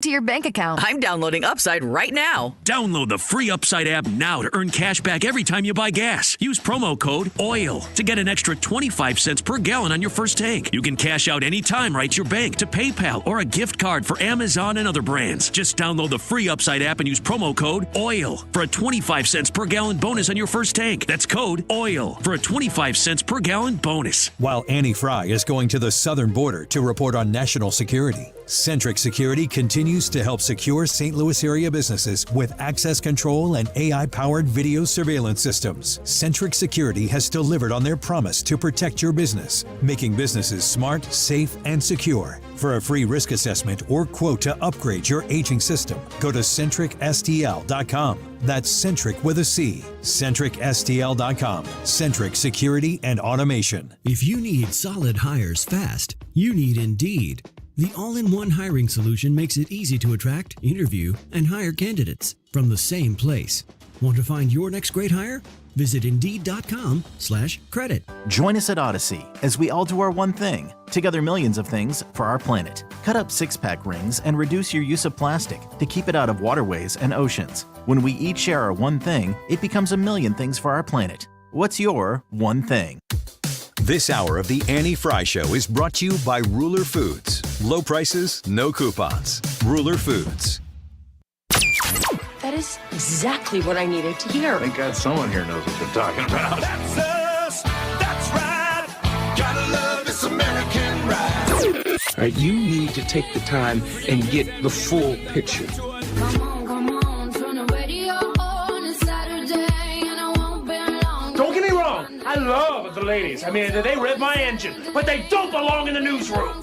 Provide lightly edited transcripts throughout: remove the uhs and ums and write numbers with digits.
to your bank account. I'm downloading Upside right now. Download the free Upside app now to earn cash back every time you buy gas. Use promo code OIL to get an extra 25 cents per gallon on your first tank. You can cash out anytime right to your bank, to PayPal, or a gift card for Amazon and other brands. Just download the free Upside app and use promo code OIL for a 25 cents per gallon bonus on your first tank. That's code OIL for a 25 cents per gallon bonus. While Annie Fry is going to the southern border to report on national security, Centric Security continues to help secure St. Louis area businesses with access control and AI-powered video surveillance systems. Centric Security has delivered on their promise to protect your business, making businesses smart, safe, and secure. For a free risk assessment or quote to upgrade your aging system, go to CentricSTL.com. That's Centric with a C. CentricSTL.com. Centric Security and Automation. If you need solid hires fast, you need Indeed. The all-in-one hiring solution makes it easy to attract, interview, and hire candidates from the same place. Want to find your next great hire? Visit Indeed.com/credit. Join us at Odyssey as we all do our one thing, together millions of things for our planet. Cut up six-pack rings and reduce your use of plastic to keep it out of waterways and oceans. When we each share our one thing, it becomes a million things for our planet. What's your one thing? This hour of the Annie Fry Show is brought to you by Ruler Foods. Low prices, no coupons. Ruler Foods. That is exactly what I needed to hear. Thank God someone here knows what they're talking about. That's us. That's right. Gotta love this American ride. All right, you need to take the time and get the full picture. Come on, turn the radio on. It's Saturday and I won't be long. Don't get me wrong. I love the ladies. I mean, they rev my engine, but they don't belong in the newsroom.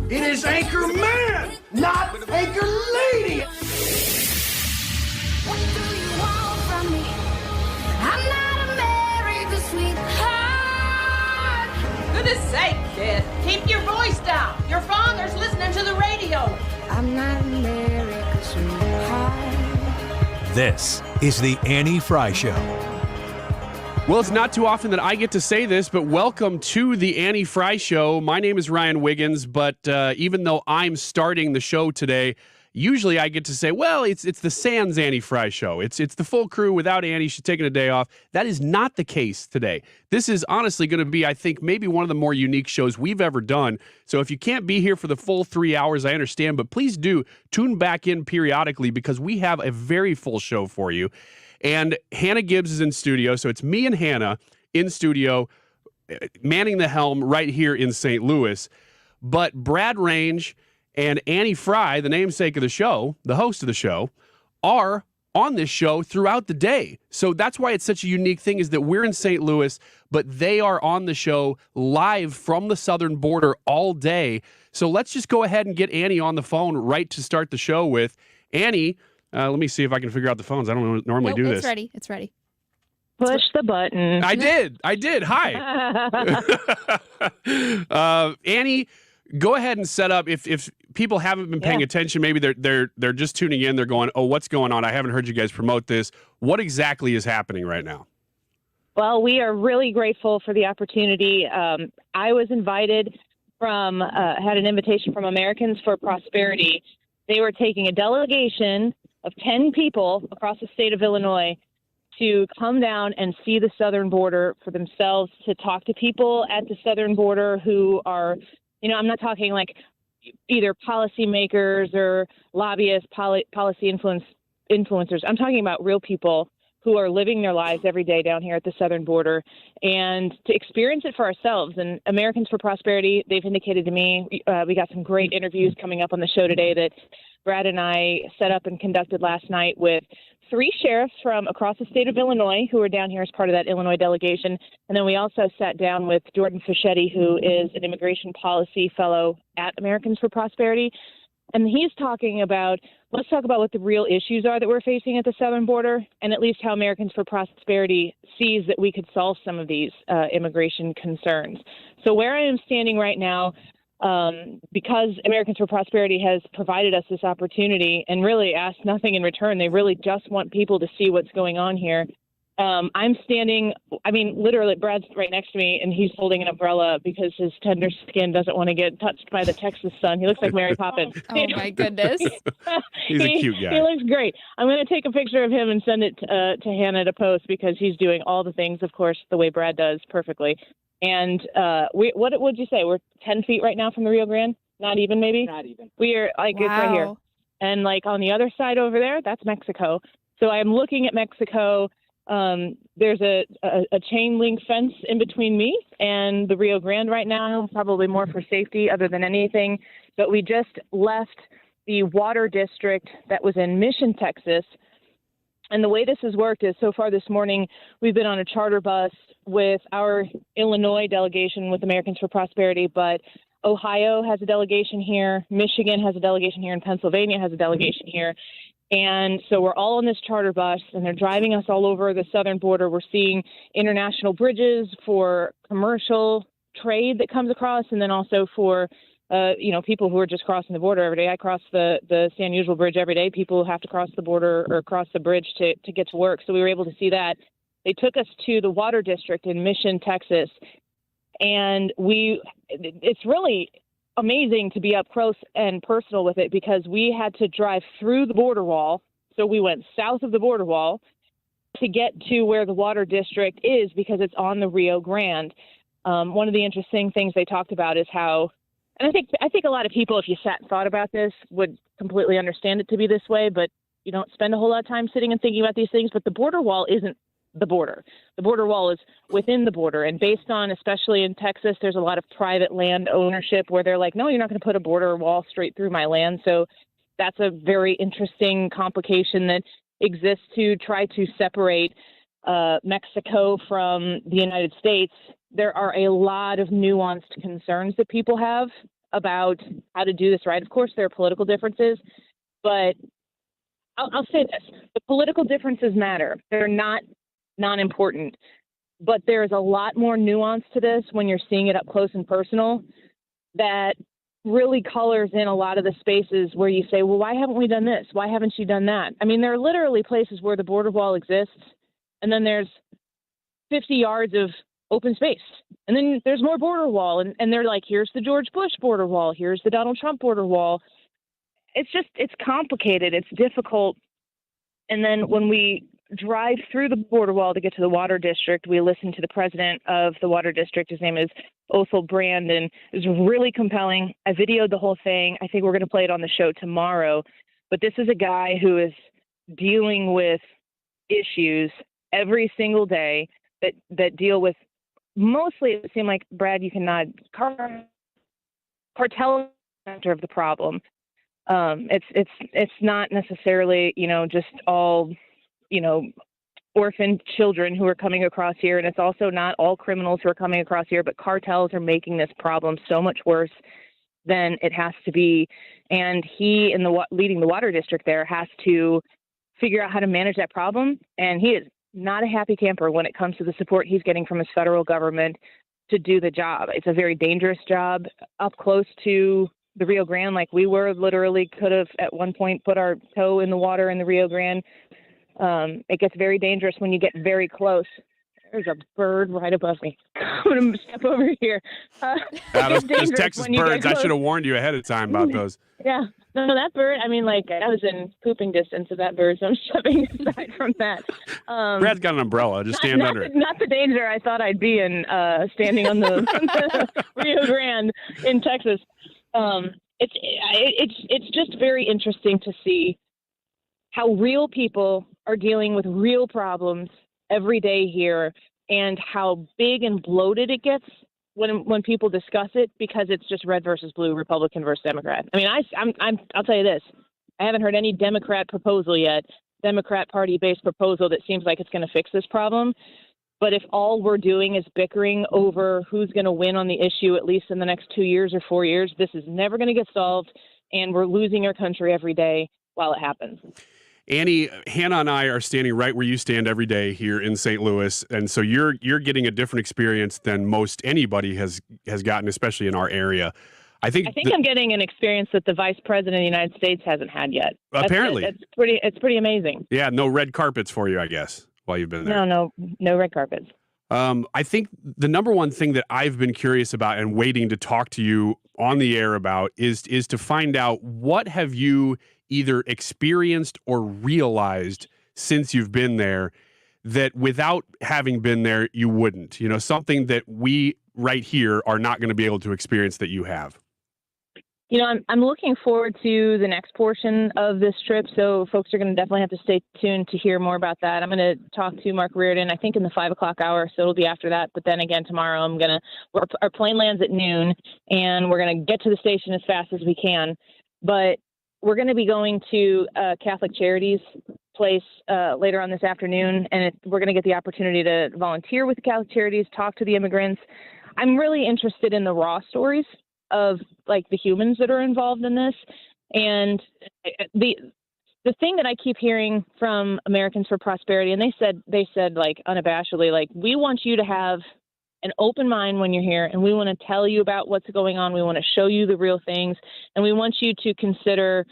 It is Anchor Man, not Anchor Lady. What do you want from me? I'm not America's sweetheart. Goodness sake, kid. Keep your voice down. Your father's listening to the radio. I'm not America's sweetheart. This is the Annie Fry Show. Well, it's not too often that I get to say this, but welcome to the Annie Fry Show. My name is Ryan Wiggins, but even though I'm starting the show today, usually I get to say, well, it's the Sans Annie Fry Show. It's the full crew without Annie. She's taking a day off. That is not the case today. This is honestly going to be, I think, maybe one of the more unique shows we've ever done. So if you can't be here for the full 3 hours, I understand, but please do tune back in periodically because we have a very full show for you. And Hannah Gibbs is in studio, so it's me and Hannah in studio, manning the helm right here in St. Louis. But Brad Range and Annie Fry, the namesake of the show, the host of the show, are on this show throughout the day. So that's why it's such a unique thing is that we're in St. Louis, but they are on the show live from the southern border all day. So let's just go ahead and get Annie on the phone right to start the show with. Annie, let me see if I can figure out the phones. I don't normally do this. It's ready. It's ready. Push the button. I did. Hi. Annie, go ahead and set up. If people haven't been paying attention, maybe they're just tuning in. They're going, oh, what's going on? I haven't heard you guys promote this. What exactly is happening right now? Well, we are really grateful for the opportunity. I was invited had an invitation from Americans for Prosperity. They were taking a delegation of 10 people across the state of Illinois to come down and see the southern border for themselves, to talk to people at the southern border who are, I'm not talking like either policymakers or lobbyists, policy influencers. I'm talking about real people who are living their lives every day down here at the southern border and to experience it for ourselves. And Americans for Prosperity, they've indicated to me, we got some great interviews coming up on the show today that Brad and I set up and conducted last night with 3 sheriffs from across the state of Illinois who are down here as part of that Illinois delegation. And then we also sat down with Jordan Fishetti, who is an immigration policy fellow at Americans for Prosperity. And he's talking about, let's talk about what the real issues are that we're facing at the southern border, and at least how Americans for Prosperity sees that we could solve some of these immigration concerns. So where I am standing right now, because Americans for Prosperity has provided us this opportunity and really asked nothing in return, they really just want people to see what's going on here. I'm standing, literally, Brad's right next to me, and he's holding an umbrella because his tender skin doesn't want to get touched by the Texas sun. He looks like Mary Poppins. Oh, my goodness. He's a cute guy. He looks great. I'm going to take a picture of him and send it to Hannah to post because he's doing all the things, of course, the way Brad does perfectly. And what would you say? We're 10 feet right now from the Rio Grande? Not even, maybe? Not even. We are, it's right here. And, on the other side over there, that's Mexico. So I'm looking at Mexico. There's a chain link fence in between me and the Rio Grande right now, probably more for safety other than anything. But we just left the water district that was in Mission, Texas. And the way this has worked is so far this morning, we've been on a charter bus with our Illinois delegation with Americans for Prosperity, but Ohio has a delegation here, Michigan has a delegation here, and Pennsylvania has a delegation here. And so we're all on this charter bus, and they're driving us all over the southern border. We're seeing international bridges for commercial trade that comes across, and then also for, people who are just crossing the border every day. I cross the San Usual Bridge every day. People have to cross the border or cross the bridge to get to work. So we were able to see that. They took us to the water district in Mission, Texas, and it's really amazing to be up close and personal with it because we had to drive through the border wall. So we went south of the border wall to get to where the water district is because it's on the Rio Grande. One of the interesting things they talked about is how, and I think a lot of people, if you sat and thought about this, would completely understand it to be this way, but you don't spend a whole lot of time sitting and thinking about these things. But the border wall isn't the border. The border wall is within the border. And based on, especially in Texas, there's a lot of private land ownership where they're like, no, you're not going to put a border wall straight through my land. So that's a very interesting complication that exists to try to separate Mexico from the United States. There are a lot of nuanced concerns that people have about how to do this right. Of course, there are political differences, but I'll say this. The political differences matter. They're not non-important, but there's a lot more nuance to this when you're seeing it up close and personal that really colors in a lot of the spaces where you say, well, why haven't we done this? Why haven't you done that? I mean, there are literally places where the border wall exists, and then there's 50 yards of open space. And then there's more border wall, and they're like, here's the George Bush border wall, here's the Donald Trump border wall. It's complicated, it's difficult. And then when we drive through the border wall to get to the water district, we listen to the president of the water district. His name is Othel Brand, and it was really compelling. I videoed the whole thing. I think we're going to play it on the show tomorrow. But this is a guy who is dealing with issues every single day that deal with, mostly, it seemed like, Brad, you can nod, cartel center of the problem. It's not necessarily, just all, orphan children who are coming across here. And it's also not all criminals who are coming across here, but cartels are making this problem so much worse than it has to be. And he, leading the water district there, has to figure out how to manage that problem. And he is not a happy camper when it comes to the support he's getting from his federal government to do the job. It's a very dangerous job up close to the Rio Grande. Like we were, literally could have at one point put our toe in the water in the Rio Grande. It gets very dangerous when you get very close. There's a bird right above me. I'm going to step over here. Those Texas birds, I should have warned you ahead of time about those. Yeah. No, that bird, I was in pooping distance of that bird, so I'm stepping aside from that. Brad's got an umbrella. Just stand under it. Not the danger I thought I'd be in standing on the Rio Grande in Texas. It's just very interesting to see how real people are dealing with real problems every day here, and how big and bloated it gets when people discuss it, because it's just red versus blue, Republican versus Democrat. I'll tell you this: I haven't heard any Democrat proposal yet, Democrat Party-based proposal that seems like it's going to fix this problem. But if all we're doing is bickering over who's going to win on the issue, at least in the next 2 years or 4 years, this is never going to get solved, and we're losing our country every day while it happens. Annie, Hannah and I are standing right where you stand every day here in St. Louis, and so you're getting a different experience than most anybody has gotten, especially in our area. I think I'm getting an experience that the Vice President of the United States hasn't had yet. Apparently. It's pretty amazing. Yeah, no red carpets for you, I guess. while you've been there? No red carpets. I think the number one thing that I've been curious about and waiting to talk to you on the air about is to find out, what have you either experienced or realized since you've been there that without having been there, you wouldn't? You know, something that we right here are not going to be able to experience that you have. You know, I'm looking forward to the next portion of this trip, so folks are going to definitely have to stay tuned to hear more about that. I'm going to talk to Mark Reardon, I think in the 5 o'clock hour, so it'll be after that. But then again, tomorrow our plane lands at noon, and we're going to get to the station as fast as we can. But we're going to be going to Catholic Charities place later on this afternoon, and we're going to get the opportunity to volunteer with the Catholic Charities, talk to the immigrants. I'm really interested in the raw stories of like the humans that are involved in this. And the thing that I keep hearing from Americans for Prosperity, and they said like unabashedly, like, we want you to have an open mind when you're here, and we want to tell you about what's going on. We want to show you the real things, and we want you to consider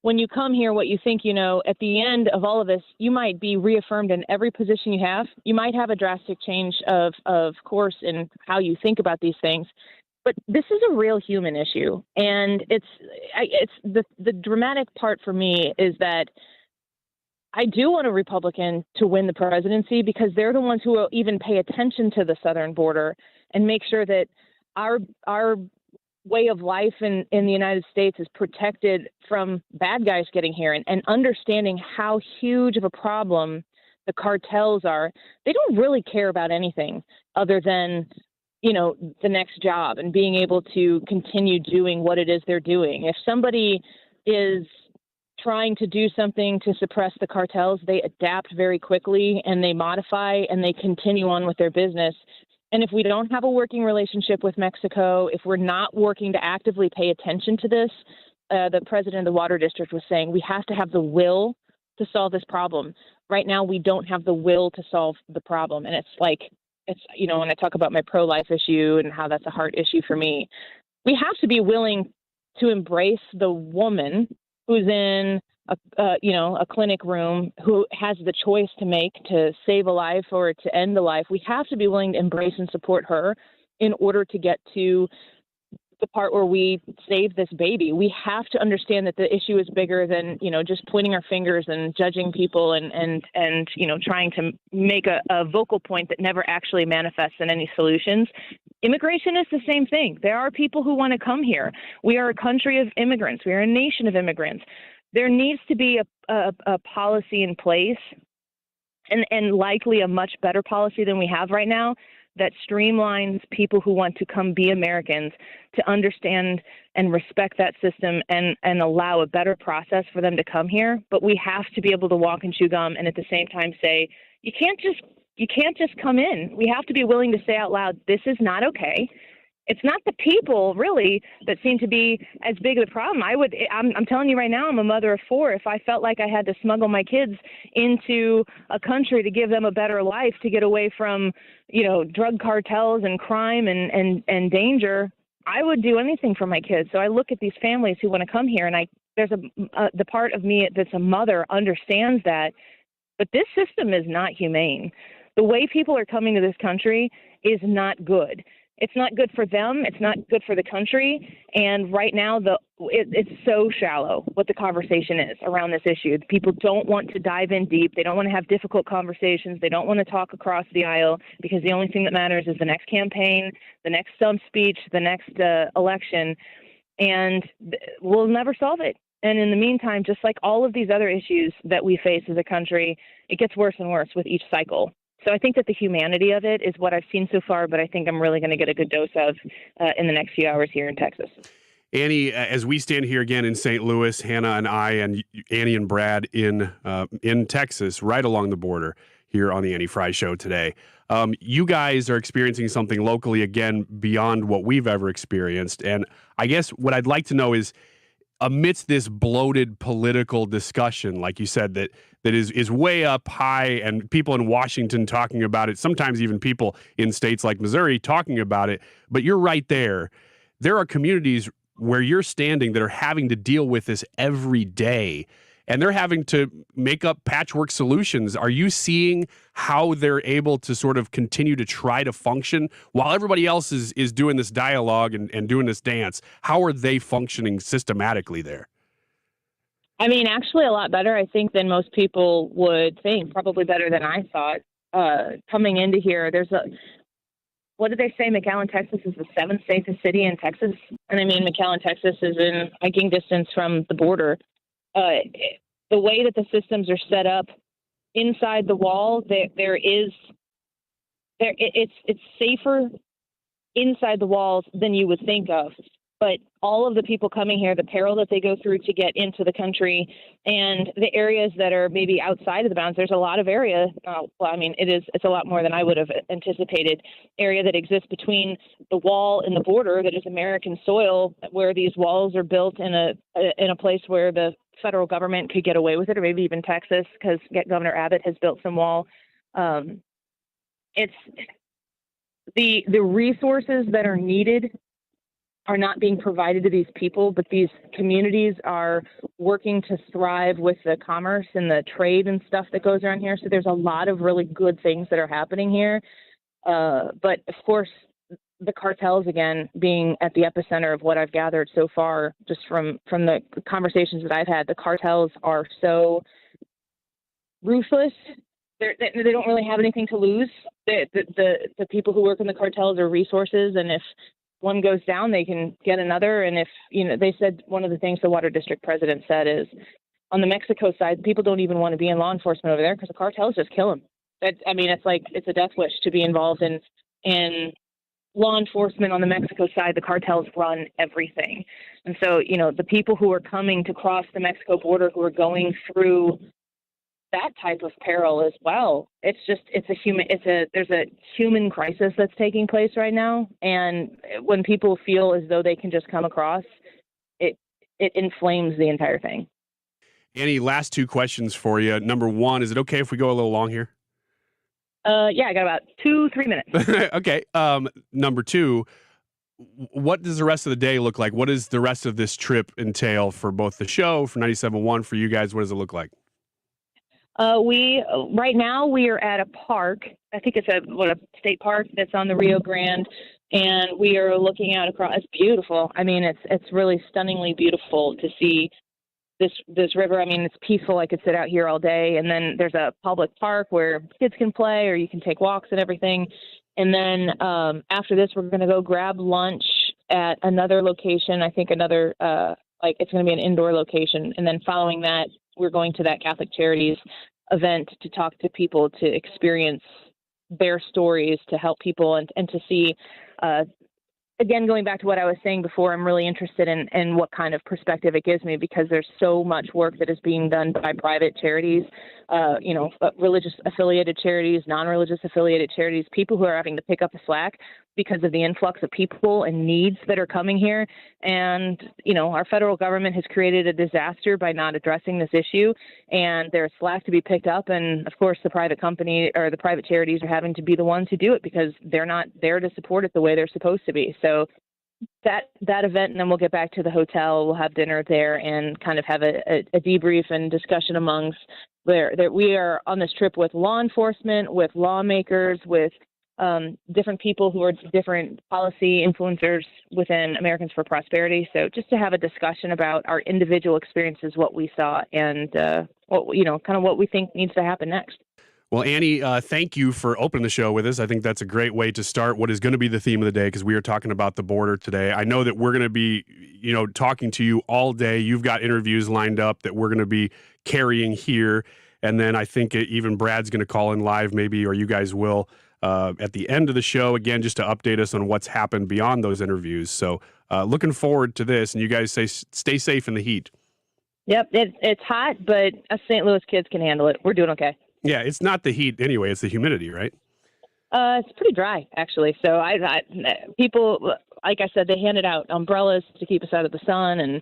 when you come here what you think you know. At the end of all of this, you might be reaffirmed in every position you have. You might have a drastic change of course in how you think about these things. But this is a real human issue, and it's the dramatic part for me is that I do want a Republican to win the presidency, because they're the ones who will even pay attention to the southern border and make sure that our way of life in the United States is protected from bad guys getting here, and understanding how huge of a problem the cartels are. They don't really care about anything other than, you know, the next job and being able to continue doing what it is they're doing. If somebody is trying to do something to suppress the cartels, they adapt very quickly and they modify and they continue on with their business. And if we don't have a working relationship with Mexico, if we're not working to actively pay attention to this, the president of the water district was saying we have to have the will to solve this problem. Right now, we don't have the will to solve the problem. And it's, you know, when I talk about my pro-life issue and how that's a heart issue for me, we have to be willing to embrace the woman who's in a clinic room, who has the choice to make to save a life or to end the life. We have to be willing to embrace and support her in order to get to the part where we save this baby. We have to understand that the issue is bigger than, you know, just pointing our fingers and judging people and you know, trying to make a vocal point that never actually manifests in any solutions. Immigration is the same thing. There are people who want to come here. We are a country of immigrants. We are a nation of immigrants. There needs to be a policy in place, and likely a much better policy than we have right now, that streamlines people who want to come be Americans to understand and respect that system and allow a better process for them to come here. But we have to be able to walk and chew gum and at the same time say, you can't just come in. We have to be willing to say out loud, this is not okay. It's not the people really that seem to be as big of a problem. I'm telling you right now, I'm a mother of 4. If I felt like I had to smuggle my kids into a country to give them a better life, to get away from, you know, drug cartels and crime and danger, I would do anything for my kids. So I look at these families who want to come here, and there's the part of me that's a mother understands that, but this system is not humane. The way people are coming to this country is not good. It's not good for them. It's not good for the country. And right now, it's so shallow what the conversation is around this issue. People don't want to dive in deep. They don't want to have difficult conversations. They don't want to talk across the aisle, because the only thing that matters is the next campaign, the next stump speech, the next election, and we'll never solve it. And in the meantime, just like all of these other issues that we face as a country, it gets worse and worse with each cycle. So I think that the humanity of it is what I've seen so far, but I think I'm really going to get a good dose of in the next few hours here in Texas. Annie, as we stand here again in St. Louis, Hannah and I and Annie and Brad in Texas, right along the border here on the Annie Fry Show today, you guys are experiencing something locally again beyond what we've ever experienced. And I guess what I'd like to know is, amidst this bloated political discussion, like you said, that is way up high, and people in Washington talking about it, sometimes even people in states like Missouri talking about it, but you're right there. There are communities where you're standing that are having to deal with this every day. and they're having to make up patchwork solutions. Are you seeing how they're able to sort of continue to try to function while everybody else is doing this dialogue and doing this dance? How are they functioning systematically there? I mean, actually a lot better, I think, than most people would think, probably better than I thought. Coming into here, what did they say? McAllen, Texas is the 7th safest city in Texas. And I mean, McAllen, Texas is in hiking distance from the border. The way that the systems are set up inside the wall, it's safer inside the walls than you would think of. But all of the people coming here, the peril that they go through to get into the country, and the areas that are maybe outside of the bounds, there's a lot of area. It's a lot more than I would have anticipated. Area that exists between the wall and the border that is American soil, where these walls are built in a place where the federal government could get away with it, or maybe even Texas, because Governor Abbott has built some wall. It's the resources that are needed are not being provided to these people, but these communities are working to thrive with the commerce and the trade and stuff that goes around here. So there's a lot of really good things that are happening here. But of course, the cartels, again, being at the epicenter of what I've gathered so far, just from the conversations that I've had, the cartels are so ruthless. They don't really have anything to lose. The people who work in the cartels are resources, and if one goes down, they can get another. And if, they said one of the things the Water District president said is, on the Mexico side, people don't even want to be in law enforcement over there because the cartels just kill them. It's a death wish to be involved in law enforcement on the Mexico side. The cartels run everything. And so, the people who are coming to cross the Mexico border, who are going through that type of peril as well. There's a human crisis that's taking place right now. And when people feel as though they can just come across, it inflames the entire thing. Annie, last 2 questions for you. Number 1, is it okay if we go a little long here? Yeah, I got about 2-3 minutes. Okay. Number 2, what does the rest of the day look like? What does the rest of this trip entail for both the show, for 97.1, for you guys? What does it look like? Right now we are at a park. I think it's a state park that's on the Rio Grande, and we are looking out across. It's beautiful. I mean, it's really stunningly beautiful to see this river. I mean, it's peaceful. I could sit out here all day, and then there's a public park where kids can play, or you can take walks and everything. And then after this, we're going to go grab lunch at another location. I think another it's going to be an indoor location, and then following that, we're going to that Catholic Charities event to talk to people, to experience their stories, to help people and to see, again, going back to what I was saying before, I'm really interested in what kind of perspective it gives me, because there's so much work that is being done by private charities, religious affiliated charities, non-religious affiliated charities, people who are having to pick up the slack because of the influx of people and needs that are coming here. And, our federal government has created a disaster by not addressing this issue, and there's slack to be picked up. And of course, the private company or the private charities are having to be the ones who do it because they're not there to support it the way they're supposed to be. So that event, and then we'll get back to the hotel. We'll have dinner there and kind of have a debrief and discussion amongst we are on this trip with law enforcement, with lawmakers, with different people who are different policy influencers within Americans for Prosperity. So just to have a discussion about our individual experiences, what we saw, and what we think needs to happen next. Well, Annie, thank you for opening the show with us. I think that's a great way to start what is going to be the theme of the day, because we are talking about the border today. I know that we're going to be, talking to you all day. You've got interviews lined up that we're going to be carrying here. And then I think even Brad's going to call in live maybe, or you guys will, at the end of the show, again, just to update us on what's happened beyond those interviews. So looking forward to this. And you guys stay safe in the heat. Yep, it's hot, but us St. Louis kids can handle it. We're doing okay. Yeah, it's not the heat anyway. It's the humidity, right? It's pretty dry, actually. So people, like I said, they handed out umbrellas to keep us out of the sun and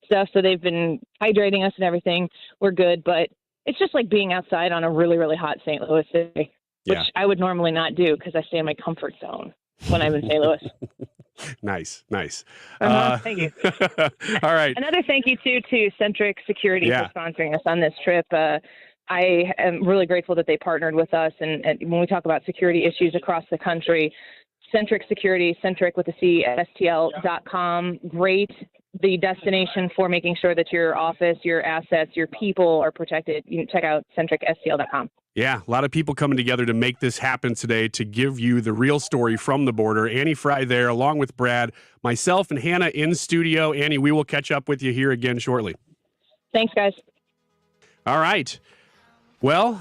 stuff. So they've been hydrating us and everything. We're good, but it's just like being outside on a really, really hot St. Louis day, which I would normally not do because I stay in my comfort zone when I'm in St. Louis. Nice. Thank you. All right. Another thank you to Centric Security for sponsoring us on this trip. I am really grateful that they partnered with us. And when we talk about security issues across the country, Centric Security, Centric with a C at STL.com, great. The destination for making sure that your office, your assets, your people are protected. You can check out CentricSTL.com. Yeah, a lot of people coming together to make this happen today to give you the real story from the border. Annie Fry there, along with Brad, myself, and Hannah in studio. Annie, we will catch up with you here again shortly. Thanks, guys. All right. Well,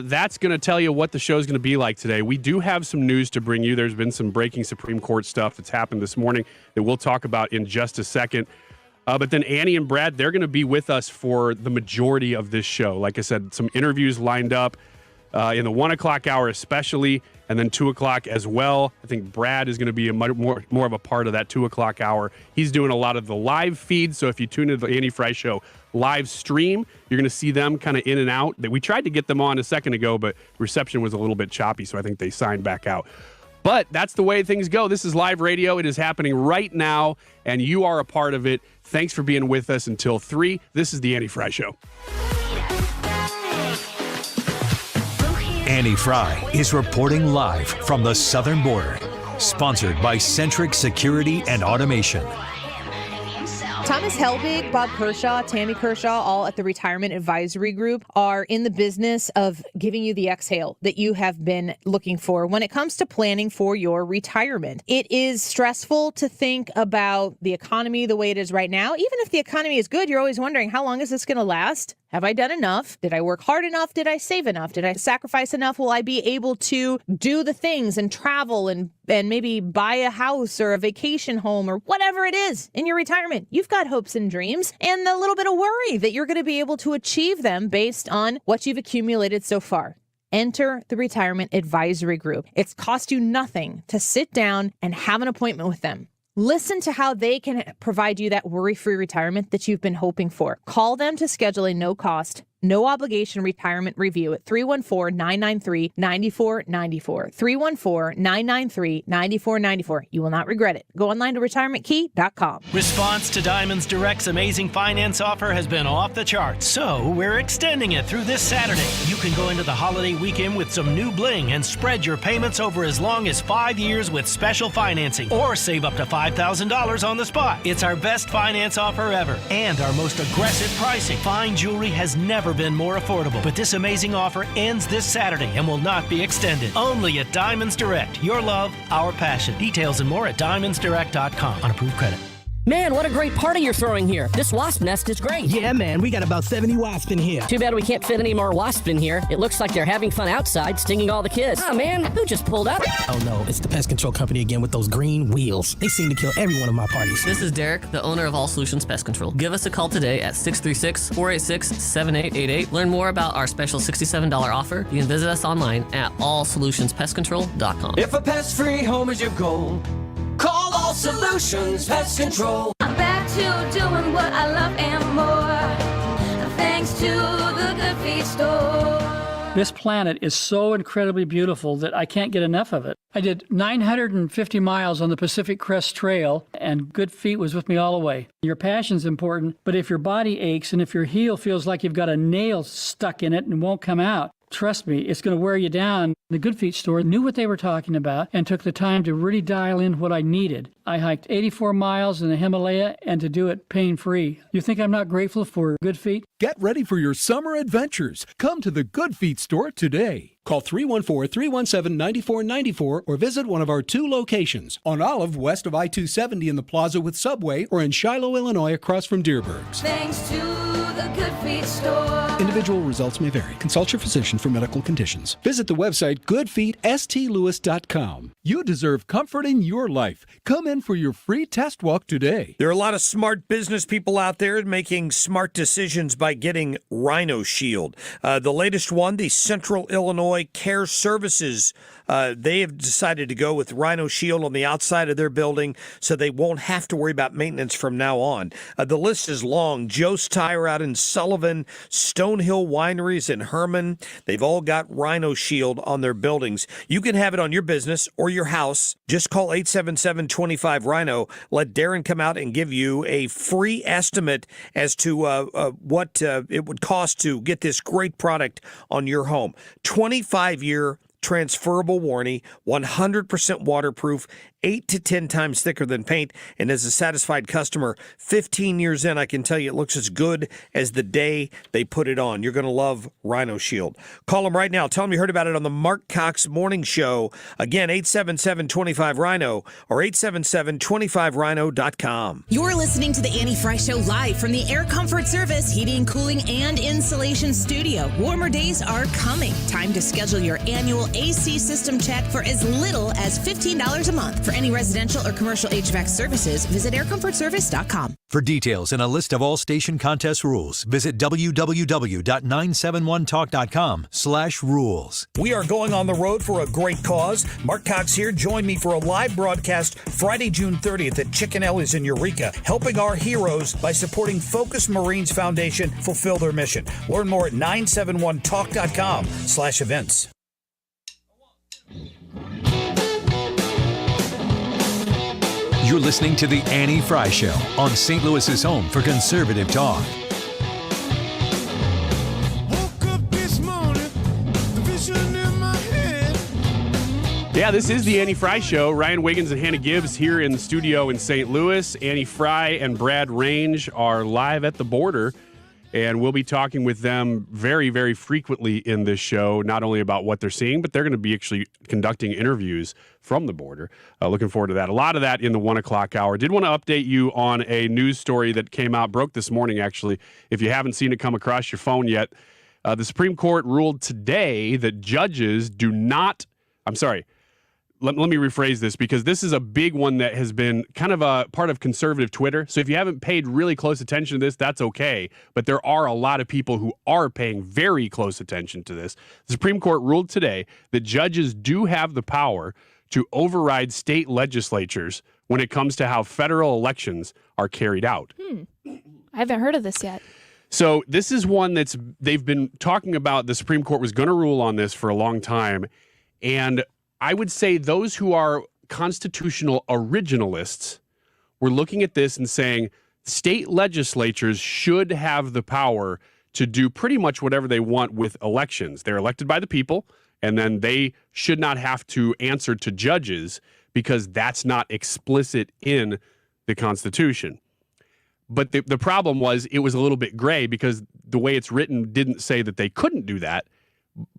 that's going to tell you what the show is going to be like today. We do have some news to bring you. There's been some breaking Supreme Court stuff that's happened this morning that we'll talk about in just a second. But then Annie and Brad, they're going to be with us for the majority of this show. Like I said, some interviews lined up in the 1 o'clock hour especially, and then 2 o'clock as well. I think Brad is going to be more of a part of that 2 o'clock hour. He's doing a lot of the live feeds, so if you tune into the Annie Fry Show live stream, you're going to see them kind of in and out. We tried to get them on a second ago, but reception was a little bit choppy, so I think they signed back out. But that's the way things go. This is live radio. It is happening right now, and you are a part of it. Thanks for being with us until 3. This is the Annie Fry Show. Annie Fry is reporting live from the southern border. Sponsored by Centric Security and Automation. Thomas Helbig, Bob Kershaw, Tammy Kershaw, all at the Retirement Advisory Group, are in the business of giving you the exhale that you have been looking for when it comes to planning for your retirement. It is stressful to think about the economy the way it is right now. Even if the economy is good, you're always wondering, how long is this going to last? Have I done enough? Did I work hard enough? Did I save enough? Did I sacrifice enough? Will I be able to do the things and travel and maybe buy a house or a vacation home or whatever it is in your retirement? You've got hopes and dreams and a little bit of worry that you're going to be able to achieve them based on what you've accumulated so far. Enter the Retirement Advisory Group. It's cost you nothing to sit down and have an appointment with them. Listen to how they can provide you that worry-free retirement that you've been hoping for. Call them to schedule a no-cost, no-obligation retirement review at 314-993-9494. 314-993-9494. You will not regret it. Go online to retirementkey.com. Response to Diamonds Direct's amazing finance offer has been off the charts, so we're extending it through this Saturday. You can go into the holiday weekend with some new bling and spread your payments over as long as 5 years with special financing, or save up to $5,000 on the spot. It's our best finance offer ever and our most aggressive pricing. Fine jewelry has never been more affordable, but this amazing offer ends this Saturday and will not be extended. Only at Diamonds Direct. Your love, our passion. Details and more at diamondsdirect.com on approved credit. Man, what a great party you're throwing here. This wasp nest is great. Yeah, man, we got about 70 wasps in here. Too bad we can't fit any more wasps in here. It looks like they're having fun outside, stinging all the kids. Oh, man, who just pulled up? Oh, no, it's the pest control company again with those green wheels. They seem to kill every one of my parties. This is Derek, the owner of All Solutions Pest Control. Give us a call today at 636-486-7888. Learn more about our special $67 offer. You can visit us online at allsolutionspestcontrol.com. If a pest-free home is your goal, call All Solutions Pest Control. I'm back to doing what I love and more, thanks to the Good Feet store. This planet is so incredibly beautiful that I can't get enough of it. I did 950 miles on the Pacific Crest Trail, and Good Feet was with me all the way. Your passion's important, but if your body aches and if your heel feels like you've got a nail stuck in it and won't come out, trust me, it's going to wear you down. The Good Feet store knew what they were talking about and took the time to really dial in what I needed. I hiked 84 miles in the Himalaya and to do it pain-free. You think I'm not grateful for Good Feet? Get ready for your summer adventures. Come to the Good Feet store today. Call 314-317-9494 or visit one of our 2 locations on Olive west of I-270 in the Plaza with Subway or in Shiloh, Illinois across from Deerbergs. Thanks to the Good Feet store. Individual results may vary. Consult your physician for medical conditions. Visit the website goodfeetstlewis.com. You deserve comfort in your life. Come in for your free test walk today. There are a lot of smart business people out there making smart decisions by getting Rhino Shield. The latest one, the Central Illinois Illinois Care Services. They have decided to go with Rhino Shield on the outside of their building so they won't have to worry about maintenance from now on. The list is long. Joe's Tire out in Sullivan, Stonehill Wineries in Herman. They've all got Rhino Shield on their buildings. You can have it on your business or your house. Just call 877-25-RHINO. Let Darren come out and give you a free estimate as to what it would cost to get this great product on your home. 25-year transferable warranty, 100% waterproof, 8 to 10 times thicker than paint, and as a satisfied customer, 15 years in, I can tell you it looks as good as the day they put it on. You're going to love Rhino Shield. Call them right now. Tell them you heard about it on the Mark Cox Morning Show. Again, 877-25-RHINO or 877-25rhino.com. You're listening to the Annie Fry Show live from the Air Comfort Service Heating, Cooling, and Insulation Studio. Warmer days are coming. Time to schedule your annual AC system check for as little as $15 a month. For any residential or commercial HVAC services, visit aircomfortservice.com. For details and a list of all station contest rules, visit www.971talk.com/rules. We are going on the road for a great cause. Mark Cox here. Join me for a live broadcast Friday, June 30th at Chicken Ellie's in Eureka, helping our heroes by supporting Focus Marines Foundation fulfill their mission. Learn more at 971talk.com/events. You're listening to The Annie Fry Show on St. Louis's home for conservative talk. Yeah, this is The Annie Fry Show. Ryan Wiggins and Hannah Gibbs here in the studio in St. Louis. Annie Fry and Brad Range are live at the border, and we'll be talking with them very, very frequently in this show, not only about what they're seeing, but they're going to be actually conducting interviews from the border. Looking forward to that. A lot of that in the 1 o'clock hour. Did want to update you on a news story that broke this morning, actually. If you haven't seen it come across your phone yet, the Supreme Court ruled today that judges do not, let me rephrase this, because this is a big one that has been kind of a part of conservative Twitter. So if you haven't paid really close attention to this, that's okay. But there are a lot of people who are paying very close attention to this. The Supreme Court ruled today that judges do have the power to override state legislatures when it comes to how federal elections are carried out. I haven't heard of this yet. So this is one they've been talking about. The Supreme Court was going to rule on this for a long time. And I would say those who are constitutional originalists were looking at this and saying state legislatures should have the power to do pretty much whatever they want with elections. They're elected by the people, and then they should not have to answer to judges because that's not explicit in the Constitution. But the problem was it was a little bit gray because the way it's written didn't say that they couldn't do that.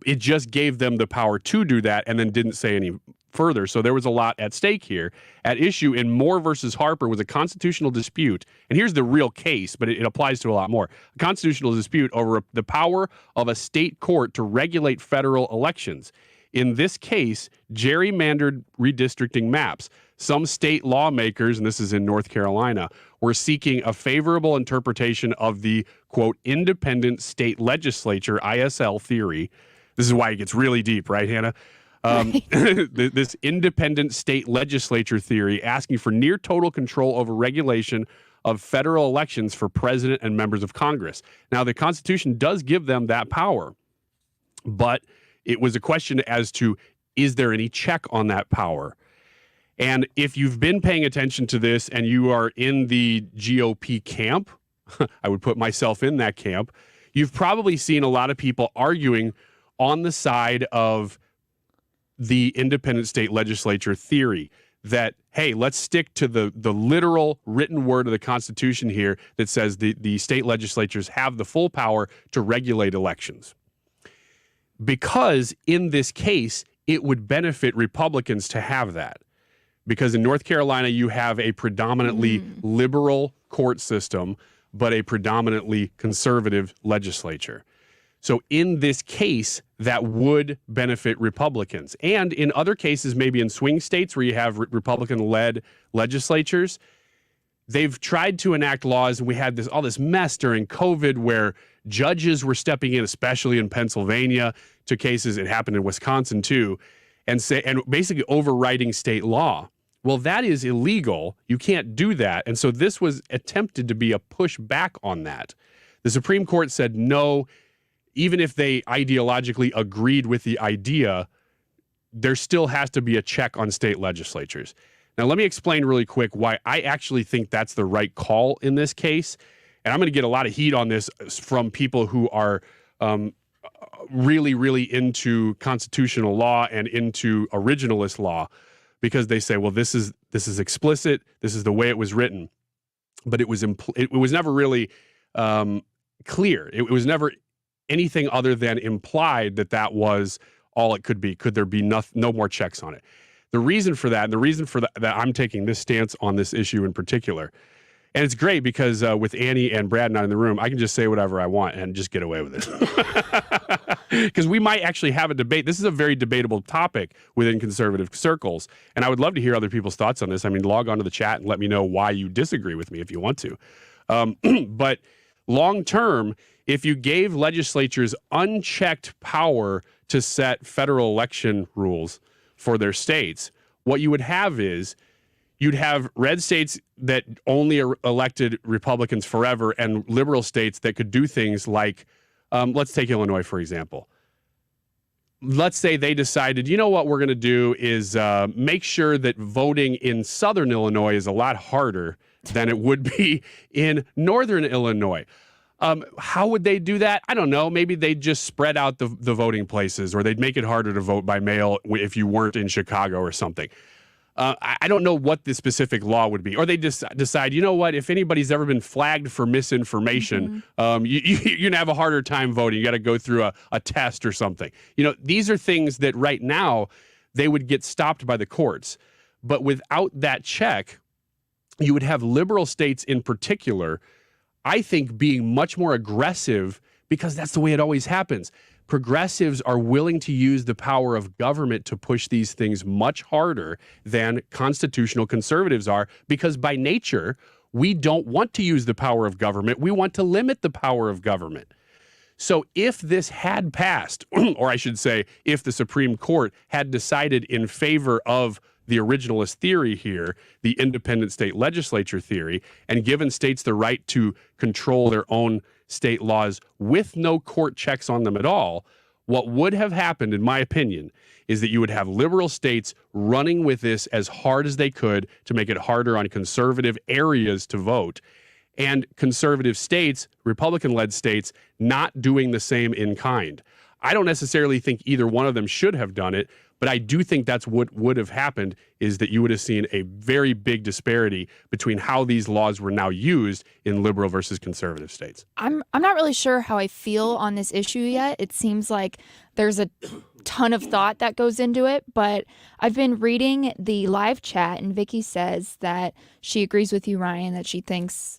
It just gave them the power to do that and then didn't say any further. So there was a lot at stake here. At issue in Moore versus Harper was a constitutional dispute. And here's the real case, but it applies to a lot more. A constitutional dispute over the power of a state court to regulate federal elections. In this case, gerrymandered redistricting maps. Some state lawmakers, and this is in North Carolina, were seeking a favorable interpretation of the, quote, independent state legislature, ISL theory. This is why it gets really deep, right, Hannah? This independent state legislature theory asking for near total control over regulation of federal elections for president and members of Congress. Now, the Constitution does give them that power, but it was a question as to, is there any check on that power? And if you've been paying attention to this and you are in the GOP camp, I would put myself in that camp, you've probably seen a lot of people arguing on the side of the independent state legislature theory that, hey, let's stick to the literal written word of the Constitution here that says the state legislatures have the full power to regulate elections. Because in this case, it would benefit Republicans to have that. Because in North Carolina, you have a predominantly liberal court system, but a predominantly conservative legislature. So in this case, that would benefit Republicans. And in other cases, maybe in swing states where you have Republican-led legislatures, they've tried to enact laws, and we had all this mess during COVID where Judges were stepping in, especially in Pennsylvania, to cases. It happened in Wisconsin too, and basically overriding state law. Well, that is illegal. You can't do that. And so this was attempted to be a pushback on that. The Supreme Court said no, even if they ideologically agreed with the idea, there still has to be a check on state legislatures. Now, let me explain really quick why I actually think that's the right call in this case. And I'm going to get a lot of heat on this from people who are really, really into constitutional law and into originalist law, because they say, well, this is explicit. This is the way it was written. But it was never really clear. It was never anything other than implied that was all it could be. Could there be no more checks on it? The reason for that, and the reason for that I'm taking this stance on this issue in particular, and it's great because with Annie and Brad not in the room, I can just say whatever I want and just get away with it. Because we might actually have a debate. This is a very debatable topic within conservative circles, and I would love to hear other people's thoughts on this. I mean, log on to the chat and let me know why you disagree with me if you want to. But long term, if you gave legislatures unchecked power to set federal election rules for their states, what you would have is you'd have red states that only elected Republicans forever and liberal states that could do things like, let's take Illinois, for example. Let's say they decided, you know what we're going to do is make sure that voting in southern Illinois is a lot harder than it would be in northern Illinois. How would they do that? I don't know. Maybe they'd just spread out the voting places, or they'd make it harder to vote by mail if you weren't in Chicago or something. I don't know what the specific law would be. Or they just decide, you know what, if anybody's ever been flagged for misinformation, you're going to have a harder time voting. You got to go through a test or something. You know, these are things that right now they would get stopped by the courts. But without that check, you would have liberal states in particular, I think, being much more aggressive, because that's the way it always happens. Progressives are willing to use the power of government to push these things much harder than constitutional conservatives are, because by nature, we don't want to use the power of government. We want to limit the power of government. So if this had passed, or I should say, if the Supreme Court had decided in favor of the originalist theory here, the independent state legislature theory, and given states the right to control their own state laws with no court checks on them at all, what would have happened, in my opinion, is that you would have liberal states running with this as hard as they could to make it harder on conservative areas to vote, and conservative states, Republican-led states, not doing the same in kind. I don't necessarily think either one of them should have done it, but I do think that's what would have happened, is that you would have seen a very big disparity between how these laws were now used in liberal versus conservative states. I'm not really sure how I feel on this issue yet. It seems like there's a ton of thought that goes into it, but I've been reading the live chat, and Vicky says that she agrees with you, Ryan, that she thinks,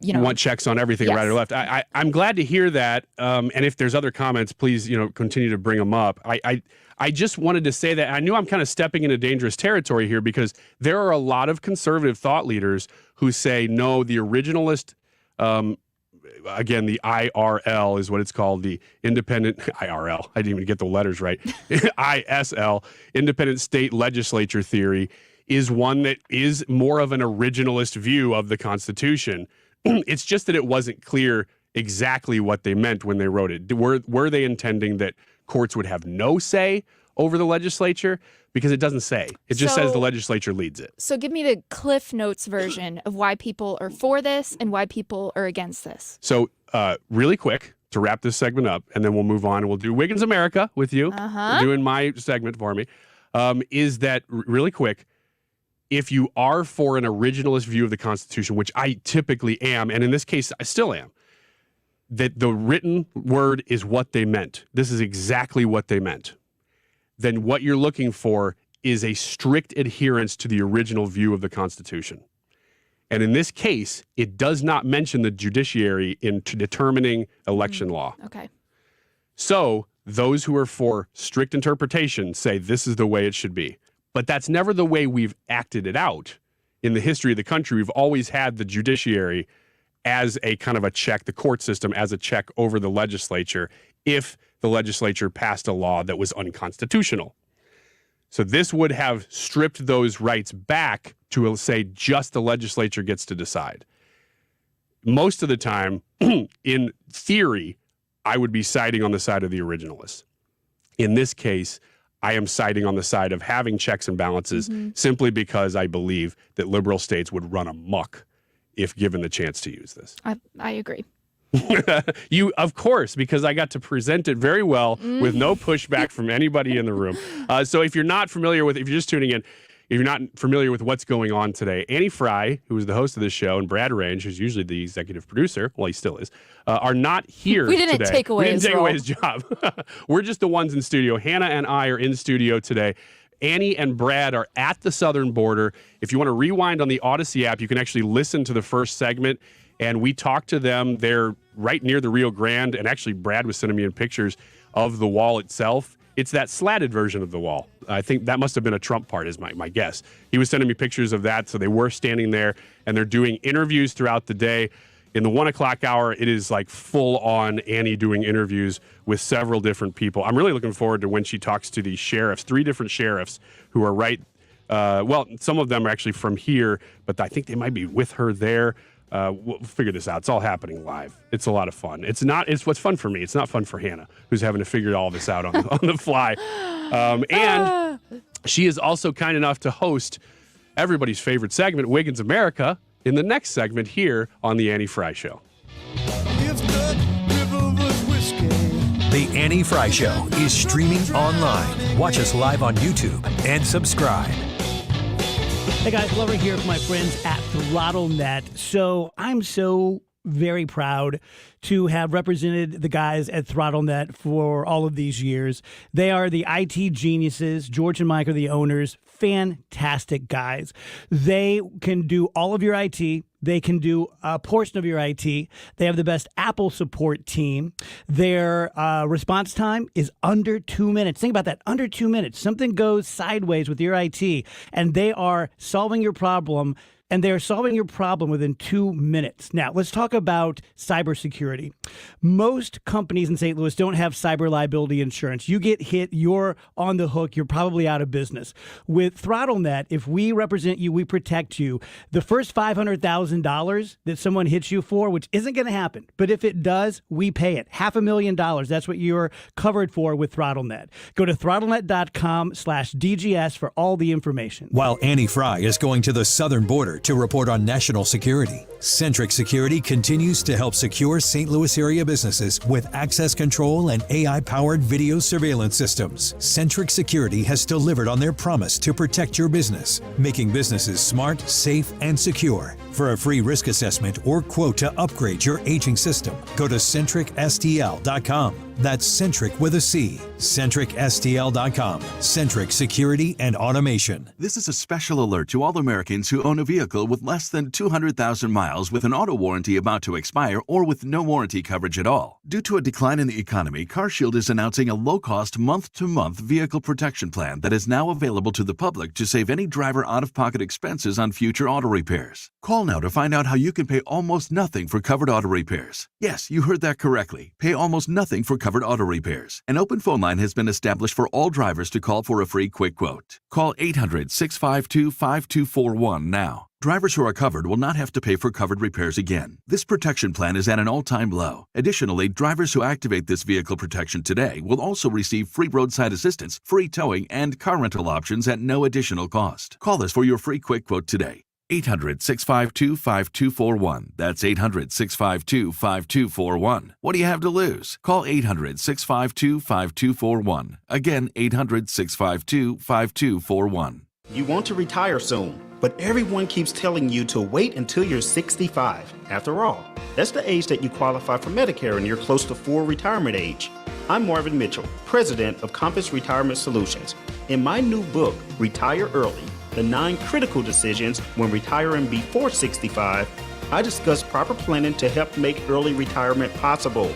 you want checks on everything, yes, right or left. I'm glad to hear that. And if there's other comments, please, continue to bring them up. I just wanted to say that I knew I'm kind of stepping into dangerous territory here, because there are a lot of conservative thought leaders who say, no, the originalist, again, the IRL is what it's called, the independent IRL. I didn't even get the letters right. ISL, independent state legislature theory, is one that is more of an originalist view of the Constitution. It's just that it wasn't clear exactly what they meant when they wrote it. Were they intending that courts would have no say over the legislature? Because it doesn't say. It just says the legislature leads it. So give me the Cliff Notes version of why people are for this and why people are against this. So really quick, to wrap this segment up, and then we'll move on. We'll do Wiggins America with you. You're doing my segment for me. Is that really quick? If you are for an originalist view of the Constitution, which I typically am, and in this case, I still am, that the written word is what they meant. This is exactly what they meant. Then what you're looking for is a strict adherence to the original view of the Constitution. And in this case, it does not mention the judiciary in determining election law. Okay. So those who are for strict interpretation say this is the way it should be. But that's never the way we've acted it out in the history of the country. We've always had the judiciary as a kind of a check, the court system as a check over the legislature if the legislature passed a law that was unconstitutional. So this would have stripped those rights back to say just the legislature gets to decide. Most of the time, in theory, I would be siding on the side of the originalists. In this case, I am siding on the side of having checks and balances simply because I believe that liberal states would run amok if given the chance to use this. I agree. You, of course, because I got to present it very well with no pushback from anybody in the room. So if you're not familiar with, if you're just tuning in, if you're not familiar with what's going on today, Annie Fry, who is the host of this show, and Brad Range, who's usually the executive producer, well, he still is, are not here We didn't today. take away We didn't his take role. away his job. We're just the ones in studio. Hannah and I are in studio today. Annie and Brad are at the southern border. If you want to rewind on the Odyssey app, you can actually listen to the first segment. And we talked to them. They're right near the Rio Grande. And actually, Brad was sending me in pictures of the wall itself. It's that slatted version of the wall. I think that must have been a Trump part, is my guess. He was sending me pictures of that. So they were standing there, and they're doing interviews throughout the day. In the 1 o'clock hour, it is like full on Annie doing interviews with several different people. I'm really looking forward to when she talks to these sheriffs, 3 different sheriffs who are well, some of them are actually from here, but I think they might be with her there. We'll figure this out. It's all happening live. It's a lot of fun. It's what's fun for me. It's not fun for Hannah, who's having to figure all this out on the fly. And she is also kind enough to host everybody's favorite segment, Wiggins America, in the next segment here on The Annie Fry Show. The Annie Fry Show is streaming online. Watch us live on YouTube and subscribe. Hey guys, Lora here with my friends at ThrottleNet. So I'm so very proud to have represented the guys at ThrottleNet for all of these years. They are the IT geniuses. George and Mike are the owners. Fantastic guys. They can do all of your IT. They can do a portion of your IT. They have the best Apple support team. Their response time is under 2 minutes. Think about that, under 2 minutes. Something goes sideways with your IT, and they are solving your problem. And they're solving your problem within 2 minutes. Now, let's talk about cybersecurity. Most companies in St. Louis don't have cyber liability insurance. You get hit, you're on the hook, you're probably out of business. With ThrottleNet, if we represent you, we protect you. The first $500,000 that someone hits you for, which isn't going to happen, but if it does, we pay it. $500,000. That's what you're covered for with ThrottleNet. Go to throttlenet.com/DGS for all the information. While Annie Fry is going to the southern border to report on national security, Centric Security continues to help secure St. Louis area businesses with access control and AI-powered video surveillance systems. Centric Security has delivered on their promise to protect your business, making businesses smart, safe, and secure. For a free risk assessment or quote to upgrade your aging system, go to CentricSTL.com. That's Centric with a C. CentricSTL.com. Centric Security and Automation. This is a special alert to all Americans who own a vehicle with less than 200,000 miles with an auto warranty about to expire or with no warranty coverage at all. Due to a decline in the economy, CarShield is announcing a low-cost month-to-month vehicle protection plan that is now available to the public to save any driver out-of-pocket expenses on future auto repairs. Call now to find out how you can pay almost nothing for covered auto repairs. Yes, you heard that correctly. Pay almost nothing for covered auto repairs. An open phone line has been established for all drivers to call for a free quick quote. Call 800-652-5241 now. Drivers who are covered will not have to pay for covered repairs again. This protection plan is at an all-time low. Additionally, drivers who activate this vehicle protection today will also receive free roadside assistance, free towing, and car rental options at no additional cost. Call us for your free quick quote today. 800-652-5241. That's 800-652-5241. What do you have to lose? Call 800-652-5241. Again, 800-652-5241. You want to retire soon, but everyone keeps telling you to wait until you're 65. After all, that's the age that you qualify for Medicare and you're close to full retirement age. I'm Marvin Mitchell, president of Compass Retirement Solutions. In my new book, Retire Early, The 9 Critical Decisions When Retiring Before 65, I discuss proper planning to help make early retirement possible.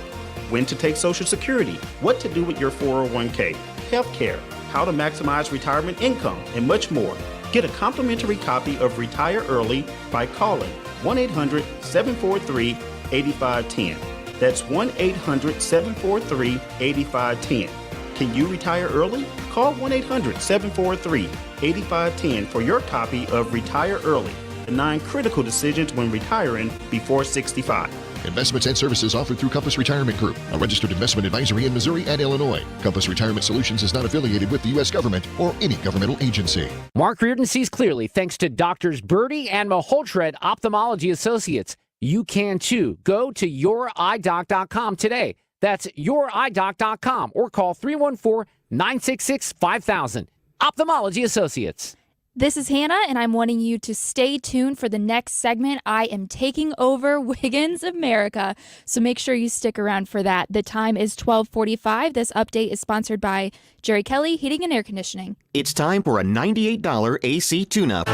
When to take Social Security, what to do with your 401k, health care, how to maximize retirement income, and much more. Get a complimentary copy of Retire Early by calling 1-800-743-8510. That's 1-800-743-8510. Can you retire early? Call 1-800-743-8510 for your copy of Retire Early, the 9 critical decisions when retiring before 65. Investments and services offered through Compass Retirement Group, a registered investment advisory in Missouri and Illinois. Compass Retirement Solutions is not affiliated with the U.S. government or any governmental agency. Mark Reardon sees clearly thanks to Doctors Birdie and Maholtred Ophthalmology Associates. You can too. Go to yourEyeDoc.com today. That's yourEyeDoc.com or call 314-966-5000. Ophthalmology Associates. This is Hannah, and I'm wanting you to stay tuned for the next segment. I am taking over Wiggins America, so make sure you stick around for that. The time is 12:45. This update is sponsored by Jerry Kelly Heating and Air Conditioning. It's time for a $98 AC tune-up.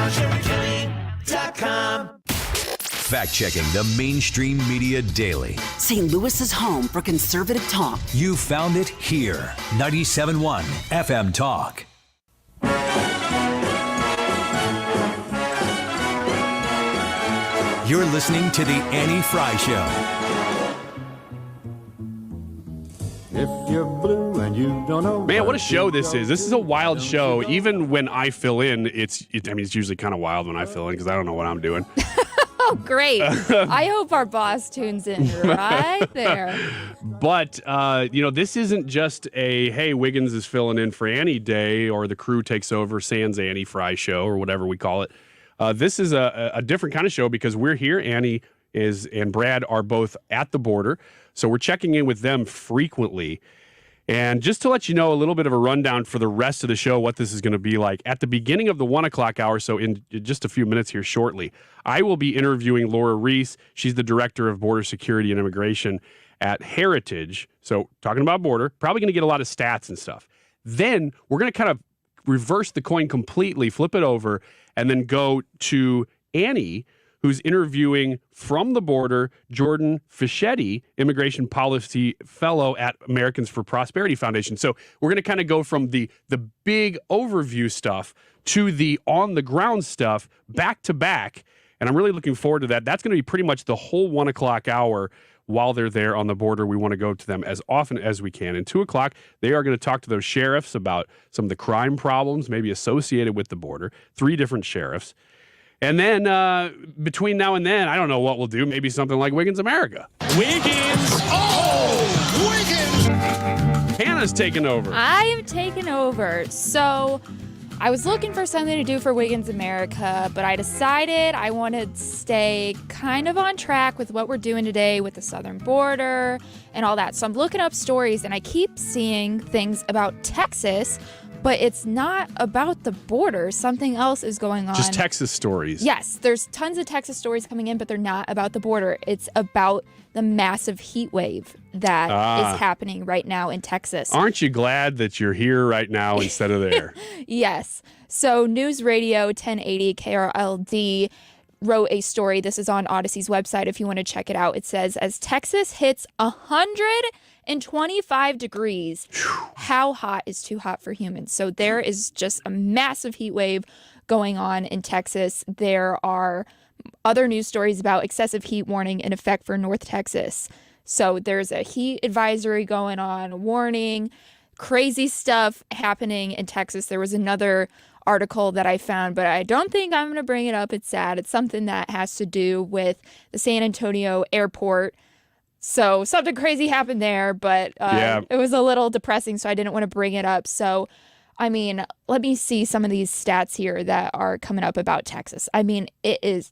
Fact-checking the mainstream media daily. St. Louis's home for conservative talk. You found it here. 97.1 FM Talk. You're listening to The Annie Fry Show. If you're blue and you don't know. Man, what a show this is. This is a wild show. Even when I fill in, it's usually kind of wild when I fill in because I don't know what I'm doing. Oh, great. I hope our boss tunes in right there. But, this isn't just a, hey, Wiggins is filling in for Annie Day or the crew takes over sans Annie Fry show or whatever we call it. This is a different kind of show because we're here. Annie and Brad are both at the border. So we're checking in with them frequently. And just to let you know a little bit of a rundown for the rest of the show, what this is going to be like. At the beginning of the 1 o'clock hour, so in just a few minutes here shortly, I will be interviewing Lora Ries. She's the Director of Border Security and Immigration at Heritage. So talking about border, probably going to get a lot of stats and stuff. Then we're going to kind of reverse the coin completely, flip it over, and then go to Annie, who's interviewing from the border Jordan Fishetti, Immigration Policy Fellow at Americans for Prosperity Foundation. So we're going to kind of go from the big overview stuff to the on-the-ground stuff back to back, and I'm really looking forward to that. That's going to be pretty much the whole 1 o'clock hour. While they're there on the border, we want to go to them as often as we can. And 2 o'clock, they are going to talk to those sheriffs about some of the crime problems maybe associated with the border. 3 different sheriffs. And then between now and then, I don't know what we'll do. Maybe something like Wiggins America. Wiggins! Oh! Wiggins! Hannah's taking over. I am taking over. So I was looking for something to do for Wiggins America, but I decided I wanted to stay kind of on track with what we're doing today with the southern border and all that. So I'm looking up stories, and I keep seeing things about Texas, but it's not about the border. Something else is going on. Just Texas stories. Yes, there's tons of Texas stories coming in, but they're not about the border. It's about the massive heat wave that is happening right now in Texas. Aren't you glad that you're here right now instead of there? Yes. So News Radio 1080 KRLD wrote a story. This is on Odyssey's website if you want to check it out. It says, as Texas hits 125 degrees, how hot is too hot for humans? So there is just a massive heat wave going on in Texas. There are other news stories about excessive heat warning in effect for North Texas. So there's a heat advisory going on, warning, crazy stuff happening in Texas. There was another article that I found, but I don't think I'm going to bring it up. It's sad. It's something that has to do with the San Antonio airport. So something crazy happened there, but it was a little depressing, so I didn't want to bring it up. So, I mean, let me see some of these stats here that are coming up about Texas. I mean,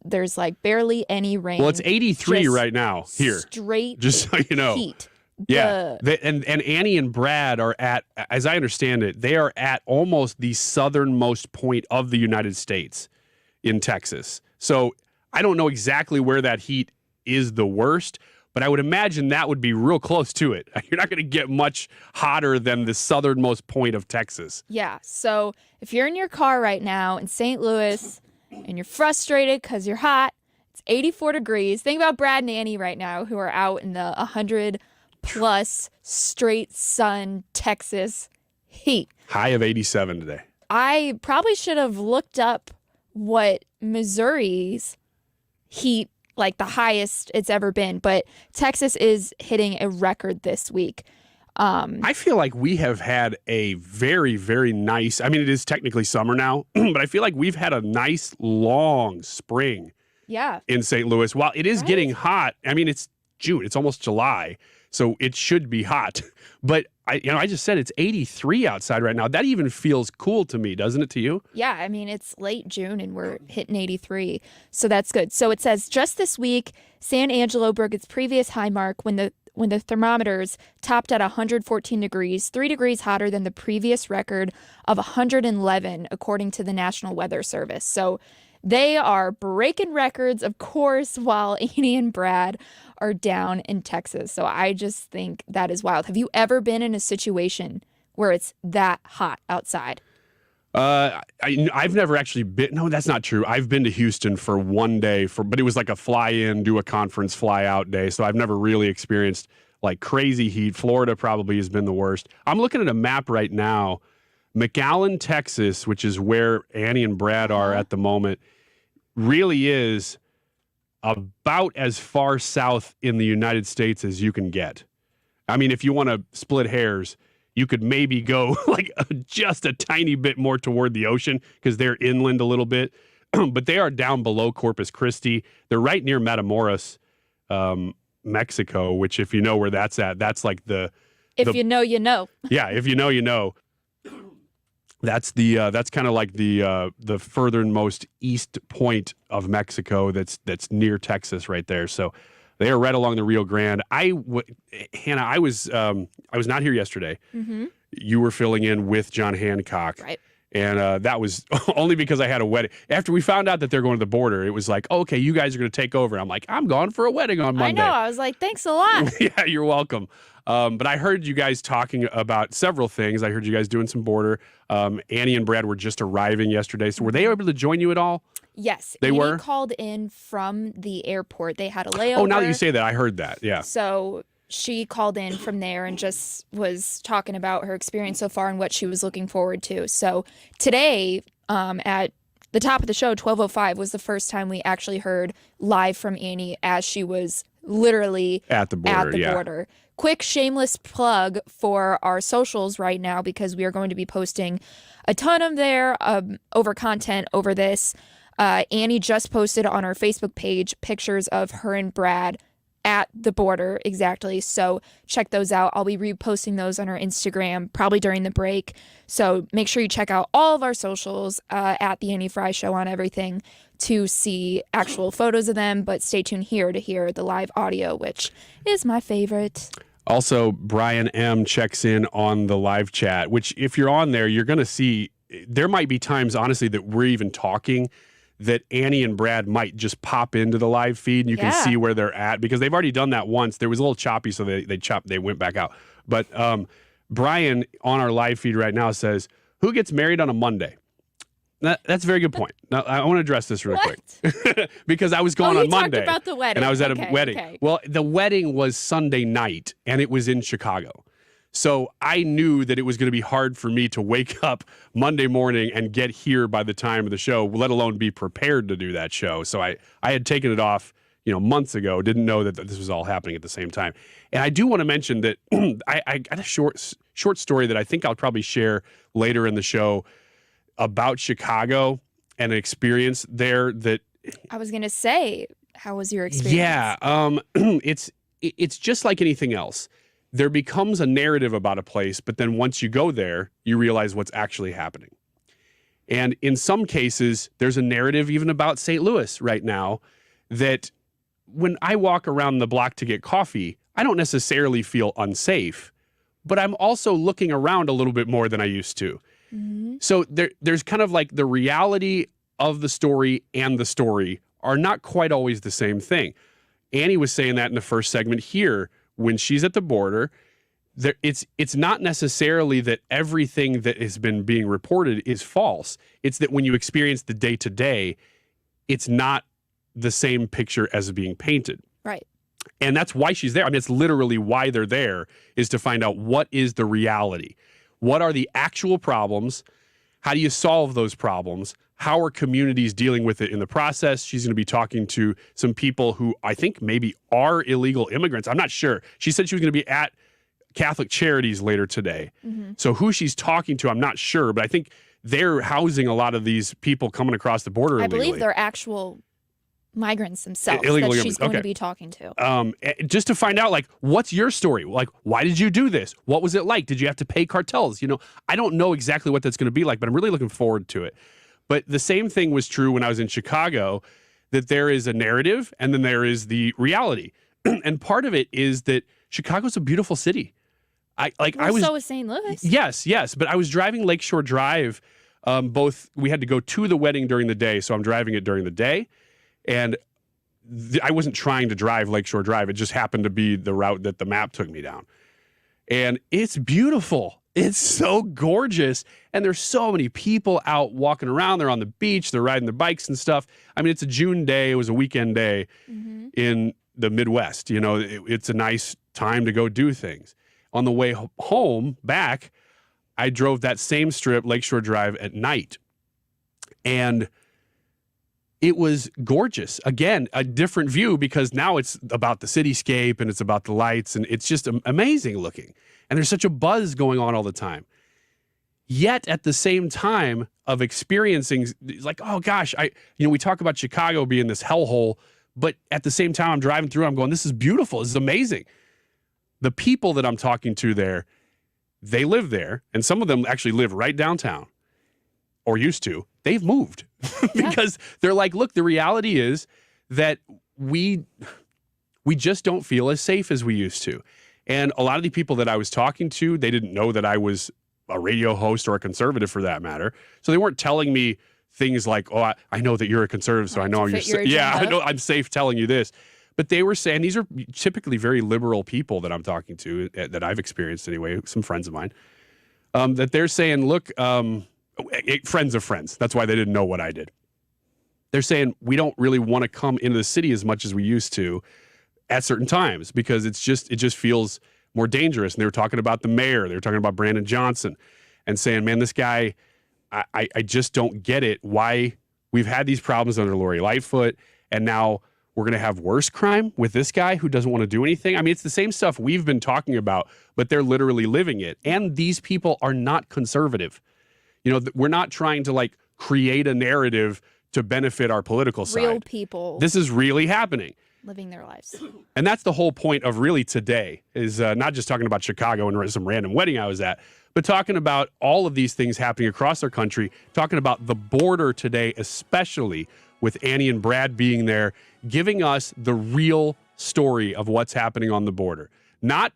there's like barely any rain. Well, it's 83 right now here. Straight just so you know. Heat. Yeah. And Annie and Brad are at, as I understand it, they are at almost the southernmost point of the United States in Texas. So I don't know exactly where that heat is the worst, but I would imagine that would be real close to it. You're not going to get much hotter than the southernmost point of Texas. Yeah. So if you're in your car right now in St. Louis and you're frustrated because you're hot, it's 84 degrees. Think about Brad and Annie right now who are out in the 100-plus straight sun Texas heat. High of 87 today. I probably should have looked up what Missouri's heat, like the highest it's ever been, but Texas is hitting a record this week. I feel like we have had a very, very nice, I mean, it is technically summer now, but I feel like we've had a nice long spring in St. Louis. While it is getting hot, I mean, it's June, it's almost July, so it should be hot. But I just said it's 83 outside right now. That even feels cool to me, doesn't it to you? Yeah, I mean, it's late June and we're hitting 83, so that's good. So it says just this week, San Angelo broke its previous high mark when the thermometers topped at 114 degrees, 3 degrees hotter than the previous record of 111, according to the National Weather Service. So they are breaking records, of course, while Annie and Brad are down in Texas. So I just think that is wild. Have you ever been in a situation where it's that hot outside? I've never actually been. No, that's not true. I've been to Houston for one day, but it was like a fly in, do a conference, fly out day. So I've never really experienced like crazy heat. Florida probably has been the worst. I'm looking at a map right now. McAllen, Texas, which is where Annie and Brad are at the moment, really is about as far south in the United States as you can get. I mean, if you want to split hairs, you could maybe go like just a tiny bit more toward the ocean because they're inland a little bit, but they are down below Corpus Christi. They're right near Matamoros, Mexico, which if you know where that's at, that's like you know, you know. Yeah, if you know, you know. That's kind of like the furthernmost east point of Mexico. That's near Texas right there. So they are right along the Rio Grande. Hannah, I was not here yesterday. Mm-hmm. You were filling in with John Hancock. Right. And that was only because I had a wedding. After we found out that they're going to the border, it was like, okay, you guys are going to take over. I'm like, I'm going for a wedding on Monday. I know. I was like, thanks a lot. Yeah, you're welcome. But I heard you guys talking about several things. I heard you guys doing some border. Annie and Brad were just arriving yesterday. So were they able to join you at all? Yes. They were? Called in from the airport. They had a layover. Oh, now that you say that, I heard that. Yeah. So she called in from there and just was talking about her experience so far and what she was looking forward to. So today, at the top of the show, 12:05, was the first time we actually heard live from Annie as she was literally at the border. Quick shameless plug for our socials right now, because we are going to be posting a ton of their content over this. Annie just posted on our Facebook page pictures of her and Brad at the border, exactly. So check those out. I'll be reposting those on our Instagram probably during the break. So make sure you check out all of our socials at the Annie Fry Show on everything to see actual photos of them. But stay tuned here to hear the live audio, which is my favorite. Also, Brian M. checks in on the live chat, which if you're on there, you're going to see there might be times, honestly, that we're even talking that Annie and Brad might just pop into the live feed and you can see where they're at because they've already done that once. There was a little choppy, so they went back out. But Brian on our live feed right now says, who gets married on a Monday? That's a very good point. Now, I want to address this real quick because I was going on Monday. Talked about the wedding. And I was at a wedding. Okay. Well, the wedding was Sunday night and it was in Chicago. So I knew that it was going to be hard for me to wake up Monday morning and get here by the time of the show, let alone be prepared to do that show. So I had taken it off, months ago, didn't know that this was all happening at the same time. And I do want to mention that I got a short story that I think I'll probably share later in the show about Chicago and an experience there that I was going to say, how was your experience? Yeah, it's just like anything else. There becomes a narrative about a place, but then once you go there, you realize what's actually happening. And in some cases, there's a narrative even about St. Louis right now that when I walk around the block to get coffee, I don't necessarily feel unsafe, but I'm also looking around a little bit more than I used to. Mm-hmm. So there's kind of like the reality of the story and the story are not quite always the same thing. Annie was saying that in the first segment here. When she's at the border, it's not necessarily that everything that has been being reported is false. It's that when you experience the day-to-day, it's not the same picture as being painted. Right. And that's why she's there. I mean, it's literally why they're there, is to find out what is the reality. What are the actual problems? How do you solve those problems? how are communities dealing with it in the process? She's going to be talking to some people who I think maybe are illegal immigrants. I'm not sure. She said she was going to be at Catholic Charities later today. Mm-hmm. So who she's talking to, I'm not sure, but I think they're housing a lot of these people coming across the border illegally. I believe they're actual migrants themselves Illegal that she's going to okay. be talking to. Just to find out, like, what's your story? Like, why did you do this? What was it like? Did you have to pay cartels? You know, I don't know exactly what that's going to be like, but I'm really looking forward to it. But the same thing was true when I was in Chicago, that there is a narrative and then there is the reality. And part of it is that Chicago's a beautiful city. So is St. Louis. Yes. But I was driving Lakeshore Drive. We had to go to the wedding during the day, so I'm driving it during the day. And I wasn't trying to drive Lakeshore Drive. It just happened to be the route that the map took me down. And it's beautiful. It's so gorgeous. And there's so many people out walking around. They're on the beach. They're riding their bikes and stuff. I mean, it's a June day. It was a weekend day in the Midwest. You know, it's a nice time to go do things. On the way home, back, I drove that same strip, Lakeshore Drive, at night. And it was gorgeous. Again, a different view because now it's about the cityscape and it's about the lights and it's just amazing looking. And there's such a buzz going on all the time. Yet at the same time of experiencing, like, oh gosh, we talk about Chicago being this hellhole, but at the same time I'm driving through, I'm going, this is beautiful. This is amazing. The people that I'm talking to there, they live there, and some of them actually live right downtown, or used to. They've moved because they're like, look, the reality is that we just don't feel as safe as we used to. And a lot of the people that I was talking to, they didn't know that I was a radio host or a conservative for that matter. So they weren't telling me things like, oh, I know that you're a conservative, so I know you're safe. Yeah, I know I'm safe telling you this. But they were saying, these are typically very liberal people that I'm talking to, that I've experienced anyway, some friends of mine, that they're saying, look, friends of friends. That's why they didn't know what I did. They're saying, we don't really want to come into the city as much as we used to at certain times because it just feels more dangerous. And they were talking about the mayor. They were talking about Brandon Johnson and saying, man, this guy, I just don't get it. Why we've had these problems under Lori Lightfoot, and now we're going to have worse crime with this guy who doesn't want to do anything. I mean, it's the same stuff we've been talking about, but they're literally living it. And these people are not conservative. You know, we're not trying to like create a narrative to benefit our political side. Real people. This is really happening. Living their lives. And that's the whole point of really today is not just talking about Chicago and some random wedding I was at, but talking about all of these things happening across our country, talking about the border today, especially with Annie and Brad being there, giving us the real story of what's happening on the border. Not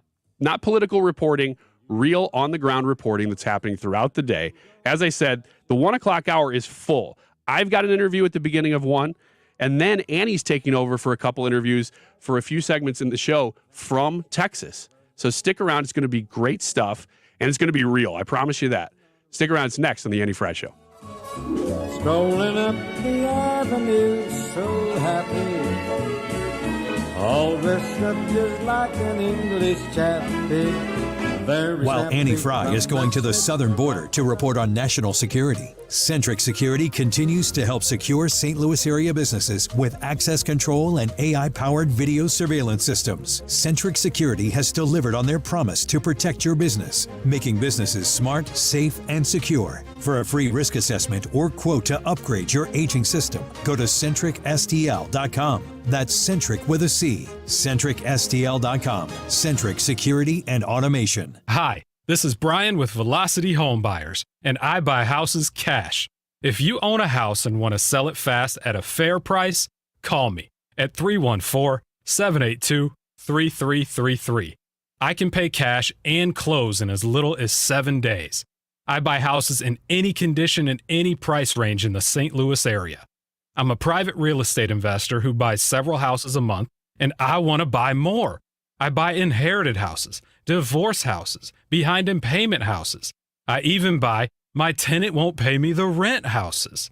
political reporting, real on-the-ground reporting that's happening throughout the day. As I said, the 1 o'clock hour is full. I've got an interview at the beginning of 1, and then Annie's taking over for a couple interviews for a few segments in the show from Texas. So stick around. It's going to be great stuff, and it's going to be real. I promise you that. Stick around. It's next on the Annie Fry Show. Strolling up the avenue, so happy, all dressed up just like an English chappie. While Annie Fry is going to the southern border to report on national security, Centric Security continues to help secure St. Louis area businesses with access control and AI-powered video surveillance systems. Centric Security has delivered on their promise to protect your business, making businesses smart, safe, and secure. For a free risk assessment or quote to upgrade your aging system, go to CentricSTL.com. That's Centric with a C. CentricSTL.com. Centric Security and Automation. Hi, this is Brian with Velocity Home Buyers, and I buy houses cash. If you own a house and want to sell it fast at a fair price, call me at 314-782-3333. I can pay cash and close in as little as 7 days. I buy houses in any condition and any price range in the St. Louis area. I'm a private real estate investor who buys several houses a month, and I want to buy more. I buy inherited houses, divorce houses, behind in payment houses. I even buy my tenant won't pay me the rent houses.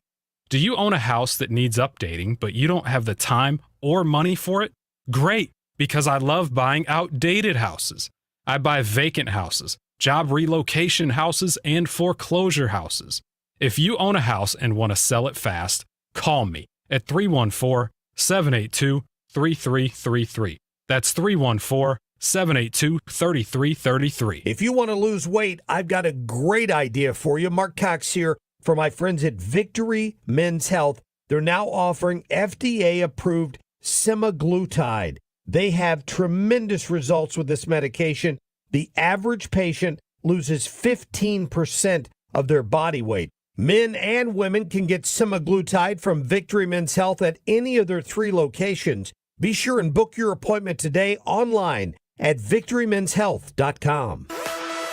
Do you own a house that needs updating, but you don't have the time or money for it? Great, because I love buying outdated houses. I buy vacant houses, job relocation houses, and foreclosure houses. If you own a house and want to sell it fast, call me at 314-782-3333. That's 314-782-3333. If you want to lose weight, I've got a great idea for you. Mark Cox here for my friends at Victory Men's Health. They're now offering FDA-approved semaglutide. They have tremendous results with this medication. The average patient loses 15% of their body weight. Men and women can get semaglutide from Victory Men's Health at any of their 3 locations. Be sure and book your appointment today online at victorymenshealth.com.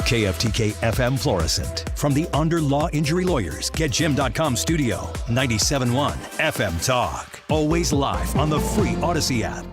KFTK FM Florissant. From the Under Law Injury Lawyers, GetJim.com studio. 97.1 FM Talk. Always live on the free Odyssey app.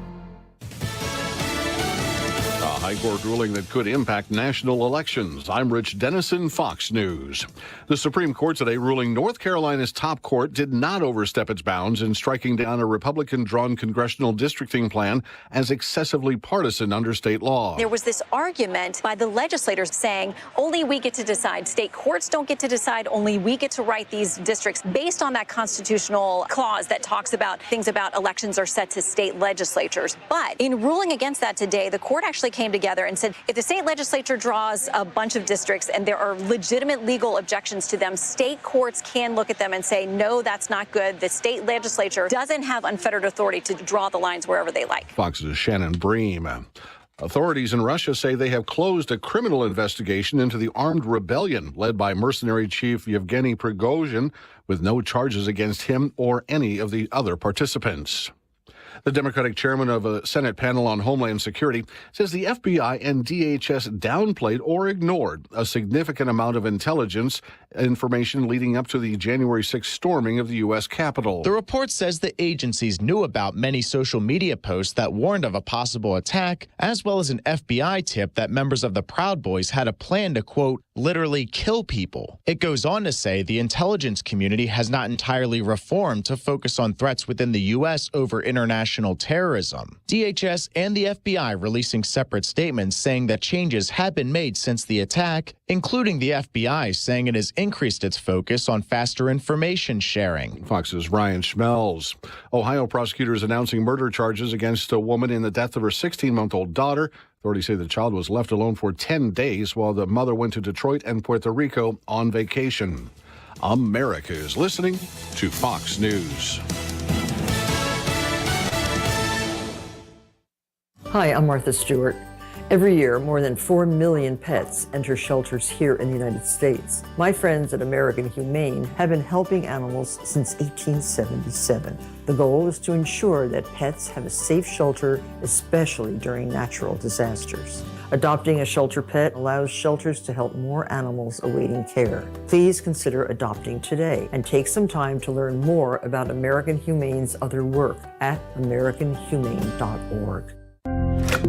A high court ruling that could impact national elections. I'm Rich Dennison, Fox News. The Supreme Court today ruling North Carolina's top court did not overstep its bounds in striking down a Republican-drawn congressional districting plan as excessively partisan under state law. There was this argument by the legislators saying only we get to decide. State courts don't get to decide. Only we get to write these districts based on that constitutional clause that talks about things about elections are set to state legislatures. But in ruling against that today, the court actually came together and said if the state legislature draws a bunch of districts and there are legitimate legal objections to them, state courts can look at them and say, no, that's not good. The state legislature doesn't have unfettered authority to draw the lines wherever they like. Fox's Shannon Bream. Authorities in Russia say they have closed a criminal investigation into the armed rebellion led by mercenary chief Yevgeny Prigozhin, with no charges against him or any of the other participants. The Democratic chairman of a Senate panel on Homeland Security says the FBI and DHS downplayed or ignored a significant amount of intelligence information leading up to the January 6th storming of the U.S. Capitol. The report says the agencies knew about many social media posts that warned of a possible attack, as well as an FBI tip that members of the Proud Boys had a plan to, quote, literally kill people. It goes on to say the intelligence community has not entirely reformed to focus on threats within the U.S. over international terrorism. DHS and the FBI releasing separate statements saying that changes have been made since the attack, including the FBI saying it has increased its focus on faster information sharing. Fox's Ryan Schmelz. Ohio prosecutors announcing murder charges against a woman in the death of her 16-month-old daughter. Authorities say the child was left alone for 10 days while the mother went to Detroit and Puerto Rico on vacation. America is listening to Fox News. Hi, I'm Martha Stewart. Every year, more than 4 million pets enter shelters here in the United States. My friends at American Humane have been helping animals since 1877. The goal is to ensure that pets have a safe shelter, especially during natural disasters. Adopting a shelter pet allows shelters to help more animals awaiting care. Please consider adopting today and take some time to learn more about American Humane's other work at americanhumane.org.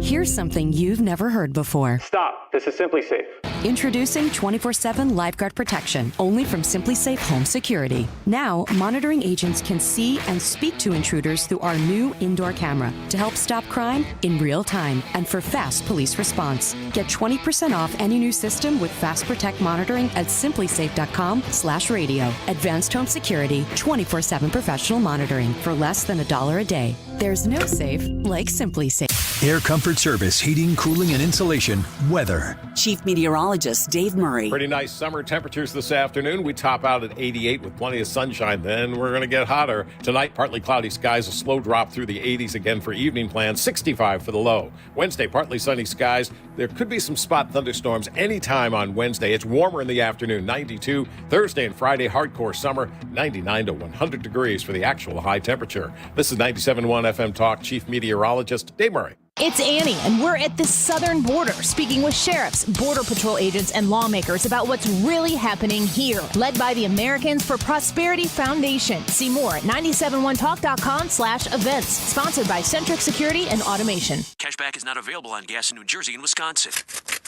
Here's something you've never heard before. Stop. This is Simply Safe. Introducing 24/7 Lifeguard Protection, only from Simply Safe Home Security. Now, monitoring agents can see and speak to intruders through our new indoor camera to help stop crime in real time and for fast police response. Get 20% off any new system with Fast Protect monitoring at simplysafe.com/radio. Advanced Home Security, 24/7 professional monitoring for less than $1 a day. There's no safe like Simply Safe. Air Comfort Service, heating, cooling, and insulation. Weather. Chief Meteorologist Dave Murray. Pretty nice summer temperatures this afternoon. We top out at 88 with plenty of sunshine. Then we're going to get hotter. Tonight, partly cloudy skies, a slow drop through the 80s again for evening plans, 65 for the low. Wednesday, partly sunny skies. There could be some spot thunderstorms anytime on Wednesday. It's warmer in the afternoon, 92. Thursday and Friday, hardcore summer, 99 to 100 degrees for the actual high temperature. This is 97.1 FM Talk, Chief Meteorologist Dave Murray. It's Annie, and we're at the southern border speaking with sheriffs, border patrol agents, and lawmakers about what's really happening here. Led by the Americans for Prosperity Foundation. See more at 971talk.com/events. Sponsored by Centric Security and Automation. Cashback is not available on gas in New Jersey and Wisconsin.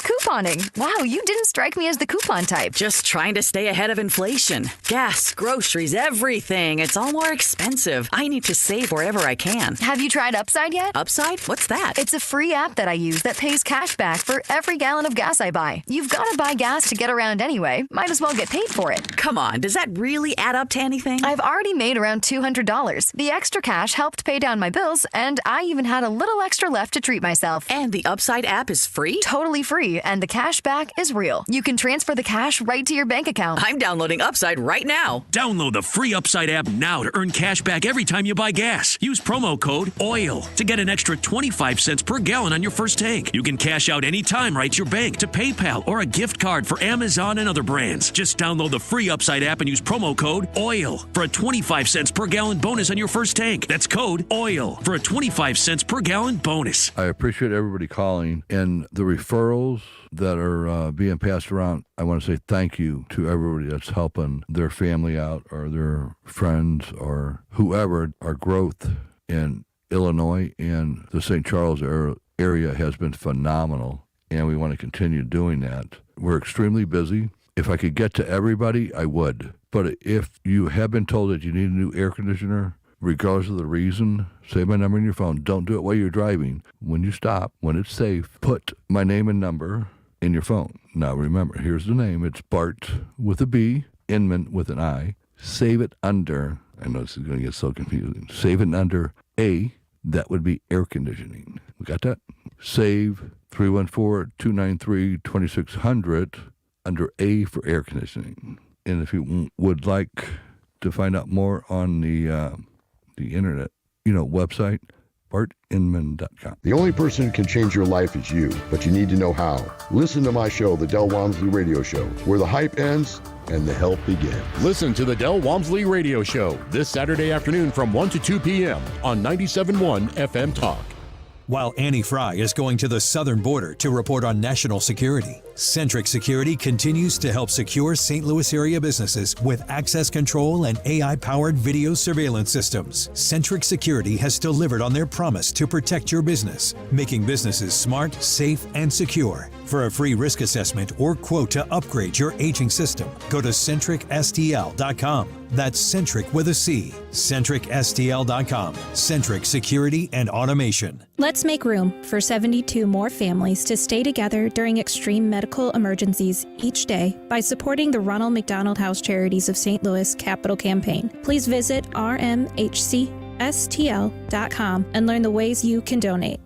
Couponing. Wow, you didn't strike me as the coupon type. Just trying to stay ahead of inflation. Gas, groceries, everything. It's all more expensive. I need to save wherever I can. Have you tried Upside yet? Upside? What's that? It's a free app that I use that pays cash back for every gallon of gas I buy. You've got to buy gas to get around anyway. Might as well get paid for it. Come on, does that really add up to anything? I've already made around $200. The extra cash helped pay down my bills, and I even had a little extra left to treat myself. And the Upside app is free? Totally free, and the cash back is real. You can transfer the cash right to your bank account. I'm downloading Upside right now. Download the free Upside app now to earn cash back every time you buy gas. Use promo code OIL to get an extra 25 cents per gallon on your first tank. You can cash out anytime right to your bank, to PayPal, or a gift card for Amazon and other brands. Just download the free Upside app and use promo code OIL for a 25 cents per gallon bonus on your first tank. That's code OIL for a 25 cents per gallon bonus. I appreciate everybody calling and the referrals that are being passed around. I want to say thank you to everybody that's helping their family out or their friends or whoever. Our growth in Illinois and the St. Charles area has been phenomenal, and we want to continue doing that. We're extremely busy. If I could get to everybody, I would. But if you have been told that you need a new air conditioner, regardless of the reason, save my number in your phone. Don't do it while you're driving. When you stop, when it's safe, put my name and number in your phone. Now remember, here's the name. It's Bart with a B, Inman with an I. Save it under, I know this is going to get so confusing, save it under A, that would be air conditioning. We got that? Save 314-293-2600 under A for air conditioning. And if you would like to find out more on the internet, website, bartinman.com. The only person who can change your life is you, but you need to know how. Listen to my show, The Del Walmsley Radio Show, where the hype ends and the help begins. Listen to The Del Walmsley Radio Show this Saturday afternoon from 1 to 2 p.m. on 97.1 FM Talk. While Annie Fry is going to the southern border to report on national security, Centric Security continues to help secure St. Louis area businesses with access control and AI-powered video surveillance systems. Centric Security has delivered on their promise to protect your business, making businesses smart, safe, and secure. For a free risk assessment or quote to upgrade your aging system, go to CentricSTL.com. That's Centric with a C. CentricSTL.com. Centric Security and Automation. Let's make room for 72 more families to stay together during extreme medical emergencies each day by supporting the Ronald McDonald House Charities of St. Louis Capital Campaign. Please visit rmhcstl.com and learn the ways you can donate.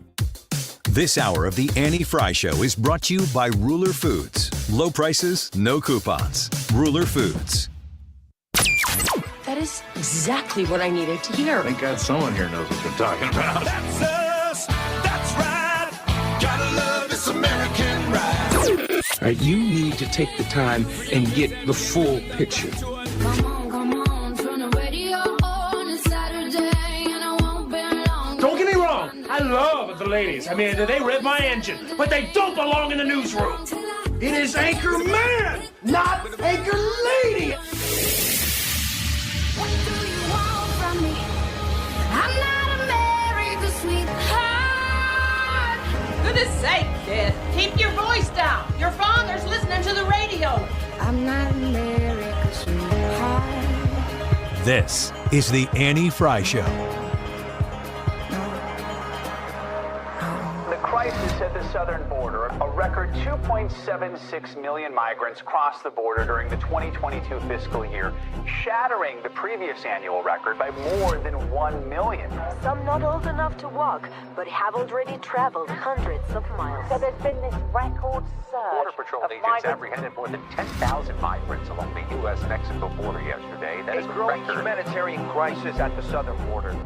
This hour of the Annie Fry Show is brought to you by Ruler Foods. Low prices, no coupons. Ruler Foods. That is exactly what I needed to hear. Thank God someone here knows what they're talking about. That's us. That's right. Gotta love this American ride. All right, you need to take the time and get the full picture. Don't get me wrong. I love the ladies. I mean, they rev my engine, but they don't belong in the newsroom. It is Anchor Man, not Anchor Lady. What do you want from me? I'm not America's sweetheart. Goodness sake, kid. Keep your voice down. Your father's listening to the radio. I'm not America's sweetheart. This is the Annie Fry Show. The crisis at the southern border. A record 2.76 million migrants crossed the border during the 2022 fiscal year, shattering the previous annual record by more than 1 million. Some not old enough to walk, but have already traveled hundreds of miles. So there's been this record surge. Border Patrol agents apprehended more than 10,000 migrants along the U.S.-Mexico border yesterday. That is a growing humanitarian crisis at the southern border.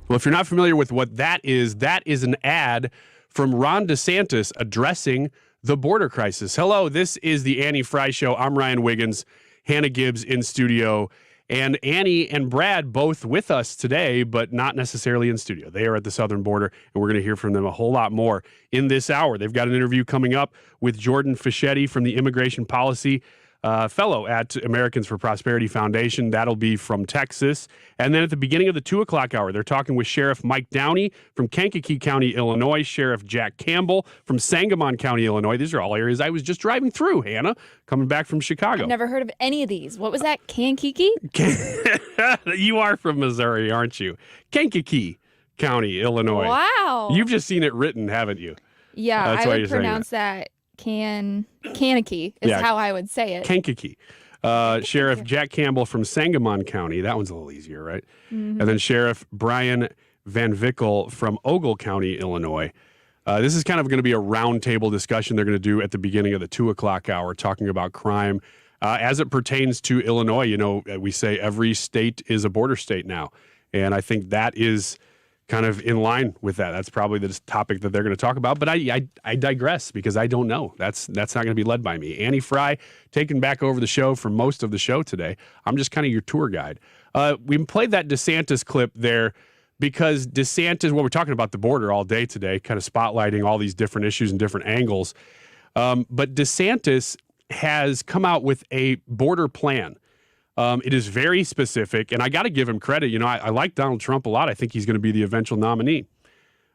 Well, if you're not familiar with what that is an ad from Ron DeSantis addressing the border crisis. Hello, this is the Annie Fry Show. I'm Ryan Wiggins, Hannah Gibbs in studio, and Annie and Brad both with us today, but not necessarily in studio. They are at the southern border, and we're going to hear from them a whole lot more in this hour. They've got an interview coming up with Jordan Fishetti from the Immigration Policy fellow at Americans for Prosperity Foundation. That'll be from Texas. And then at the beginning of the 2 o'clock hour, they're talking with Sheriff Mike Downey from Kankakee County, Illinois, Sheriff Jack Campbell from Sangamon County, Illinois. These are all areas I was just driving through, Hannah, coming back from Chicago. I've never heard of any of these. What was that, Kankakee? You are from Missouri, aren't you? Kankakee County, Illinois. Wow. You've just seen it written, haven't you? Yeah, That's I why would you're saying pronounce that Kankakee is how I would say it. Kankakee. Sheriff Jack Campbell from Sangamon County. That one's a little easier, right? Mm-hmm. And then Sheriff Brian Van Vickel from Ogle County, Illinois. This is kind of going to be a roundtable discussion they're going to do at the beginning of the 2 o'clock hour, talking about crime as it pertains to Illinois. You know, we say every state is a border state now. And I think that is kind of in line with that. That's probably the topic that they're going to talk about. But I digress because I don't know. That's not going to be led by me. Annie Fry taking back over the show for most of the show today. I'm just kind of your tour guide. We played that DeSantis clip there because DeSantis, well, we're talking about the border all day today, kind of spotlighting all these different issues and different angles. But DeSantis has come out with a border plan. It is very specific, and I got to give him credit. You know, I like Donald Trump a lot. I think he's going to be the eventual nominee.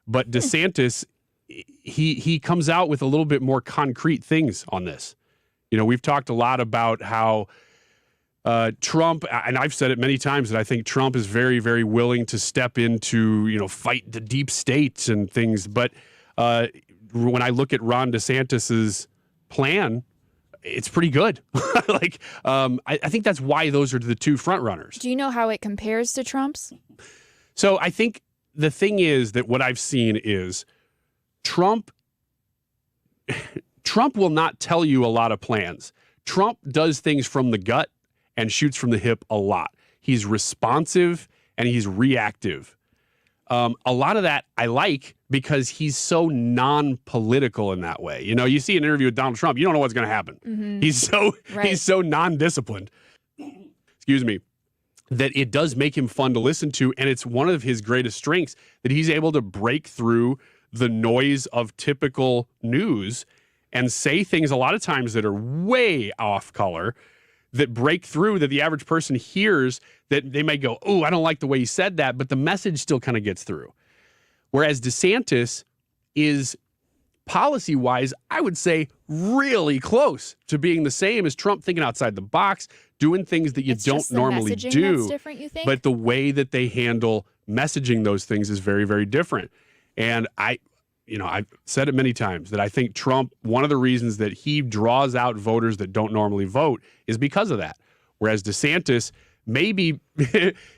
But DeSantis, he comes out with a little bit more concrete things on this. You know, we've talked a lot about how Trump, and I've said it many times, that I think Trump is very, very willing to step into, you know, fight the deep states and things. But when I look at Ron DeSantis's plan, it's pretty good. I think that's why those are the two front runners. Do you know how it compares to Trump's? So I think the thing is that what I've seen is Trump will not tell you a lot of plans. Trump does things from the gut and shoots from the hip a lot. He's responsive and he's reactive. A lot of that I like because he's so non-political in that way. You know, you see an interview with Donald Trump, you don't know what's going to happen. Mm-hmm. He's so non-disciplined. Excuse me. That it does make him fun to listen to, and it's one of his greatest strengths that he's able to break through the noise of typical news and say things a lot of times that are way off color, that break through, that the average person hears, that they may go, oh, I don't like the way he said that, but the message still kind of gets through. Whereas DeSantis is, policy-wise, I would say, really close to being the same as Trump, thinking outside the box, doing things that you don't normally do. That's different, you think? But the way that they handle messaging those things is very, very different. And I've said it many times that I think Trump, one of the reasons that he draws out voters that don't normally vote is because of that. Whereas DeSantis, maybe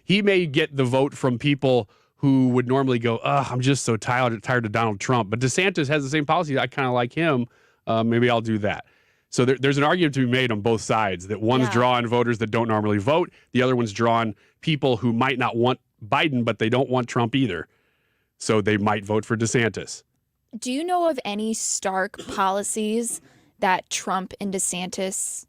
he may get the vote from people who would normally go, I'm just so tired of Donald Trump. But DeSantis has the same policy. I kind of like him. Maybe I'll do that. So there's an argument to be made on both sides, that one's drawing voters that don't normally vote. The other one's drawing people who might not want Biden, but they don't want Trump either. So they might vote for DeSantis. Do you know of any stark policies that Trump and DeSantis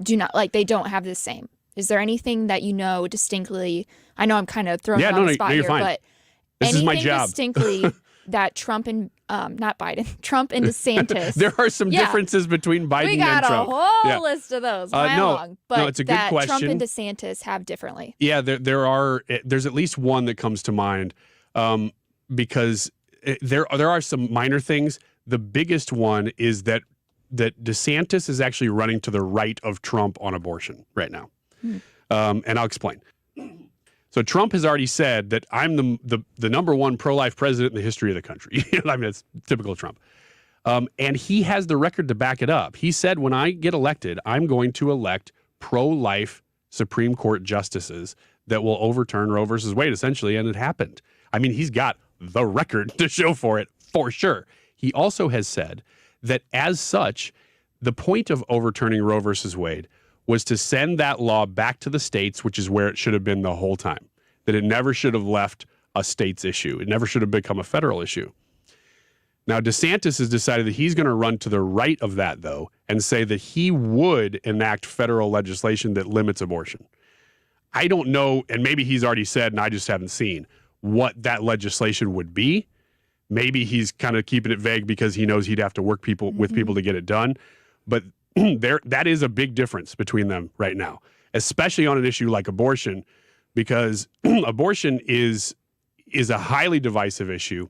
do not, like, they don't have the same? Is there anything that you know distinctly? I know I'm kind of throwing you on the spot here, fine. But this anything is my job. Distinctly that Trump and not Biden, Trump and DeSantis. There are some differences between Biden and Trump. We got a whole list of those. Long, but it's a good question. Trump and DeSantis have differently. Yeah, there's at least one that comes to mind, because there are some minor things. The biggest one is that DeSantis is actually running to the right of Trump on abortion right now. And I'll explain. So Trump has already said that I'm the number one pro-life president in the history of the country. I mean, it's typical of Trump. And he has the record to back it up. He said, when I get elected, I'm going to elect pro-life Supreme Court justices that will overturn Roe versus Wade, essentially, and it happened. I mean, he's got the record to show for it, for sure. He also has said that as such, the point of overturning Roe versus Wade was to send that law back to the states, which is where it should have been the whole time, that it never should have left a state's issue. It never should have become a federal issue. Now, DeSantis has decided that he's going to run to the right of that, though, and say that he would enact federal legislation that limits abortion. I don't know, and maybe he's already said, and I just haven't seen, what that legislation would be. Maybe he's kind of keeping it vague because he knows he'd have to work with people to get it done. But that is a big difference between them right now, especially on an issue like abortion, because abortion is a highly divisive issue.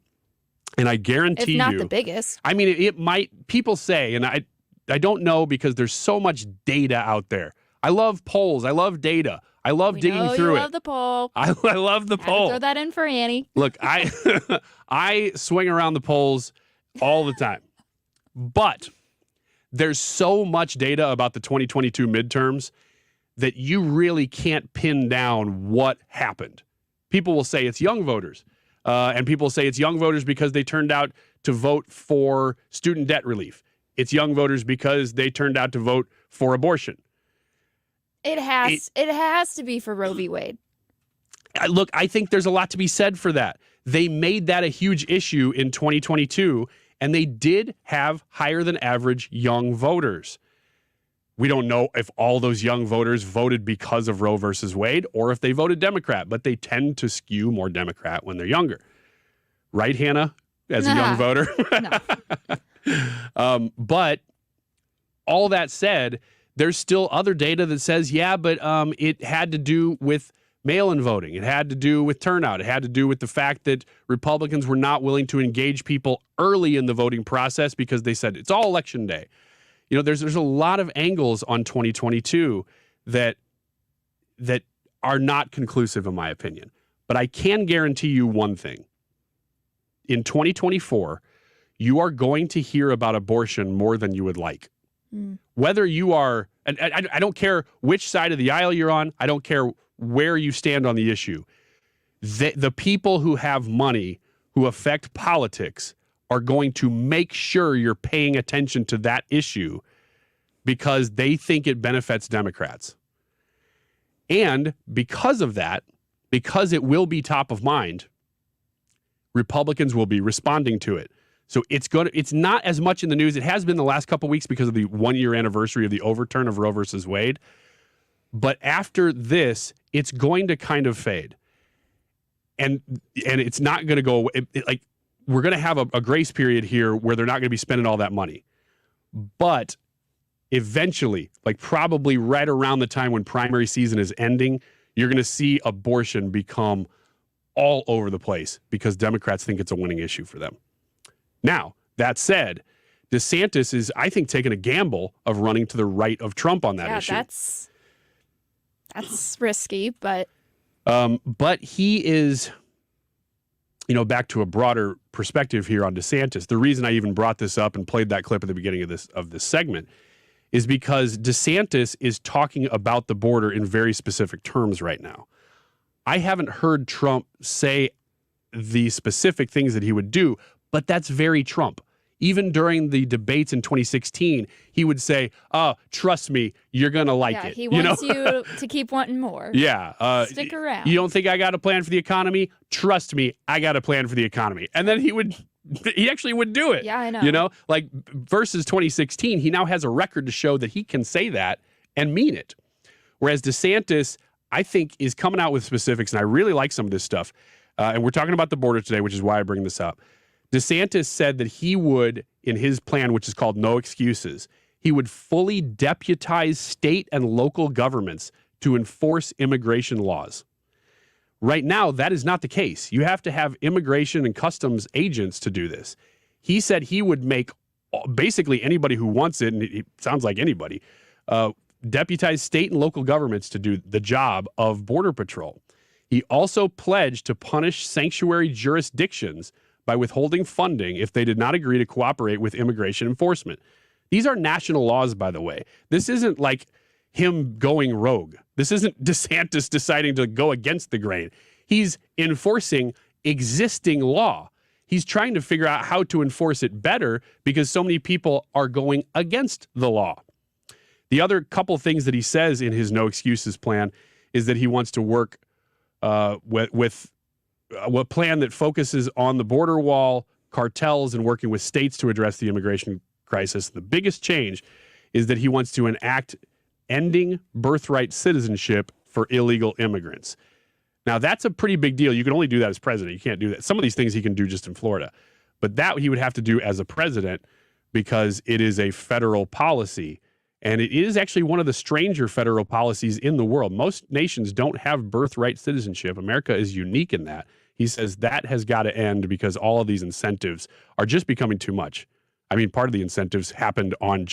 And I guarantee you, if not the biggest. I mean, it might, people say, and I don't know because there's so much data out there. I love polls. I love data. I love digging through you it. love the poll. I love the poll. Throw that in for Annie. Look, I swing around the polls all the time. But there's so much data about the 2022 midterms that you really can't pin down what happened. People will say it's young voters. And people say it's young voters because they turned out to vote for student debt relief. It's young voters because they turned out to vote for abortion. It has to be for Roe v. Wade. Look, I think there's a lot to be said for that. They made that a huge issue in 2022, and they did have higher than average young voters. We don't know if all those young voters voted because of Roe versus Wade or if they voted Democrat, but they tend to skew more Democrat when they're younger. Right, Hannah, as a young voter? But all that said, there's still other data that says, but it had to do with mail-in voting. It had to do with turnout. It had to do with the fact that Republicans were not willing to engage people early in the voting process because they said it's all election day. You know, there's a lot of angles on 2022 that are not conclusive, in my opinion. But I can guarantee you one thing. In 2024, you are going to hear about abortion more than you would like. Whether you are, and I don't care which side of the aisle you're on, I don't care where you stand on the issue. The people who have money, who affect politics, are going to make sure you're paying attention to that issue because they think it benefits Democrats. And because of that, because it will be top of mind, Republicans will be responding to it. So it's not as much in the news. It has been the last couple of weeks because of the 1-year anniversary of the overturn of Roe versus Wade. But after this, it's going to kind of fade. And it's not going to go away. Like, we're going to have a grace period here where they're not going to be spending all that money. But eventually, like probably right around the time when primary season is ending, you're going to see abortion become all over the place because Democrats think it's a winning issue for them. Now, that said, DeSantis is, I think, taking a gamble of running to the right of Trump on that issue. That's risky, but he is, back to a broader perspective here on DeSantis. The reason I even brought this up and played that clip at the beginning of this segment is because DeSantis is talking about the border in very specific terms right now. I haven't heard Trump say the specific things that he would do, but that's very Trump. Even during the debates in 2016, he would say, trust me, you're going to like it. He wants you to keep wanting more. Yeah. Stick around. You don't think I got a plan for the economy? Trust me, I got a plan for the economy. And then he actually would do it. Yeah, I know. Like versus 2016, he now has a record to show that he can say that and mean it. Whereas DeSantis, I think, is coming out with specifics, and I really like some of this stuff. And we're talking about the border today, which is why I bring this up. DeSantis said that he would, in his plan, which is called No Excuses, he would fully deputize state and local governments to enforce immigration laws. Right now, that is not the case. You have to have immigration and customs agents to do this. He said he would make basically anybody who wants it, and it sounds like anybody, deputize state and local governments to do the job of Border Patrol. He also pledged to punish sanctuary jurisdictions by withholding funding if they did not agree to cooperate with immigration enforcement. These are national laws, by the way. This isn't like him going rogue. This isn't DeSantis deciding to go against the grain. He's enforcing existing law. He's trying to figure out how to enforce it better because so many people are going against the law. The other couple things that he says in his No Excuses plan is that he wants to work with a plan that focuses on the border wall, cartels, and working with states to address the immigration crisis. The biggest change is that he wants to enact ending birthright citizenship for illegal immigrants. Now, that's a pretty big deal. You can only do that as president. You can't do that. Some of these things he can do just in Florida. But that he would have to do as a president because it is a federal policy. And it is actually one of the stranger federal policies in the world. Most nations don't have birthright citizenship. America is unique in that. He says that has got to end because all of these incentives are just becoming too much. I mean, part of the incentives happened on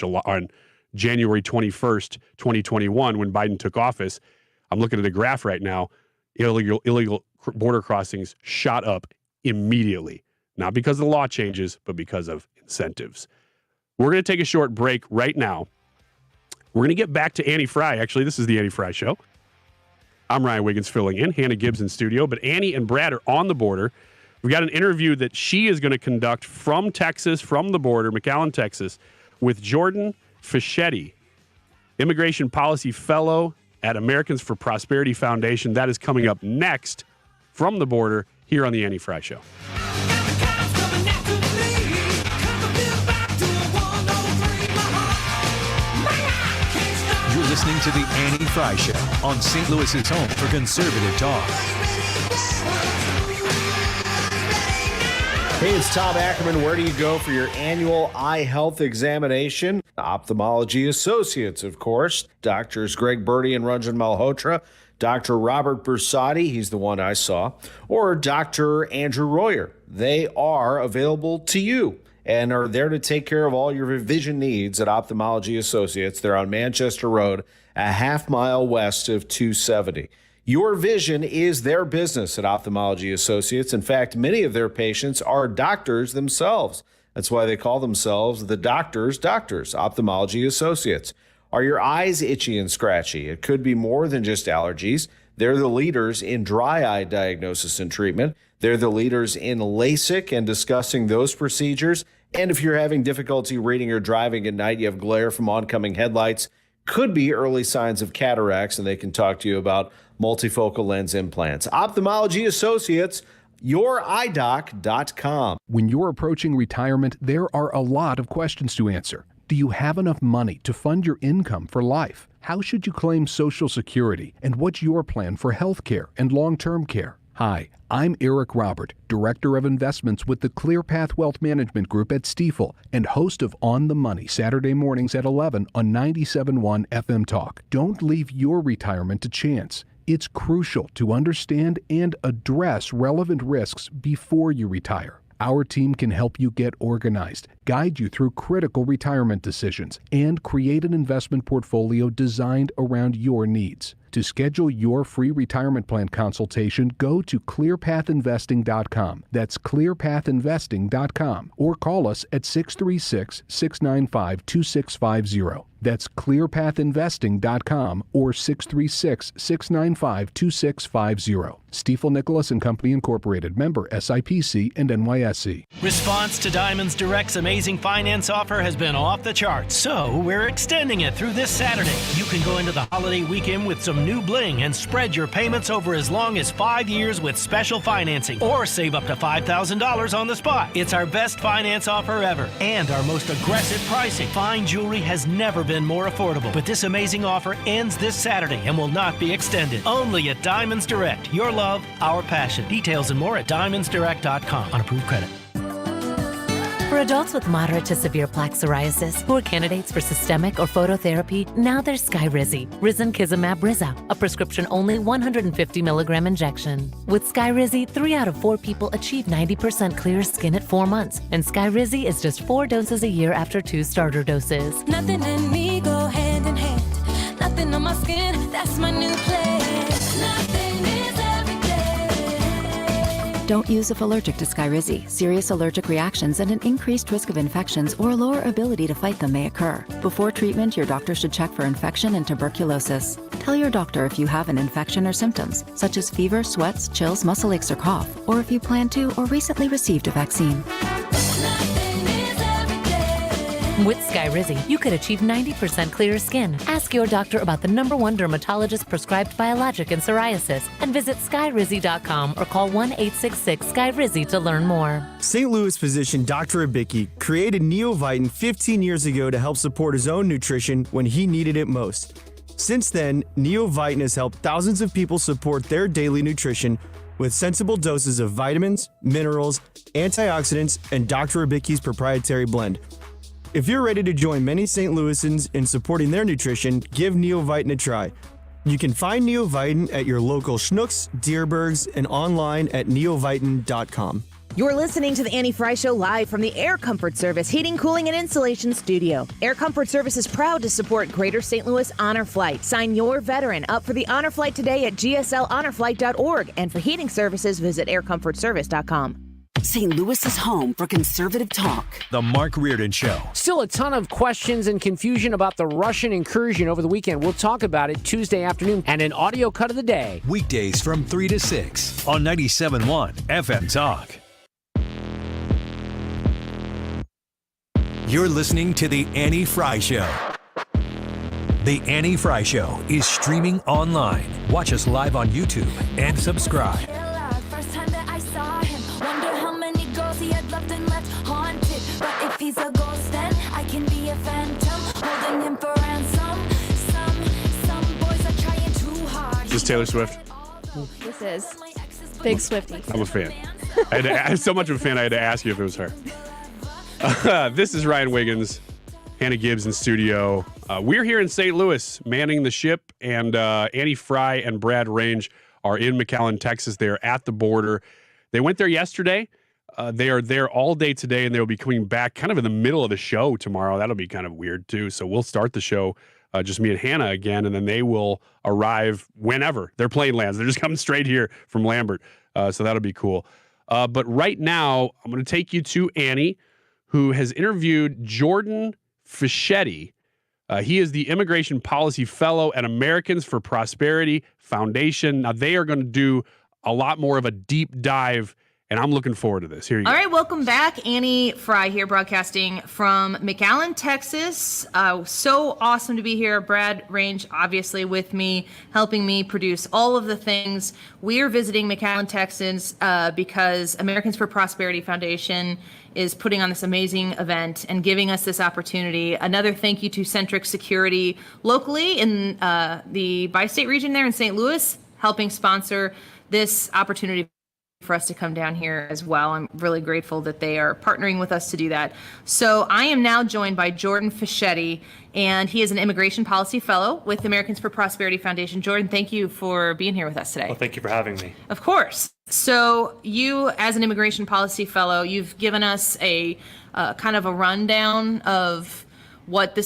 January 21st, 2021, when Biden took office. I'm looking at a graph right now. Illegal border crossings shot up immediately, not because of the law changes, but because of incentives. We're going to take a short break right now. We're going to get back to Annie Fry. Actually, this is the Annie Fry Show. I'm Ryan Wiggins filling in. Hannah Gibbs in studio, but Annie and Brad are on the border. We've got an interview that she is going to conduct from Texas, from the border, McAllen, Texas, with Jordan Fishetti, Immigration Policy Fellow at Americans for Prosperity Foundation. That is coming up next from the border here on the Annie Fry Show. You're listening to the Annie Fry Show on St. Louis's home for conservative talk. Hey, it's Tom Ackerman. Where do you go for your annual eye health examination? Ophthalmology Associates, of course. Doctors Greg Birdie and Ranjan Malhotra. Dr. Robert Bersati, he's the one I saw. Or Dr. Andrew Royer. They are available to you and are there to take care of all your vision needs at Ophthalmology Associates. They're on Manchester Road, a half mile west of 270. Your vision is their business at Ophthalmology Associates. In fact, many of their patients are doctors themselves. That's why they call themselves the doctors, Ophthalmology Associates. Are your eyes itchy and scratchy? It could be more than just allergies. They're the leaders in dry eye diagnosis and treatment. They're the leaders in LASIK and discussing those procedures. And if you're having difficulty reading or driving at night, you have glare from oncoming headlights, could be early signs of cataracts, and they can talk to you about multifocal lens implants. Ophthalmology Associates, youridoc.com. When you're approaching retirement, there are a lot of questions to answer. Do you have enough money to fund your income for life? How should you claim Social Security? And what's your plan for health care and long-term care? Hi, I'm Eric Robert, Director of Investments with the ClearPath Wealth Management Group at Stifel and host of On the Money Saturday mornings at 11 on 97.1 FM Talk. Don't leave your retirement to chance. It's crucial to understand and address relevant risks before you retire. Our team can help you get organized, guide you through critical retirement decisions, and create an investment portfolio designed around your needs. To schedule your free retirement plan consultation, go to clearpathinvesting.com. That's clearpathinvesting.com. Or call us at 636-695-2650. That's clearpathinvesting.com or 636-695-2650. Stifel Nicholas and Company Incorporated, member SIPC and NYSE. Response to Diamonds Direct's amazing finance offer has been off the charts, so we're extending it through this Saturday. You can go into the holiday weekend with some new bling and spread your payments over as long as 5 years with special financing, or save up to $5,000 on the spot. It's our best finance offer ever and our most aggressive pricing. Fine jewelry has never been more affordable, but this amazing offer ends this Saturday and will not be extended. Only at Diamonds Direct. Your love, our passion. Details and more at diamondsdirect.com on approved credit. For adults with moderate to severe plaque psoriasis who are candidates for systemic or phototherapy, now there's Skyrizi, Risankizumab Riza, a prescription-only 150 milligram injection. With Skyrizi, 3 out of 4 people achieve 90% clear skin at 4 months, and Skyrizi is just 4 doses a year after 2 starter doses. Nothing and me go hand in hand. Nothing on my skin, that's my new plan. Nothing is every day. Don't use if allergic to Skyrizi. Serious allergic reactions and an increased risk of infections or a lower ability to fight them may occur. Before treatment, your doctor should check for infection and tuberculosis. Tell your doctor if you have an infection or symptoms, such as fever, sweats, chills, muscle aches, or cough, or if you plan to or recently received a vaccine. With Skyrizi, you could achieve 90% clearer skin. Ask your doctor about the #1 dermatologist prescribed biologic in psoriasis and visit skyrizi.com or call 1-866-SKYRIZI to learn more. St. Louis physician Dr. Abicki created Neovitin 15 years ago to help support his own nutrition when he needed it most. Since then, Neovitin has helped thousands of people support their daily nutrition with sensible doses of vitamins, minerals, antioxidants, and Dr. Abicki's proprietary blend. If you're ready to join many St. Louisans in supporting their nutrition, give Neovitin a try. You can find Neovitin at your local Schnucks, Dierbergs, and online at neovitin.com. You're listening to the Annie Fry Show live from the Air Comfort Service Heating, Cooling, and Insulation Studio. Air Comfort Service is proud to support Greater St. Louis Honor Flight. Sign your veteran up for the Honor Flight today at gslhonorflight.org. And for heating services, visit aircomfortservice.com. St. Louis's home for conservative talk. The Mark Reardon Show. Still a ton of questions and confusion about the Russian incursion over the weekend. We'll talk about it Tuesday afternoon and an audio cut of the day. Weekdays from 3 to 6 on 97.1 FM Talk. You're listening to The Annie Fry Show. The Annie Fry Show is streaming online. Watch us live on YouTube and subscribe. He's a ghost, then I can be a phantom, holding him for ransom. Some boys are trying too hard. Is this Taylor Swift? This is big Swiftie. I'm a fan. I'm so much of a fan, I had to ask you if it was her. This is Ryan Wiggins, Hannah Gibbs in studio. We're here in St. Louis, manning the ship, and Annie Fry and Brad Range are in McAllen, Texas. They're at the border. They went there yesterday. They are there all day today, and they'll be coming back kind of in the middle of the show tomorrow. That'll be kind of weird, too. So we'll start the show, just me and Hannah again, and then they will arrive whenever their plane lands. They're just coming straight here from Lambert, so that'll be cool. But right now, I'm going to take you to Annie, who has interviewed Jordan Fishetti. He is the Immigration Policy Fellow at Americans for Prosperity Foundation. Now, they are going to do a lot more of a deep dive, and I'm looking forward to this. Here you go. All right, welcome back. Annie Fry here, broadcasting from McAllen, Texas. So awesome to be here. Brad Range, obviously, with me, helping me produce all of the things. We are visiting McAllen, Texas, because Americans for Prosperity Foundation is putting on this amazing event and giving us this opportunity. Another thank you to Centric Security locally in the bi-state region there in St. Louis, helping sponsor this opportunity for us to come down here as well. I'm really grateful that they are partnering with us to do that. So I am now joined by Jordan Fishetti, and he is an Immigration Policy Fellow with Americans for Prosperity Foundation. Jordan, thank you for being here with us today. Well, thank you for having me. Of course. So you, as an Immigration Policy Fellow, you've given us a kind of a rundown of what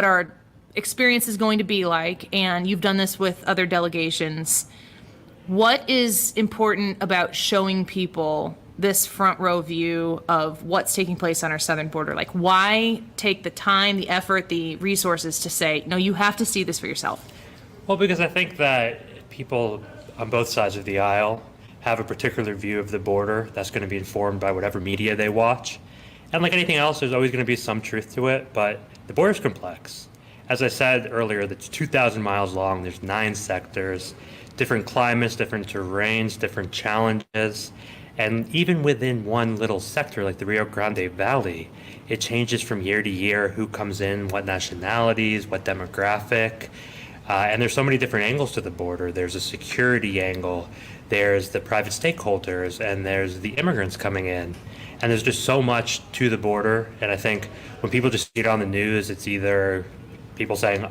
our experience is going to be like, and you've done this with other delegations. What is important about showing people this front row view of what's taking place on our southern border? Like, why take the time, the effort, the resources to say, no, you have to see this for yourself? Well, because I think that people on both sides of the aisle have a particular view of the border that's going to be informed by whatever media they watch. And like anything else, there's always going to be some truth to it, but the border is complex. As I said earlier, it's 2,000 miles long. There's 9 sectors. Different climates, different terrains, different challenges. And even within one little sector like the Rio Grande Valley, it changes from year to year who comes in, what nationalities, what demographic. And there's so many different angles to the border. There's a security angle, there's the private stakeholders, and there's the immigrants coming in. And there's just so much to the border. And I think when people just see it on the news, it's either people saying,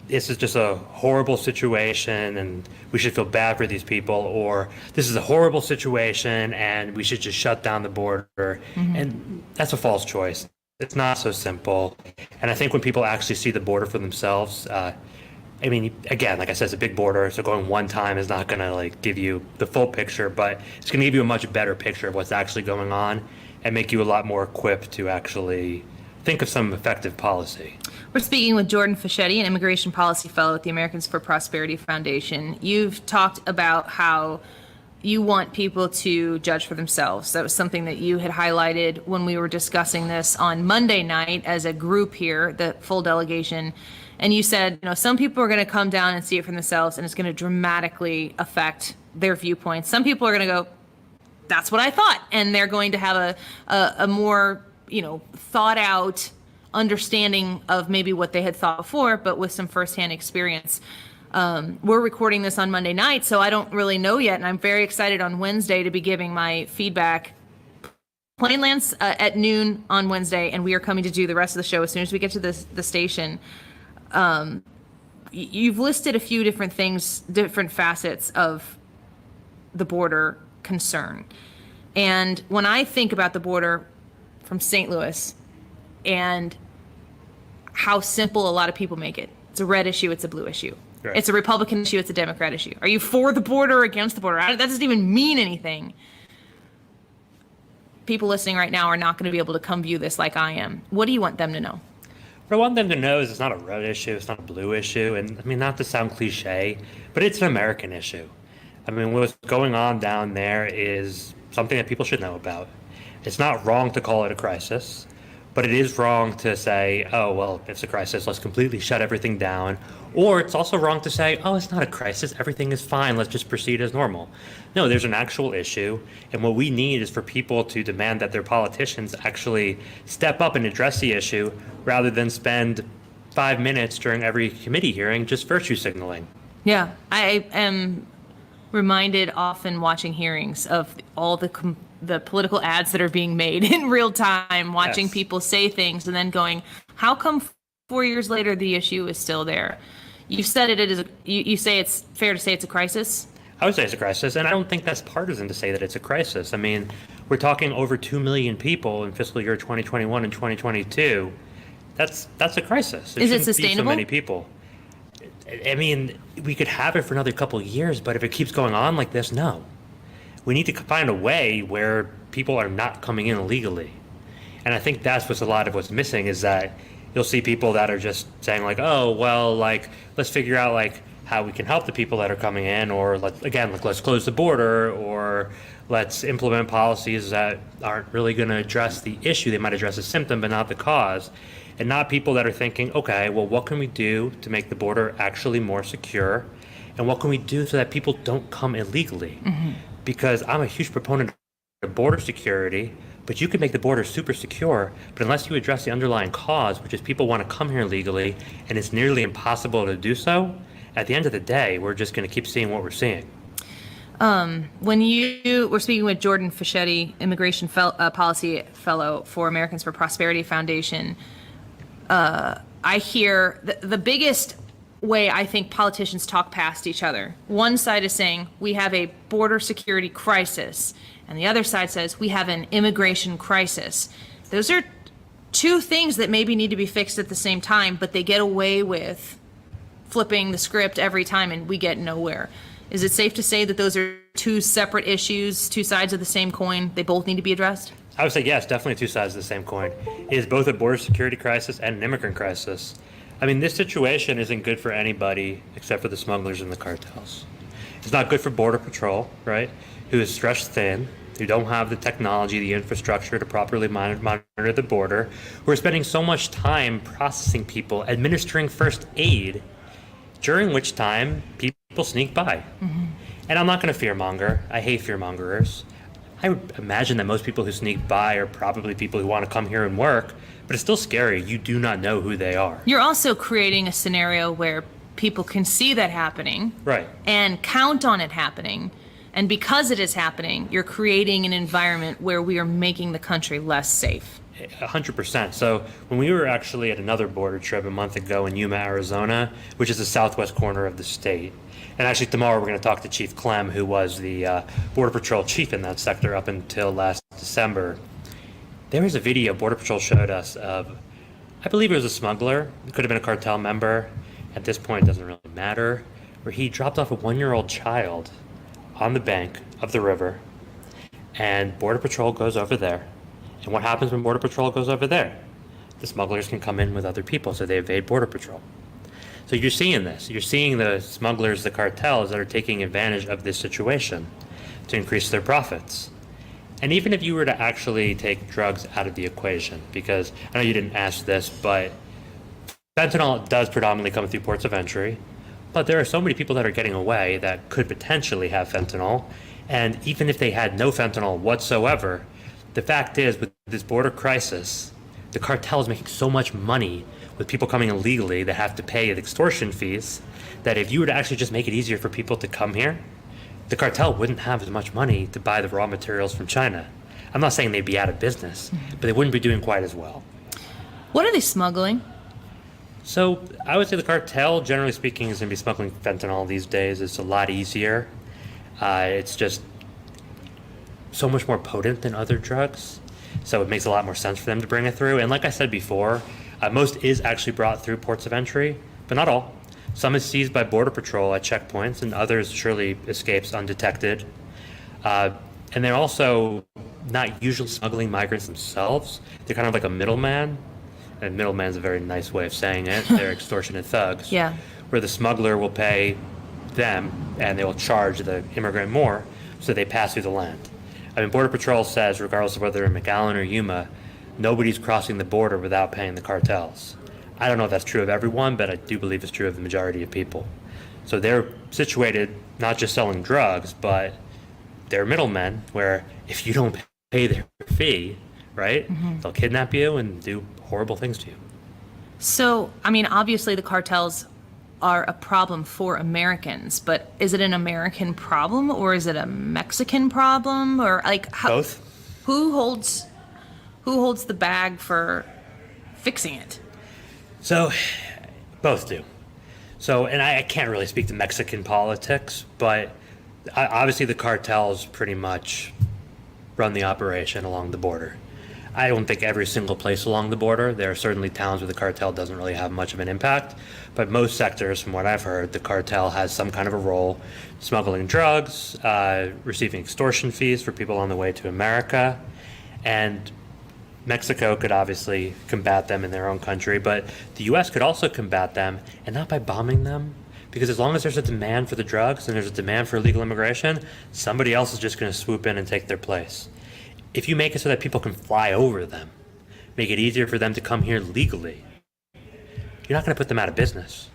this is just a horrible situation and we should feel bad for these people, or this is a horrible situation and we should just shut down the border. Mm-hmm. And that's a false choice. It's not so simple. And I think when people actually see the border for themselves, again, like I said, it's a big border, so going one time is not going to give you the full picture, but it's going to give you a much better picture of what's actually going on and make you a lot more equipped to actually think of some effective policy. We're speaking with Jordan Fishetti, an Immigration Policy Fellow at the Americans for Prosperity Foundation. You've talked about how you want people to judge for themselves. That was something that you had highlighted when we were discussing this on Monday night as a group here, the full delegation. And you said, some people are going to come down and see it for themselves, and it's going to dramatically affect their viewpoints. Some people are going to go, that's what I thought. And they're going to have a more thought out understanding of maybe what they had thought before, but with some firsthand experience. We're recording this on Monday night, so I don't really know yet, and I'm very excited on Wednesday to be giving my feedback plane lands at noon on Wednesday, and we are coming to do the rest of the show as soon as we get to the station. You've listed a few different things, different facets of the border concern. And when I think about the border from St. Louis and how simple a lot of people make it, it's a red issue, it's a blue issue. Right. It's a Republican issue, it's a Democrat issue. Are you for the border or against the border? That doesn't even mean anything. People listening right now are not going to be able to come view this like I am. What do you want them to know? What I want them to know is it's not a red issue, it's not a blue issue, and I mean, not to sound cliche, but it's an American issue. I mean, what's going on down there is something that people should know about. It's not wrong to call it a crisis, but it is wrong to say, oh, well, if it's a crisis, let's completely shut everything down. Or it's also wrong to say, oh, it's not a crisis, everything is fine, let's just proceed as normal. No, there's an actual issue, and what we need is for people to demand that their politicians actually step up and address the issue rather than spend 5 minutes during every committee hearing just virtue signaling. Yeah, I am reminded often watching hearings of all the political ads that are being made in real time, watching people say things and then going, how come 4 years later the issue is still there? You said it is. You say it's fair to say it's a crisis? I would say it's a crisis, and I don't think that's partisan to say that it's a crisis. I mean, we're talking over 2 million people in fiscal year 2021 and 2022. That's a crisis. Is it sustainable? Be so many people. I mean, we could have it for another couple of years, but if it keeps going on like this, no. We need to find a way where people are not coming in illegally. And I think that's what's a lot of what's missing is that you'll see people that are just saying like, oh, well, like, let's figure out like how we can help the people that are coming in, or let's close the border, or let's implement policies that aren't really going to address the issue. They might address a symptom, but not the cause. And not people that are thinking, okay, well, what can we do to make the border actually more secure? And what can we do so that people don't come illegally? Mm-hmm. Because I'm a huge proponent of border security, but you can make the border super secure, but unless you address the underlying cause, which is people want to come here legally, and it's nearly impossible to do so, at the end of the day, we're just going to keep seeing what we're seeing. When you were speaking with Jordan Fishetti, Immigration Policy Fellow for Americans for Prosperity Foundation, I hear the biggest way I think politicians talk past each other. One side is saying we have a border security crisis, and the other side says we have an immigration crisis. Those are two things that maybe need to be fixed at the same time, but they get away with flipping the script every time and we get nowhere. Is it safe to say that those are two separate issues, two sides of the same coin? They both need to be addressed? I would say yes, definitely two sides of the same coin. It is both a border security crisis and an immigrant crisis. I mean, this situation isn't good for anybody except for the smugglers and the cartels. It's not good for Border Patrol, right, who is stretched thin, who don't have the technology, the infrastructure to properly monitor the border, who are spending so much time processing people, administering first aid, during which time people sneak by. Mm-hmm. And I'm not going to fearmonger. I hate fearmongers. I would imagine that most people who sneak by are probably people who want to come here and work, but it's still scary. You do not know who they are. You're also creating a scenario where people can see that happening, right, and count on it happening. And because it is happening, you're creating an environment where we are making the country less safe. 100%. So when we were actually at another border trip a month ago in Yuma, Arizona, which is the southwest corner of the state, and actually tomorrow we're going to talk to Chief Clem, who was the Border Patrol chief in that sector up until last December. There was a video Border Patrol showed us of, I believe it was a smuggler, it could have been a cartel member, at this point it doesn't really matter, where he dropped off a 1-year-old child on the bank of the river, and Border Patrol goes over there. And what happens when Border Patrol goes over there? The smugglers can come in with other people, so they evade Border Patrol. So you're seeing this. You're seeing the smugglers, the cartels that are taking advantage of this situation to increase their profits. And even if you were to actually take drugs out of the equation, because I know you didn't ask this, but fentanyl does predominantly come through ports of entry, but there are so many people that are getting away that could potentially have fentanyl. And even if they had no fentanyl whatsoever, the fact is, with this border crisis, the cartel is making so much money with people coming illegally that have to pay the extortion fees, that if you were to actually just make it easier for people to come here, the cartel wouldn't have as much money to buy the raw materials from China. I'm not saying they'd be out of business, but they wouldn't be doing quite as well. What are they smuggling? So I would say the cartel, generally speaking, is going to be smuggling fentanyl these days. It's a lot easier. It's just so much more potent than other drugs. So it makes a lot more sense for them to bring it through. And like I said before, most is actually brought through ports of entry, but not all. Some is seized by Border Patrol at checkpoints, and others surely escapes undetected. And they're also not usually smuggling migrants themselves. They're kind of like a middleman. And middleman's a very nice way of saying it. They're extortionate thugs. Yeah. Where the smuggler will pay them and they will charge the immigrant more so they pass through the land. I mean, Border Patrol says, regardless of whether they're in McAllen or Yuma, nobody's crossing the border without paying the cartels. I don't know if that's true of everyone, but I do believe it's true of the majority of people. So they're situated not just selling drugs, but they're middlemen where if you don't pay their fee, right, they'll kidnap you and do horrible things to you. So, I mean, obviously the cartels are a problem for Americans, but is it an American problem or is it a Mexican problem, or like both? Who holds the bag for fixing it? So, both do. So, and I can't really speak to Mexican politics, but obviously the cartels pretty much run the operation along the border. I don't think every single place along the border. There are certainly towns where the cartel doesn't really have much of an impact, but most sectors, from what I've heard, the cartel has some kind of a role, smuggling drugs, receiving extortion fees for people on the way to America, and Mexico could obviously combat them in their own country, but the U.S. could also combat them, and not by bombing them, because as long as there's a demand for the drugs and there's a demand for illegal immigration, somebody else is just going to swoop in and take their place. If you make it so that people can fly over them, make it easier for them to come here legally, you're not going to put them out of business.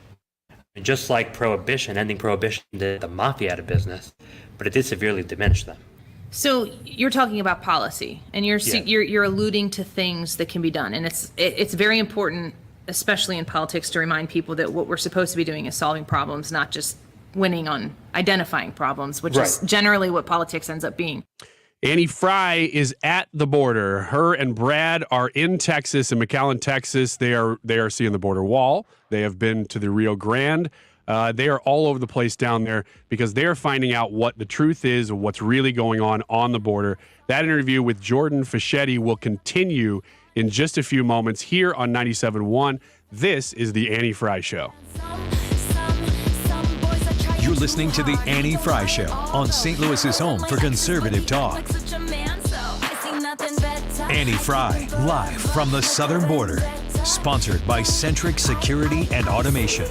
And just like prohibition, ending prohibition did the mafia out of business, but it did severely diminish them. So you're talking about policy, and you're alluding to things that can be done, and it's very important, especially in politics, to remind people that what we're supposed to be doing is solving problems, not just winning on identifying problems, which is generally what politics ends up being. Annie Frey is at the border. Her and Brad are in Texas, in McAllen, Texas. They are seeing the border wall. They have been to the Rio Grande. They are all over the place down there because they are finding out what the truth is of what's really going on the border. That interview with Jordan Fishetti will continue in just a few moments here on 97.1. This is the Annie Frey Show. You're listening to the Annie Frey Show on St. Louis's home for conservative talk. Annie Frey, live from the southern border. Sponsored by Centric Security and Automation.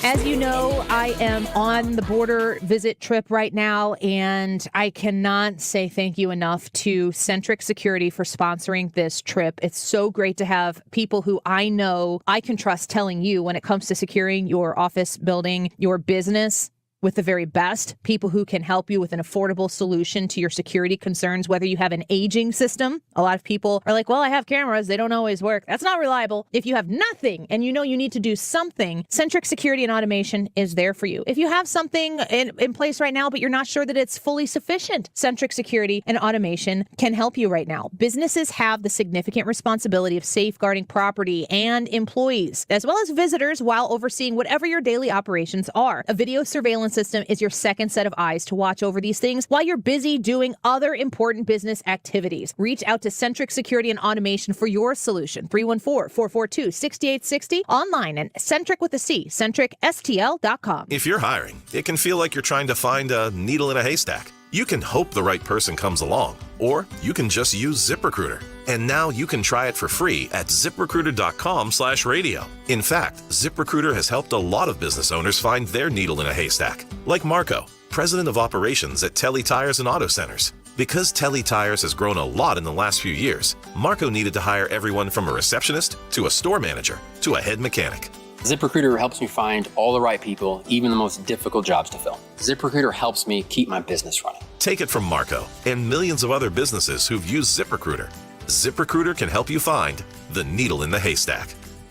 As you know, I am on the border visit trip right now, and I cannot say thank you enough to Centric Security for sponsoring this trip. It's so great to have people who I know I can trust telling you when it comes to securing your office building, your business, with the very best, people who can help you with an affordable solution to your security concerns, whether you have an aging system. A lot of people are like, well, I have cameras. They don't always work. That's not reliable. If you have nothing and you know you need to do something, Centric Security and Automation is there for you. If you have something in place right now, but you're not sure that it's fully sufficient, Centric Security and Automation can help you right now. Businesses have the significant responsibility of safeguarding property and employees, as well as visitors, while overseeing whatever your daily operations are. A video surveillance system is your second set of eyes to watch over these things while you're busy doing other important business activities. Reach out to Centric Security and Automation for your solution. 314-442-6860. Online at centricstl.com. If you're hiring, it can feel like you're trying to find a needle in a haystack. You can hope the right person comes along, or you can just use ZipRecruiter. And now you can try it for free at ZipRecruiter.com/radio. In fact, ZipRecruiter has helped a lot of business owners find their needle in a haystack, like Marco, president of operations at Telly Tires and Auto Centers. Because Telly Tires has grown a lot in the last few years, Marco needed to hire everyone from a receptionist to a store manager to a head mechanic. ZipRecruiter helps me find all the right people, even the most difficult jobs to fill. ZipRecruiter helps me keep my business running. Take it from Marco and millions of other businesses who've used ZipRecruiter. ZipRecruiter can help you find the needle in the haystack.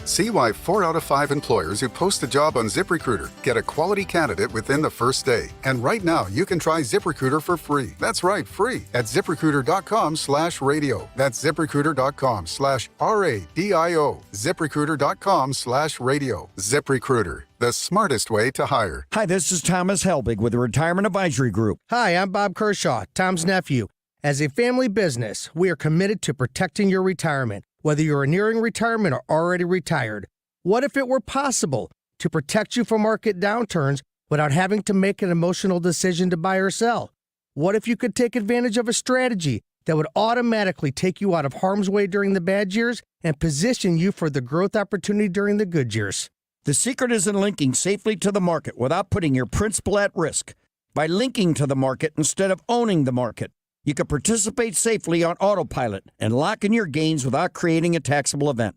See why 4 out of 5 employers who post a job on ZipRecruiter get a quality candidate within the first day. And right now, you can try ZipRecruiter for free. That's right, free at ZipRecruiter.com/radio. That's ZipRecruiter.com/RADIO. ZipRecruiter.com/radio. ZipRecruiter, the smartest way to hire. Hi, this is Thomas Helbig with the Retirement Advisory Group. Hi, I'm Bob Kershaw, Tom's nephew. As a family business, we are committed to protecting your retirement, whether you are nearing retirement or already retired. What if it were possible to protect you from market downturns without having to make an emotional decision to buy or sell? What if you could take advantage of a strategy that would automatically take you out of harm's way during the bad years and position you for the growth opportunity during the good years? The secret is in linking safely to the market without putting your principal at risk. By linking to the market instead of owning the market, you can participate safely on autopilot and lock in your gains without creating a taxable event.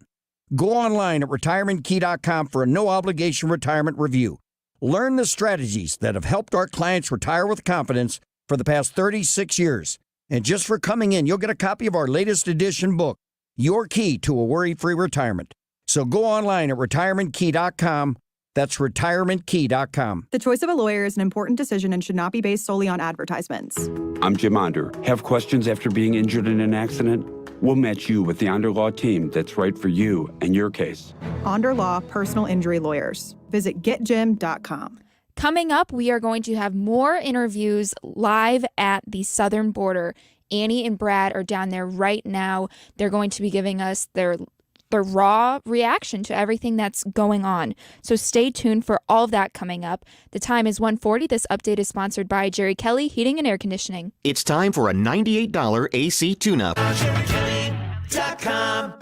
Go online at retirementkey.com for a no-obligation retirement review. Learn the strategies that have helped our clients retire with confidence for the past 36 years. And just for coming in, you'll get a copy of our latest edition book, Your Key to a Worry-Free Retirement. So go online at retirementkey.com. That's retirementkey.com. The choice of a lawyer is an important decision and should not be based solely on advertisements. I'm Jim Onder. Have questions after being injured in an accident? We'll match you with the Onder Law team that's right for you and your case. Onder Law Personal Injury Lawyers. Visit getjim.com. Coming up, we are going to have more interviews live at the southern border. Annie and Brad are down there right now. They're going to be giving us their raw reaction to everything that's going on. So stay tuned for all of that coming up. The time is 1:40. This update is sponsored by Jerry Kelly Heating and Air Conditioning. It's time for a $98 AC tune-up.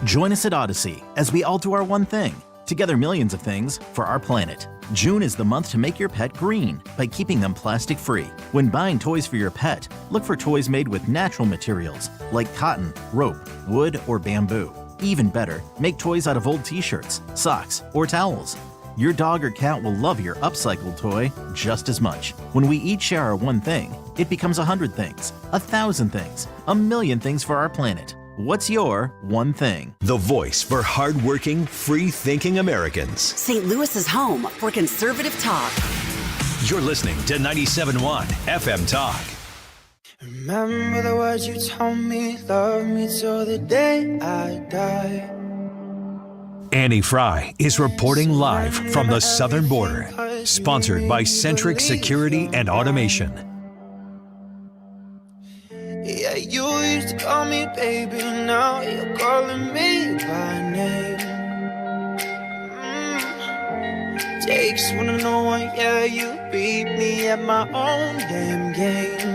Join us at Odyssey as we all do our one thing. Together millions of things for our planet. June is the month to make your pet green by keeping them plastic-free. When buying toys for your pet, look for toys made with natural materials like cotton, rope, wood, or bamboo. Even better, make toys out of old t-shirts, socks, or towels. Your dog or cat will love your upcycled toy just as much. When we each share our one thing, it becomes 100 things, 1,000 things, 1,000,000 things for our planet. What's your one thing? The voice for hardworking, free-thinking Americans. St. Louis's home for conservative talk. You're listening to 97.1 FM Talk. Remember the words you told me, love me till the day I die. Annie Fry is reporting live from the southern border, sponsored by Centric Security and Automation. Yeah, you used to call me baby, now you're calling me by name. Takes one to know one, yeah, you beat me at my own damn game.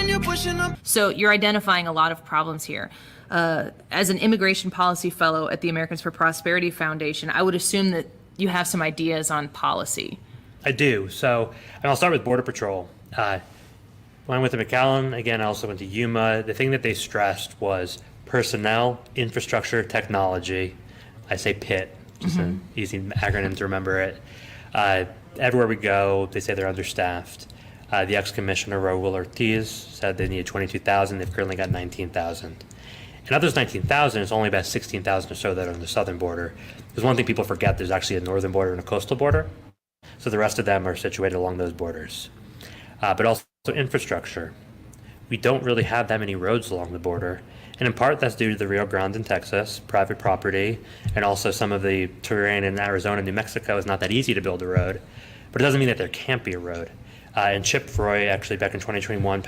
You pushing up. So you're identifying a lot of problems here. As an immigration policy fellow at the Americans for Prosperity Foundation, I would assume that you have some ideas on policy. I do. So, and I'll start with Border Patrol. When I went to McAllen, again, I also went to Yuma. The thing that they stressed was personnel, infrastructure, technology. I say PIT, just an easy acronym to remember it. Everywhere we go, they say they're understaffed. The ex-commissioner, Raul Ortiz, said they needed 22,000. They've currently got 19,000. And of those 19,000, it's only about 16,000 or so that are on the southern border. There's one thing people forget, there's actually a northern border and a coastal border. So the rest of them are situated along those borders. But also infrastructure. We don't really have that many roads along the border. And in part, that's due to the Rio Grande in Texas, private property, and also some of the terrain in Arizona and New Mexico is not that easy to build a road. But it doesn't mean that there can't be a road. And Chip Roy actually back in 2021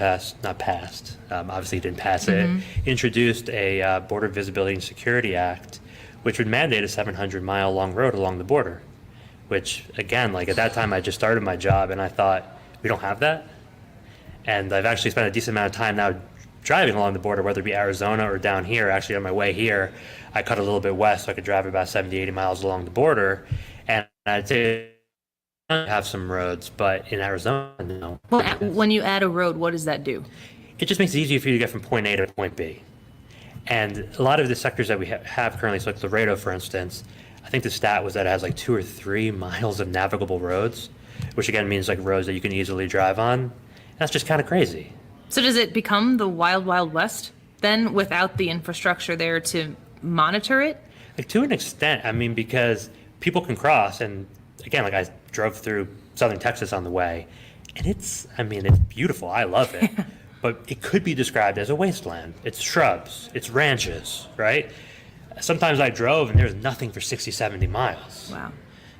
obviously didn't pass it, introduced a Border Visibility and Security Act, which would mandate a 700-mile long road along the border, which again, like at that time I just started my job and I thought, we don't have that? And I've actually spent a decent amount of time now driving along the border, whether it be Arizona or down here. Actually on my way here, I cut a little bit west so I could drive about 70, 80 miles along the border. And I'd say have some roads, but in Arizona, no. Well, when you add a road, what does that do? It just makes it easier for you to get from point A to point B. And a lot of the sectors that we have currently, so like Laredo, for instance, I think the stat was that it has like 2 or 3 miles of navigable roads, which again means like roads that you can easily drive on. And that's just kind of crazy. So does it become the wild, wild west? then without the infrastructure there to monitor it? Like, to an extent, I mean, because people can cross, and again, like, I drove through southern Texas on the way, and it's beautiful. I love it. But it could be described as a wasteland. It's shrubs, it's ranches, right? Sometimes I drove and there's nothing for 60, 70 miles. Wow.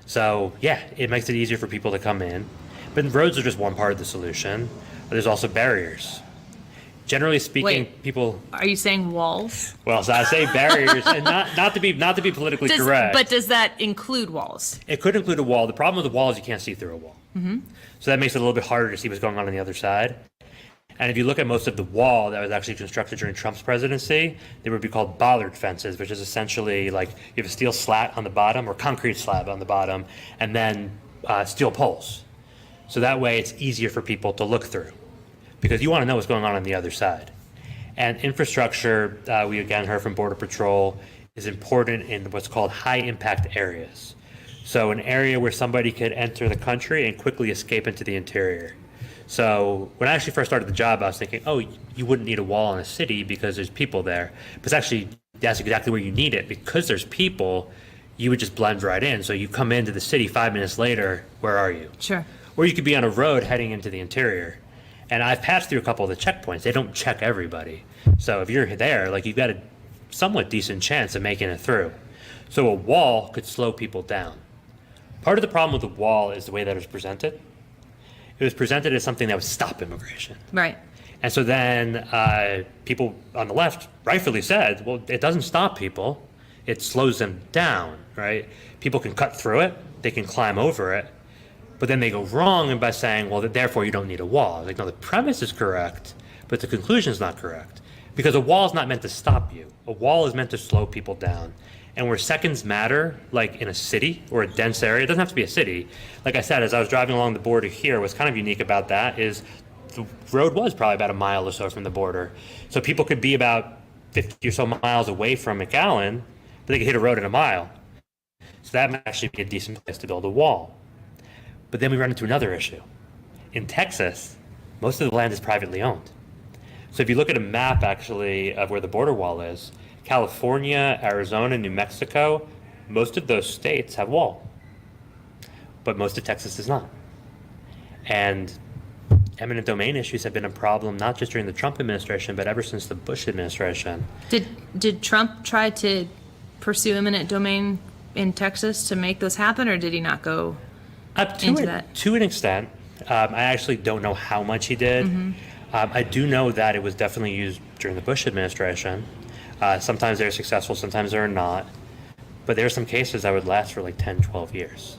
So yeah, it makes it easier for people to come in. But roads are just one part of the solution. There's also barriers. Generally speaking, people. Are you saying walls? Well, so I say barriers, and not to be politically correct. But does that include walls? It could include a wall. The problem with the wall is you can't see through a wall. Mm-hmm. So that makes it a little bit harder to see what's going on the other side. And if you look at most of the wall that was actually constructed during Trump's presidency, they would be called bollard fences, which is essentially like you have a steel slat on the bottom or concrete slab on the bottom, and then steel poles. So that way it's easier for people to look through, because you want to know what's going on the other side. And infrastructure, we again heard from Border Patrol, is important in what's called high impact areas. So an area where somebody could enter the country and quickly escape into the interior. So when I actually first started the job, I was thinking, oh, you wouldn't need a wall in a city because there's people there. But that's exactly where you need it. Because there's people, you would just blend right in. So you come into the city 5 minutes later, where are you? Sure. Or you could be on a road heading into the interior. And I've passed through a couple of the checkpoints. They don't check everybody. So if you're there, like, you've got a somewhat decent chance of making it through. So a wall could slow people down. Part of the problem with the wall is the way that it was presented. It was presented as something that would stop immigration. Right. And so then people on the left rightfully said, well, it doesn't stop people. It slows them down, right? People can cut through it. They can climb over it. But then they go wrong by saying, well, therefore you don't need a wall. Like, no, the premise is correct, but the conclusion is not correct. Because a wall is not meant to stop you. A wall is meant to slow people down. And where seconds matter, like in a city or a dense area, it doesn't have to be a city. Like I said, as I was driving along the border here, what's kind of unique about that is the road was probably about a mile or so from the border. So people could be about 50 or so miles away from McAllen, but they could hit a road in a mile. So that might actually be a decent place to build a wall. But then we run into another issue. In Texas, most of the land is privately owned. So if you look at a map, actually, of where the border wall is, California, Arizona, New Mexico, most of those states have wall. But most of Texas does not. And eminent domain issues have been a problem not just during the Trump administration, but ever since the Bush administration. Did Trump try to pursue eminent domain in Texas to make those happen, or did he not go into that? To an extent. I actually don't know how much he did. Mm-hmm. I do know that it was definitely used during the Bush administration. Sometimes they're successful, sometimes they're not. But there are some cases that would last for like 10, 12 years.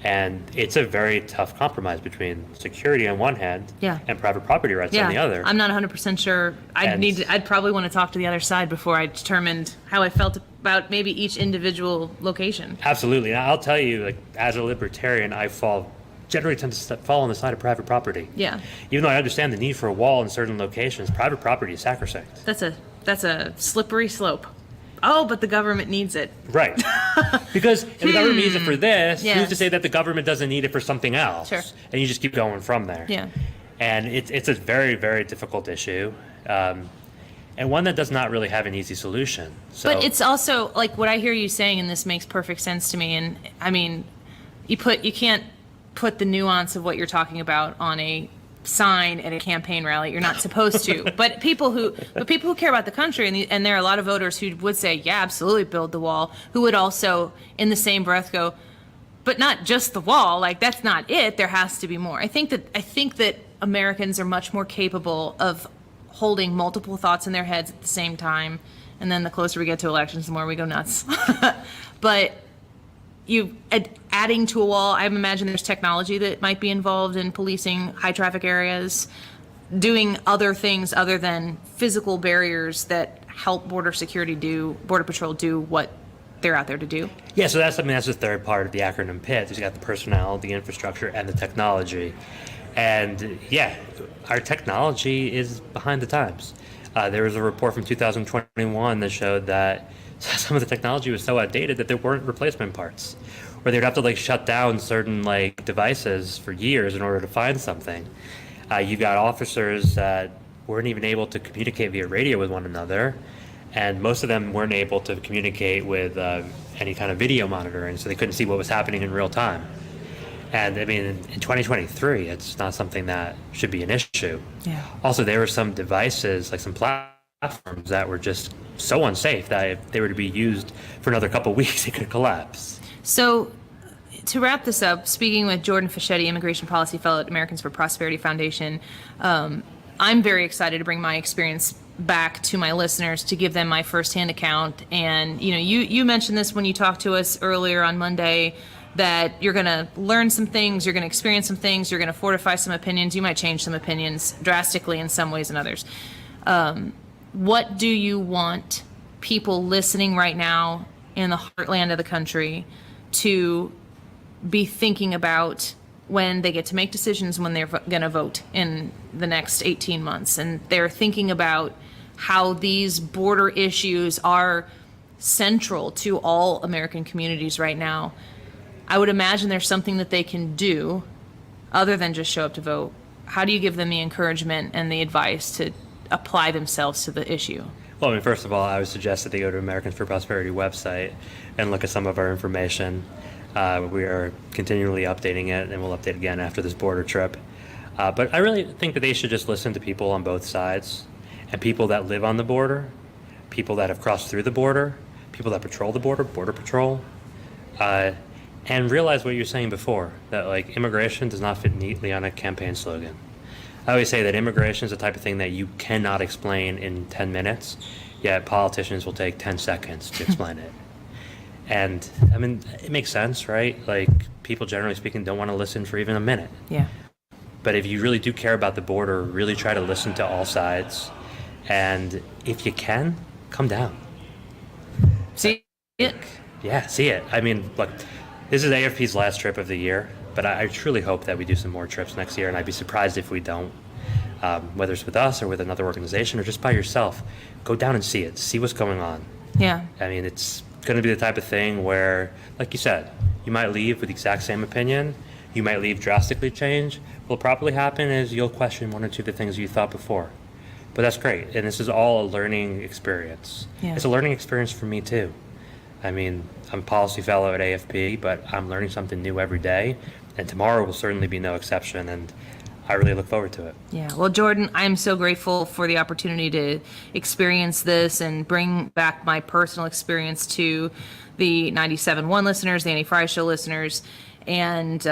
And it's a very tough compromise between security on one hand and private property rights on the other. I'm not 100% sure. I'd probably want to talk to the other side before I determined how I felt about maybe each individual location. Absolutely. And I'll tell you, like, as a libertarian, generally tend to fall on the side of private property. Yeah. Even though I understand the need for a wall in certain locations, private property is sacrosanct. That's a slippery slope. Oh, but the government needs it. Right. Because if the government needs it for this, Yes. who's to say that the government doesn't need it for something else? Sure. And you just keep going from there. Yeah. And it's a very, very difficult issue. And one that does not really have an easy solution. So, But it's also, like, what I hear you saying, and this makes perfect sense to me, and I mean, you can't put the nuance of what you're talking about on a sign at a campaign rally. You're not supposed to. But people who care about the country, and there are a lot of voters who would say, yeah, absolutely, build the wall, who would also in the same breath go, but not just the wall, like, that's not it, there has to be more. I think that Americans are much more capable of holding multiple thoughts in their heads at the same time, and then the closer we get to elections, the more we go nuts. But adding to a wall, I imagine there's technology that might be involved in policing high traffic areas, doing other things other than physical barriers that help Border Patrol do what they're out there to do. Yeah, so that's the third part of the acronym PIT. You got the personnel, the infrastructure, and the technology. And yeah, our technology is behind the times. There was a report from 2021 that showed that some of the technology was so outdated that there weren't replacement parts, or they'd have to shut down certain devices for years in order to find something. You got officers that weren't even able to communicate via radio with one another. And most of them weren't able to communicate with any kind of video monitoring, so they couldn't see what was happening in real time. And I mean, in 2023, it's not something that should be an issue. Yeah. Also, there were some devices, like some platforms, that were just so unsafe that if they were to be used for another couple of weeks, it could collapse. So, to wrap this up, speaking with Jordan Fishetti, Immigration Policy Fellow at Americans for Prosperity Foundation, I'm very excited to bring my experience back to my listeners, to give them my firsthand account. And you mentioned this when you talked to us earlier on Monday, that you're going to learn some things, you're going to experience some things, you're going to fortify some opinions, you might change some opinions drastically in some ways and others. What do you want people listening right now in the heartland of the country to be thinking about when they get to make decisions, when they're going to vote in the next 18 months, and they're thinking about how these border issues are central to all American communities right now? I would imagine there's something that they can do other than just show up to vote. How do you give them the encouragement and the advice to apply themselves to the issue? Well, I mean, first of all, I would suggest that they go to Americans for Prosperity website and look at some of our information. We are continually updating it, and we'll update again after this border trip. But I really think that they should just listen to people on both sides, and people that live on the border, people that have crossed through the border, people that patrol the border, Border Patrol, and realize what you're saying before, that like immigration does not fit neatly on a campaign slogan. I always say that immigration is the type of thing that you cannot explain in 10 minutes, yet politicians will take 10 seconds to explain it. And I mean, it makes sense, right? Like, people generally speaking don't want to listen for even a minute. Yeah. But if you really do care about the border, really try to listen to all sides. And if you can, come down. See it? Yeah, see it. I mean, look, this is AFP's last trip of the year, but I truly hope that we do some more trips next year, and I'd be surprised if we don't. Whether it's with us or with another organization or just by yourself, go down and see it. See what's going on. Yeah. I mean, it's going to be the type of thing where, like you said, you might leave with the exact same opinion. You might leave drastically changed. What'll probably happen is you'll question one or two of the things you thought before. But that's great, and this is all a learning experience. Yeah. It's a learning experience for me, too. I mean, I'm a policy fellow at AFP, but I'm learning something new every day, and tomorrow will certainly be no exception, and I really look forward to it. Yeah. Well, Jordan, I'm so grateful for the opportunity to experience this and bring back my personal experience to the 97.1 listeners, the Annie Fry Show listeners. And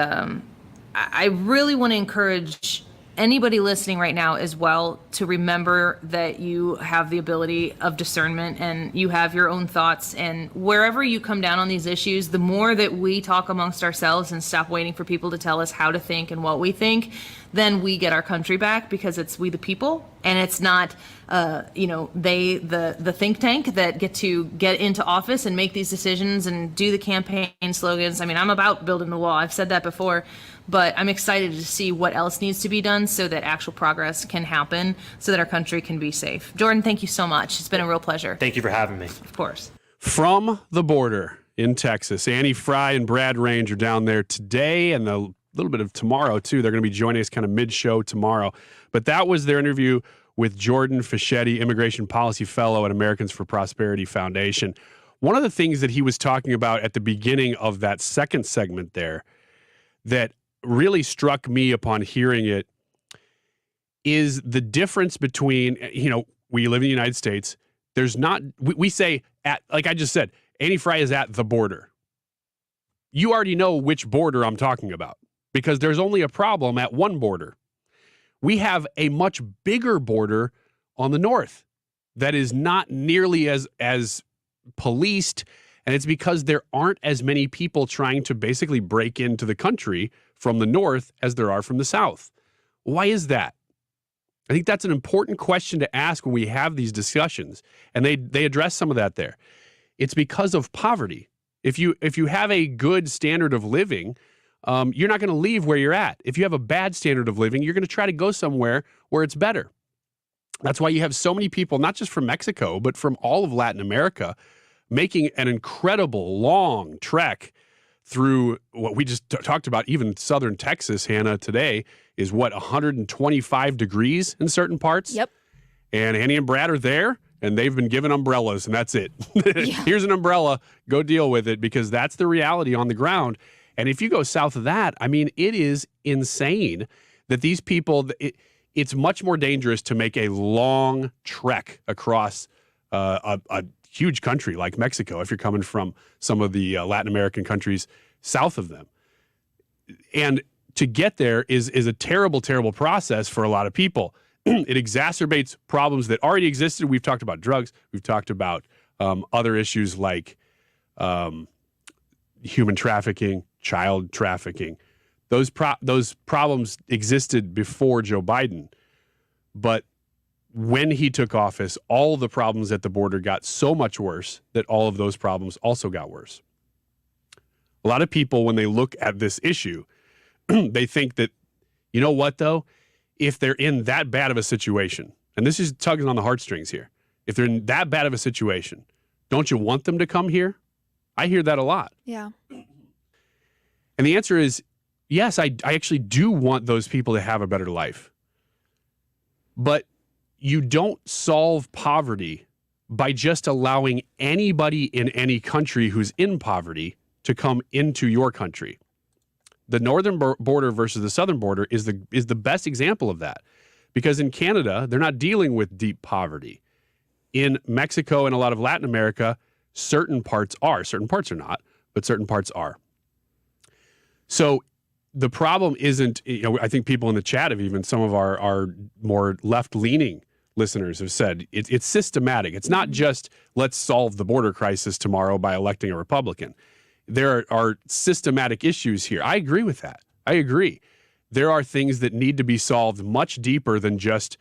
I really want to encourage anybody listening right now as well to remember that you have the ability of discernment and you have your own thoughts. And wherever you come down on these issues, the more that we talk amongst ourselves and stop waiting for people to tell us how to think and what we think, then we get our country back, because it's we the people, and it's not they the think tank that get into office and make these decisions and do the campaign slogans. I mean, I'm about building the wall. I've said that before, but I'm excited to see what else needs to be done so that actual progress can happen, so that our country can be safe. Jordan, thank you so much. It's been a real pleasure. Thank you for having me. Of course. From the border in Texas, Annie Fry and Brad Range are down there today and a little bit of tomorrow, too. They're going to be joining us kind of mid-show tomorrow. But that was their interview with Jordan Fishetti, Immigration Policy Fellow at Americans for Prosperity Foundation. One of the things that he was talking about at the beginning of that second segment there that really struck me upon hearing it is the difference between, we live in the United States. There's not, we say, like I just said, Annie Fry is at the border. You already know which border I'm talking about, because there's only a problem at one border. We have a much bigger border on the north that is not nearly as policed, and it's because there aren't as many people trying to basically break into the country from the north as there are from the south. Why is that? I think that's an important question to ask when we have these discussions, and they address some of that there. It's because of poverty. If you have a good standard of living, you're not going to leave where you're at. If you have a bad standard of living, you're going to try to go somewhere where it's better. That's why you have so many people, not just from Mexico, but from all of Latin America, making an incredible long trek through what we just talked about. Even southern Texas, Hannah, today is 125 degrees in certain parts? Yep. And Annie and Brad are there, and they've been given umbrellas, and that's it. Here's an umbrella. Go deal with it, because that's the reality on the ground. And if you go south of that, I mean, it is insane that these people, it's much more dangerous to make a long trek across a huge country like Mexico if you're coming from some of the Latin American countries south of them. And to get there is a terrible, terrible process for a lot of people. It exacerbates problems that already existed. We've talked about drugs. We've talked about other issues like human trafficking, child trafficking. Those problems existed before Joe Biden. But when he took office, all the problems at the border got so much worse that all of those problems also got worse. A lot of people, when they look at this issue, they think that, you know what, though? If they're in that bad of a situation, and this is tugging on the heartstrings here, if they're in that bad of a situation, don't you want them to come here? I hear that a lot. Yeah. And the answer is, yes, I actually do want those people to have a better life. But you don't solve poverty by just allowing anybody in any country who's in poverty to come into your country. The northern border versus the southern border is the best example of that, because in Canada, they're not dealing with deep poverty. In Mexico and a lot of Latin America, certain parts are not, but certain parts are. So the problem isn't, I think people in the chat have even, some of our more left-leaning listeners have said, it's systematic. It's not just, let's solve the border crisis tomorrow by electing a Republican. There are systematic issues here. I agree with that. I agree. There are things that need to be solved much deeper than just,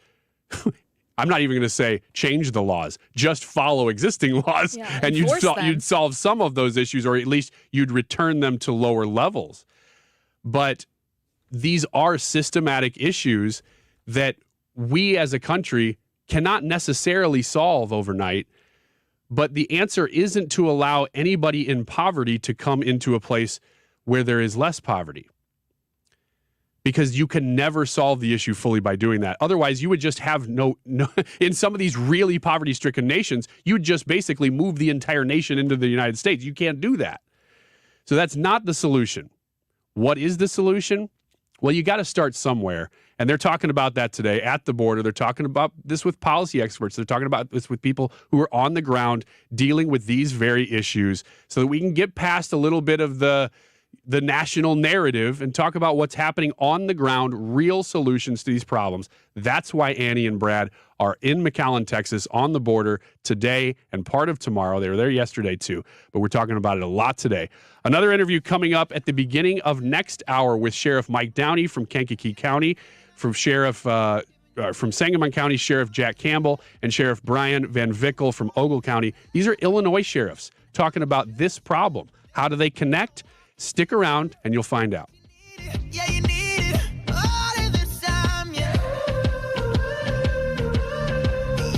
I'm not even going to say change the laws, just follow existing laws, and you'd solve some of those issues, or at least you'd return them to lower levels. But these are systematic issues that we as a country cannot necessarily solve overnight. But the answer isn't to allow anybody in poverty to come into a place where there is less poverty, because you can never solve the issue fully by doing that. Otherwise, you would just have no in some of these really poverty-stricken nations, you'd just basically move the entire nation into the United States. You can't do that. So that's not the solution. What is the solution? Well, you got to start somewhere. And they're talking about that today at the border. They're talking about this with policy experts. They're talking about this with people who are on the ground dealing with these very issues, so that we can get past a little bit of the national narrative and talk about what's happening on the ground, real solutions to these problems. That's why Annie and Brad are in McAllen, Texas, on the border today and part of tomorrow. They were there yesterday too, but we're talking about it a lot today. Another interview coming up at the beginning of next hour with Sheriff Mike Downey from Kankakee County, from Sangamon County Sheriff Jack Campbell, and Sheriff Brian Van Vickel from Ogle County. These are Illinois sheriffs talking about this problem. How do they connect? Stick around and you'll find out. Yeah, you need it all of the time, yeah.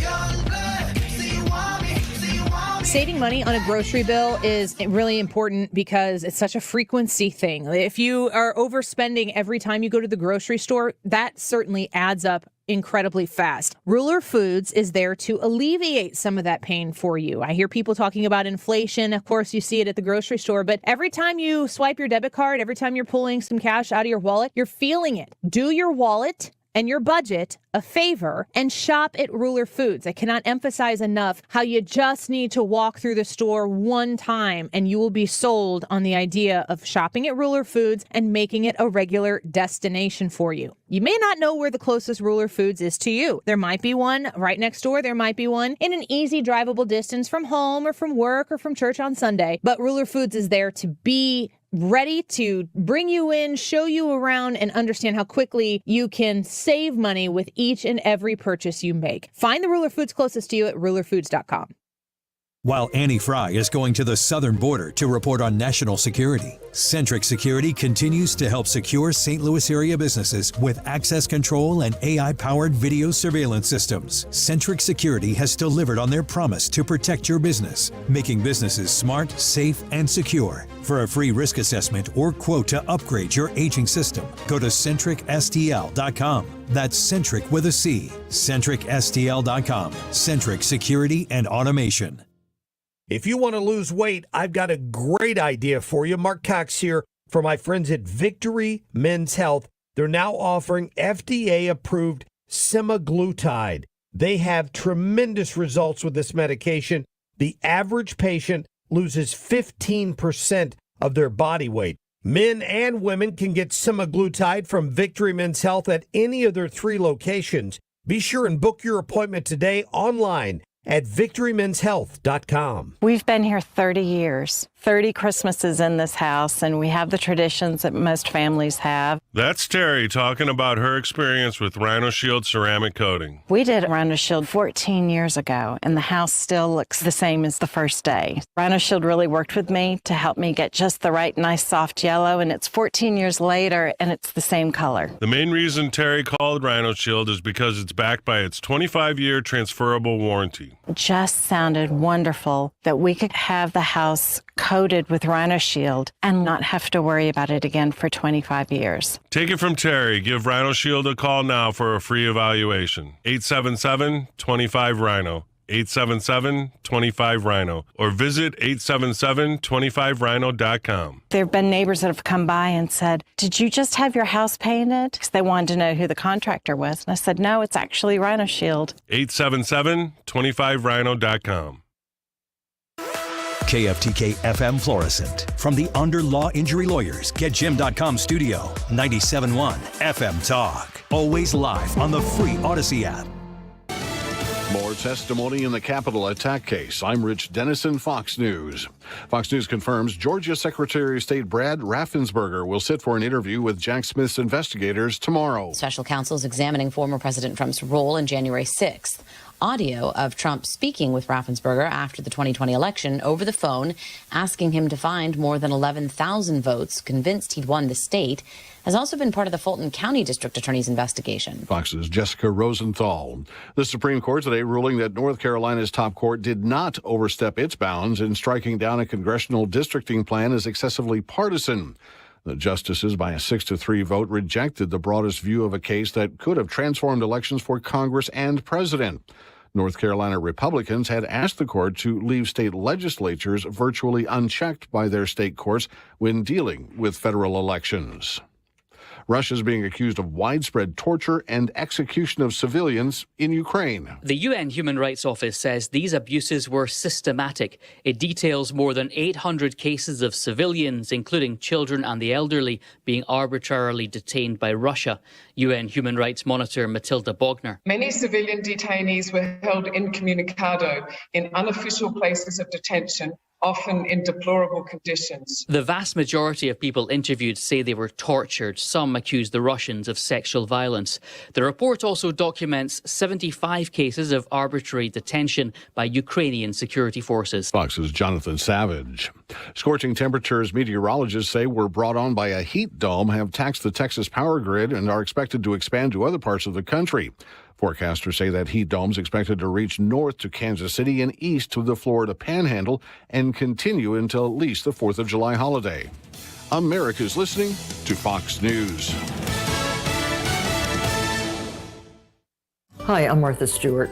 Young blood, so you want me, so you want me. Saving money on a grocery bill is really important because it's such a frequency thing. If you are overspending every time you go to the grocery store, that certainly adds up incredibly fast. Ruler Foods is there to alleviate some of that pain for you. I hear people talking about inflation. Of course, you see it at the grocery store, but every time you swipe your debit card, every time you're pulling some cash out of your wallet, you're feeling it. Do your wallet and your budget a favor and shop at Ruler Foods. I cannot emphasize enough how you just need to walk through the store one time and you will be sold on the idea of shopping at Ruler Foods and making it a regular destination for you. You may not know where the closest Ruler Foods is to you. There might be one right next door. There might be one in an easy drivable distance from home or from work or from church on Sunday. But Ruler Foods is there to be ready to bring you in, show you around, and understand how quickly you can save money with each and every purchase you make. Find the Ruler Foods closest to you at rulerfoods.com. While Annie Fry is going to the southern border to report on national security, Centric Security continues to help secure St. Louis area businesses with access control and AI-powered video surveillance systems. Centric Security has delivered on their promise to protect your business, making businesses smart, safe, and secure. For a free risk assessment or quote to upgrade your aging system, go to CentricSTL.com. That's Centric with a C. CentricSTL.com. Centric Security and Automation. If you want to lose weight, I've got a great idea for you. Mark Cox here for my friends at Victory Men's Health. They're now offering FDA-approved semaglutide. They have tremendous results with this medication. The average patient loses 15% of their body weight. Men and women can get semaglutide from Victory Men's Health at any of their 3 locations. Be sure and book your appointment today online at victorymenshealth.com. We've been here 30 years, 30 Christmases in this house, and we have the traditions that most families have. That's Terry talking about her experience with Rhino Shield ceramic coating. We did Rhino Shield 14 years ago, and the house still looks the same as the first day. Rhino Shield really worked with me to help me get just the right nice soft yellow, and it's 14 years later, and it's the same color. The main reason Terry called Rhino Shield is because it's backed by its 25-year transferable warranty. It just sounded wonderful that we could have the house coated with Rhino Shield and not have to worry about it again for 25 years. Take it from Terry. Give Rhino Shield a call now for a free evaluation. 877-25-RHINO. 877-25-RHINO. Or visit 877-25rhino.com. There have been neighbors that have come by and said, "Did you just have your house painted?" Because they wanted to know who the contractor was. And I said, "No, it's actually Rhino Shield." 877-25rhino.com. KFTK FM Florissant. From the Under Law Injury Lawyers, GetJim.com studio. 97.1 FM Talk. Always live on the free Odyssey app. More testimony in the Capitol attack case. I'm Rich Dennison, Fox News. Fox News confirms Georgia Secretary of State Brad Raffensperger will sit for an interview with Jack Smith's investigators tomorrow. Special counsel is examining former President Trump's role in January 6th. Audio of Trump speaking with Raffensperger after the 2020 election over the phone, asking him to find more than 11,000 votes, convinced he'd won the state, has also been part of the Fulton County District Attorney's investigation. Fox's Jessica Rosenthal. The Supreme Court today ruling that North Carolina's top court did not overstep its bounds in striking down a congressional districting plan as excessively partisan. The justices, by a 6-3 vote, rejected the broadest view of a case that could have transformed elections for Congress and president. North Carolina Republicans had asked the court to leave state legislatures virtually unchecked by their state courts when dealing with federal elections. Russia is being accused of widespread torture and execution of civilians in Ukraine. The UN Human Rights Office says these abuses were systematic. It details more than 800 cases of civilians, including children and the elderly, being arbitrarily detained by Russia. UN Human Rights Monitor Matilda Bogner. Many civilian detainees were held incommunicado in unofficial places of detention, often in deplorable conditions. The vast majority of people interviewed say they were tortured. Some accuse the Russians of sexual violence. The report also documents 75 cases of arbitrary detention by Ukrainian security forces. Fox's Jonathan Savage. Scorching temperatures meteorologists say were brought on by a heat dome have taxed the Texas power grid and are expected to expand to other parts of the country. Forecasters say that heat dome's expected to reach north to Kansas City and east to the Florida Panhandle and continue until at least the 4th of July holiday. America's listening to Fox News. Hi, I'm Martha Stewart.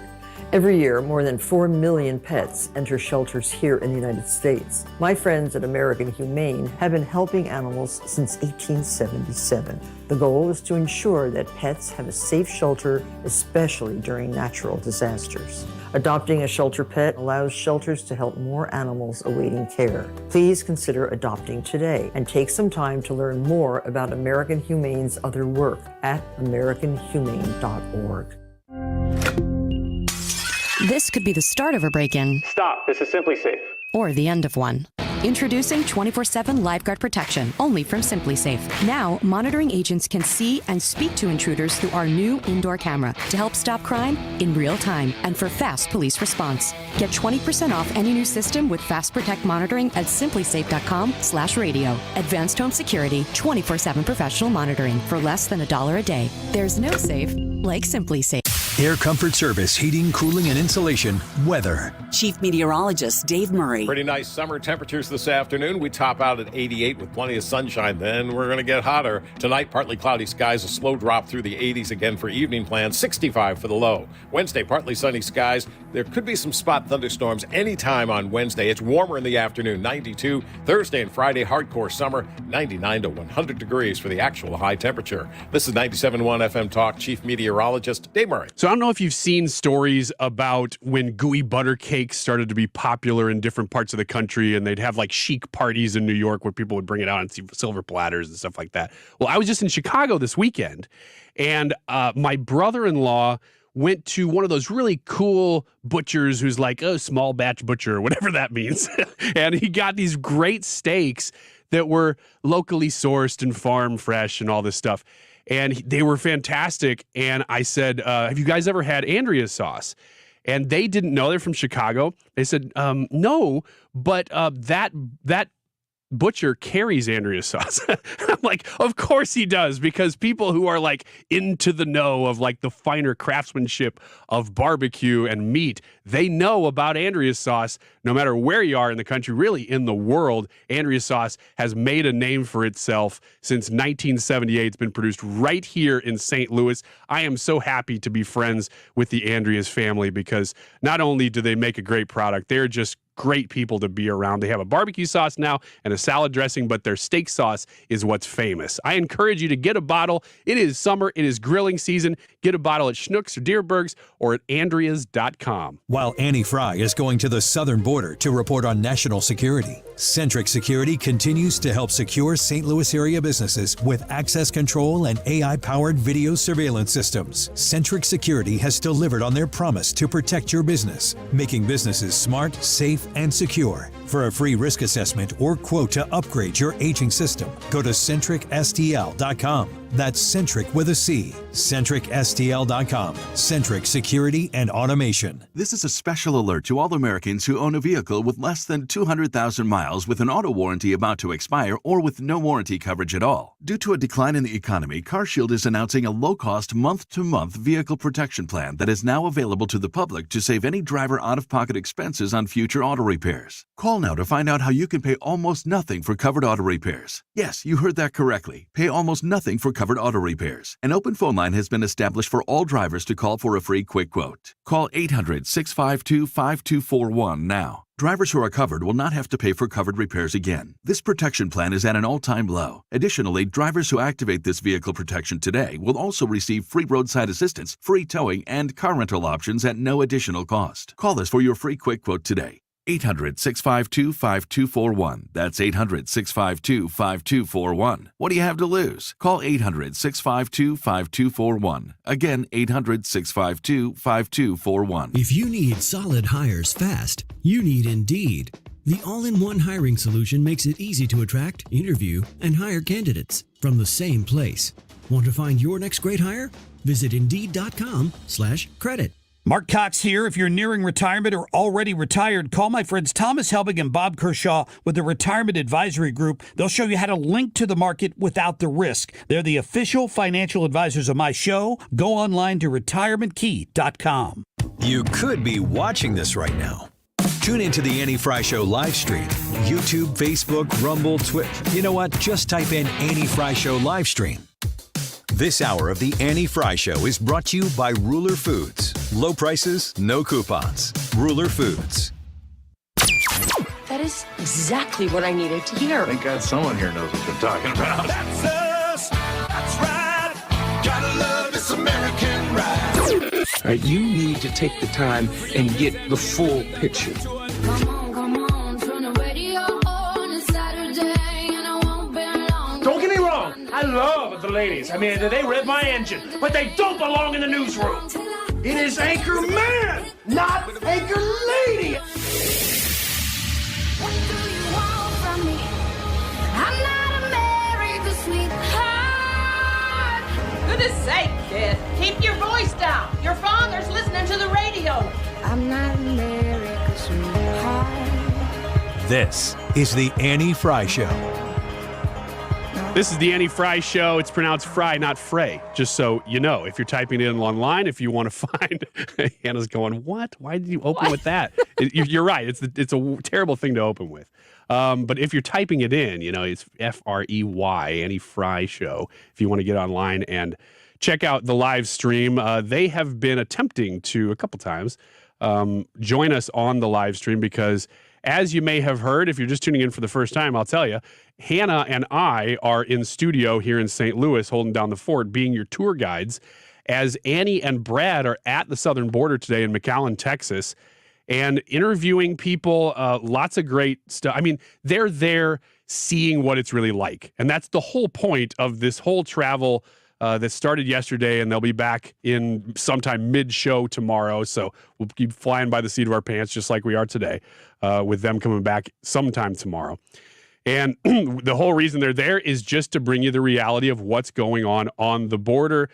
Every year, more than 4 million pets enter shelters here in the United States. My friends at American Humane have been helping animals since 1877. The goal is to ensure that pets have a safe shelter, especially during natural disasters. Adopting a shelter pet allows shelters to help more animals awaiting care. Please consider adopting today and take some time to learn more about American Humane's other work at americanhumane.org. This could be the start of a break-in. Stop. This is Simply Safe. Or the end of one. Introducing 24/7 Lifeguard Protection, only from SimpliSafe. Now, monitoring agents can see and speak to intruders through our new indoor camera to help stop crime in real time and for fast police response. Get 20% off any new system with Fast Protect monitoring at simplisafe.com/radio. Advanced home security, 24/7 professional monitoring for less than $1 a day. There's no safe like SimpliSafe. Air Comfort Service, heating, cooling, and insulation, weather. Chief Meteorologist Dave Murray. Pretty nice summer temperatures this afternoon. We top out at 88 with plenty of sunshine. Then we're going to get hotter. Tonight, partly cloudy skies, a slow drop through the 80s again for evening plans, 65 for the low. Wednesday, partly sunny skies. There could be some spot thunderstorms anytime on Wednesday. It's warmer in the afternoon, 92. Thursday and Friday, hardcore summer, 99 to 100 degrees for the actual high temperature. This is 97.1 FM Talk, Chief Meteorologist Dave Murray. So I don't know if you've seen stories about when gooey butter cakes started to be popular in different parts of the country, and they'd have like chic parties in New York where people would bring it out on silver platters and stuff like that. Well, I was just in Chicago this weekend, and my brother-in-law went to one of those really cool butchers who's like a small batch butcher, whatever that means. And he got these great steaks that were locally sourced and farm fresh and all this stuff. And they were fantastic. And I said, have you guys ever had Andrea's sauce? And they didn't know. They're from Chicago. They said, no, but that butcher carries Andrea's sauce. I'm like, of course he does, because people who are like into the know of like the finer craftsmanship of barbecue and meat, they know about Andrea's sauce no matter where you are in the country, really in the world. Andrea's sauce has made a name for itself since 1978. It's been produced right here in St. Louis. I am so happy to be friends with the Andrea's family, because not only do they make a great product, they're just great people to be around. They have a barbecue sauce now and a salad dressing, but their steak sauce is what's famous. I encourage you to get a bottle. It is summer. It is grilling season. Get a bottle at Schnucks or Deerberg's or at Andreas.com. While Annie Fry is going to the southern border to report on national security, Centric Security continues to help secure St. Louis area businesses with access control and AI-powered video surveillance systems. Centric Security has delivered on their promise to protect your business, making businesses smart, safe, and secure. For a free risk assessment or quote to upgrade your aging system, go to CentricSTL.com. That's Centric with a C. CentricSTL.com. Centric Security and Automation. This is a special alert to all Americans who own a vehicle with less than 200,000 miles with an auto warranty about to expire or with no warranty coverage at all. Due to a decline in the economy, CarShield is announcing a low-cost month-to-month vehicle protection plan that is now available to the public to save any driver out-of-pocket expenses on future auto repairs. Call now to find out how you can pay almost nothing for covered auto repairs. Yes, you heard that correctly. Pay almost nothing for covered auto repairs. An open phone line has been established for all drivers to call for a free quick quote. Call 800-652-5241 now. Drivers who are covered will not have to pay for covered repairs again. This protection plan is at an all-time low. Additionally, drivers who activate this vehicle protection today will also receive free roadside assistance, free towing, and car rental options at no additional cost. Call us for your free quick quote today. 800-652-5241. That's 800-652-5241. What do you have to lose? Call 800-652-5241. Again, 800-652-5241. If you need solid hires fast, you need Indeed. The all-in-one hiring solution makes it easy to attract, interview, and hire candidates from the same place. Want to find your next great hire? Visit Indeed.com/credit. Mark Cox here. If you're nearing retirement or already retired, call my friends Thomas Helbig and Bob Kershaw with the Retirement Advisory Group. They'll show you how to link to the market without the risk. They're the official financial advisors of my show. Go online to retirementkey.com. You could be watching this right now. Tune into the Annie Fry Show live stream. YouTube, Facebook, Rumble, Twitter. You know what? Just type in Annie Fry Show live stream. This hour of the Annie Fry Show is brought to you by Ruler Foods. Low prices, no coupons. Ruler Foods. That is exactly what I needed to hear. Thank God someone here knows what they're talking about. That's us. That's right. Gotta love this American ride. All right, you need to take the time and get the full picture. Come on, turn the radio on. It's Saturday and I won't be long. Don't get me wrong. I love the ladies. I mean, they rev my engine, but they don't belong in the newsroom. It is Anchor Man, not Anchor Lady. What do you want This is the Annie Fry Show. This is the Annie Fry Show. It's pronounced Fry, not Frey, just so you know. If you're typing it in online, if you want to find, Hannah's going, what? Why did you open with that? You're right. It's a terrible thing to open with. But if you're typing it in, it's Frey, Annie Fry Show. If you want to get online and check out the live stream, they have been attempting to, a couple times, join us on the live stream because, as you may have heard, if you're just tuning in for the first time, I'll tell you, Hannah and I are in studio here in St. Louis holding down the fort, being your tour guides, as Annie and Brad are at the southern border today in McAllen, Texas, and interviewing people, lots of great stuff. I mean, they're there seeing what it's really like. And that's the whole point of this whole travel that started yesterday, and they'll be back in sometime mid-show tomorrow. So we'll keep flying by the seat of our pants just like we are today, with them coming back sometime tomorrow. And the whole reason they're there is just to bring you the reality of what's going on the border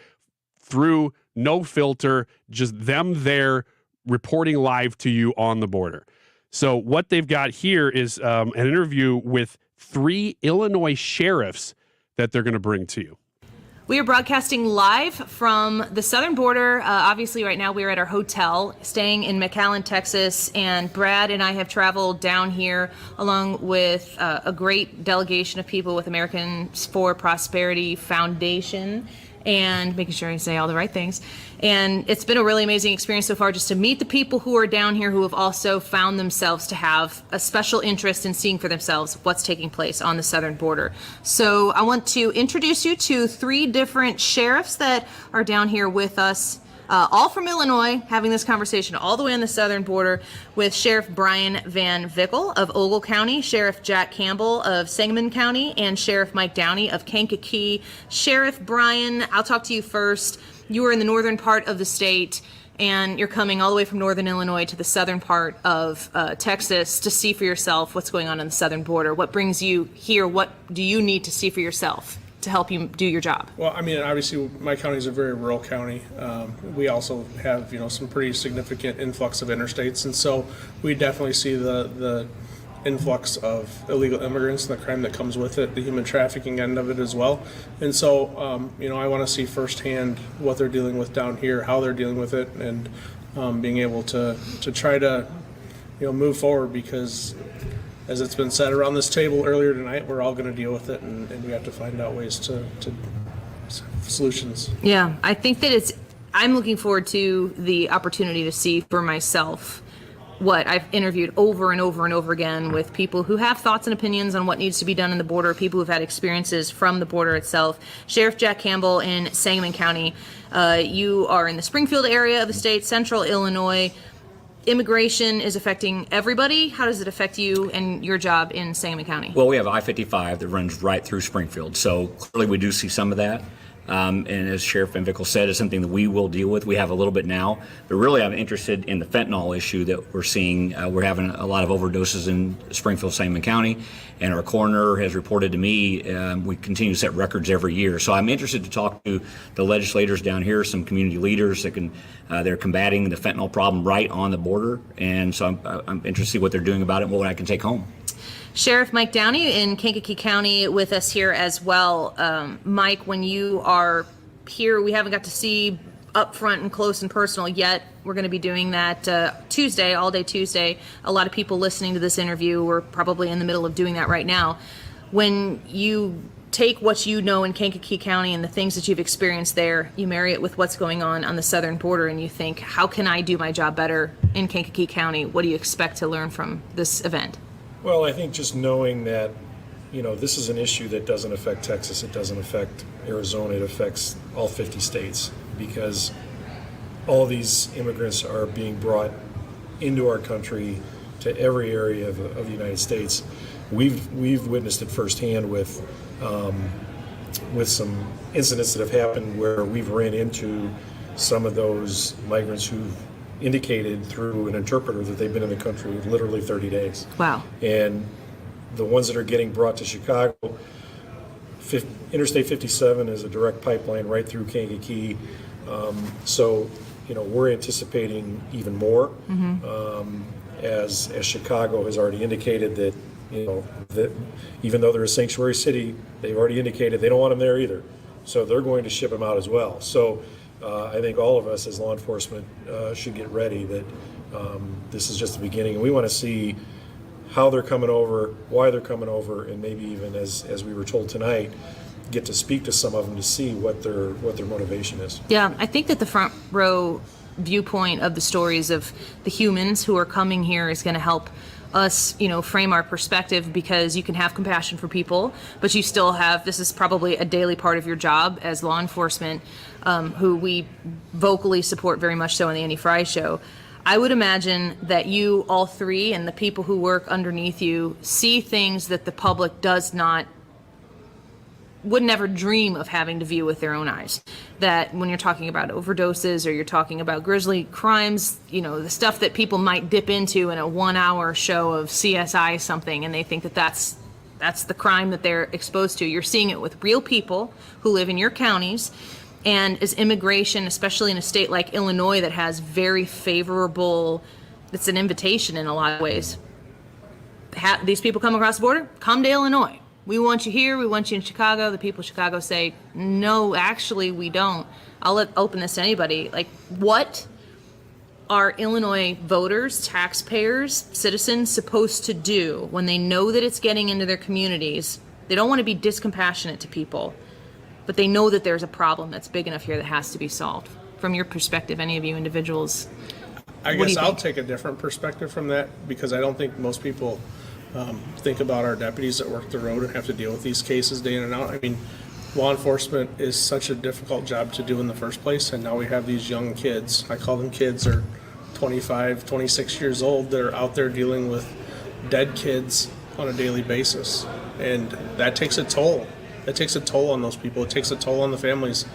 through no filter, just them there reporting live to you on the border. So what they've got here is an interview with 3 Illinois sheriffs that they're going to bring to you. We are broadcasting live from the southern border. Obviously, right now we are at our hotel, staying in McAllen, Texas, and Brad and I have traveled down here along with a great delegation of people with Americans for Prosperity Foundation, and making sure I say all the right things. And it's been a really amazing experience so far just to meet the people who are down here who have also found themselves to have a special interest in seeing for themselves what's taking place on the southern border. So I want to introduce you to 3 different sheriffs that are down here with us, all from Illinois, having this conversation all the way on the southern border with Sheriff Brian Van Vickle of Ogle County, Sheriff Jack Campbell of Sangamon County, and Sheriff Mike Downey of Kankakee. Sheriff Brian, I'll talk to you first. You are in the northern part of the state, and you're coming all the way from northern Illinois to the southern part of Texas to see for yourself what's going on the southern border. What brings you here? What do you need to see for yourself to help you do your job? Well, I mean, obviously my county is a very rural county. We also have, some pretty significant influx of interstates, and so we definitely see the influx of illegal immigrants and the crime that comes with it, the human trafficking end of it as well. And so, I want to see firsthand what they're dealing with down here, how they're dealing with it, and being able to try to, move forward, because as it's been said around this table earlier tonight, we're all going to deal with it, and we have to find out ways to solutions. Yeah, I think that I'm looking forward to the opportunity to see for myself what I've interviewed over and over and over again with people who have thoughts and opinions on what needs to be done in the border, people who've had experiences from the border itself. Sheriff Jack Campbell in Sangamon County, you are in the Springfield area of the state, central Illinois. Immigration is affecting everybody. How does it affect you and your job in Sangamon County? Well, we have I-55 that runs right through Springfield, so clearly we do see some of that. And as Sheriff Van Vickle said, it's something that we will deal with. We have a little bit now, but really I'm interested in the fentanyl issue that we're seeing. We're having a lot of overdoses in Springfield, Sangamon County, and our coroner has reported to me we continue to set records every year. So I'm interested to talk to the legislators down here, some community leaders that they're combating the fentanyl problem right on the border, and so I'm interested to see what they're doing about it and what I can take home. Sheriff Mike Downey in Kankakee County with us here as well. Mike, when you are here, we haven't got to see up front and close and personal yet. We're going to be doing that Tuesday, all day Tuesday. A lot of people listening to this interview, we're probably in the middle of doing that right now. When you take what you know in Kankakee County and the things that you've experienced there, you marry it with what's going on the southern border, and you think, how can I do my job better in Kankakee County? What do you expect to learn from this event? Well, I think just knowing that, this is an issue that doesn't affect Texas, it doesn't affect Arizona, it affects all 50 states, because all these immigrants are being brought into our country to every area of the United States. We've witnessed it firsthand with some incidents that have happened where we've ran into some of those migrants who've indicated through an interpreter that they've been in the country literally 30 days. Wow. And the ones that are getting brought to Chicago, Interstate 57 is a direct pipeline right through Kankakee. So, we're anticipating even more. as Chicago has already indicated that, that even though they're a sanctuary city, they've already indicated they don't want them there either. So they're going to ship them out as well. So I think all of us as law enforcement should get ready that this is just the beginning, and we want to see how they're coming over, why they're coming over, and maybe even, as we were told tonight, get to speak to some of them to see what their motivation is. Yeah, I think that the front row viewpoint of the stories of the humans who are coming here is going to help us, frame our perspective, because you can have compassion for people, but you still have, this is probably a daily part of your job as law enforcement, who we vocally support very much so in the Annie Fry Show. I would imagine that you, all three, and the people who work underneath you see things that the public would never dream of having to view with their own eyes. That when you're talking about overdoses or you're talking about grisly crimes, the stuff that people might dip into in a 1-hour show of CSI something, and they think that that's the crime that they're exposed to. You're seeing it with real people who live in your counties. And as immigration, especially in a state like Illinois that has very favorable, it's an invitation in a lot of ways. These people come across the border, come to Illinois. We want you here, we want you in Chicago. The people of Chicago say, no, actually we don't. I'll open this to anybody. Like, what are Illinois voters, taxpayers, citizens supposed to do when they know that it's getting into their communities? They don't want to be discompassionate to people, but they know that there's a problem that's big enough here that has to be solved. From your perspective, any of you individuals, I guess I'll take a different perspective from that, because I don't think most people think about our deputies that work the road and have to deal with these cases day in and out. I mean, law enforcement is such a difficult job to do in the first place, and now we have these young kids, I call them kids, they're 25, 26 years old, that are out there dealing with dead kids on a daily basis, and that takes a toll. It takes a toll on those people. It takes a toll on the families.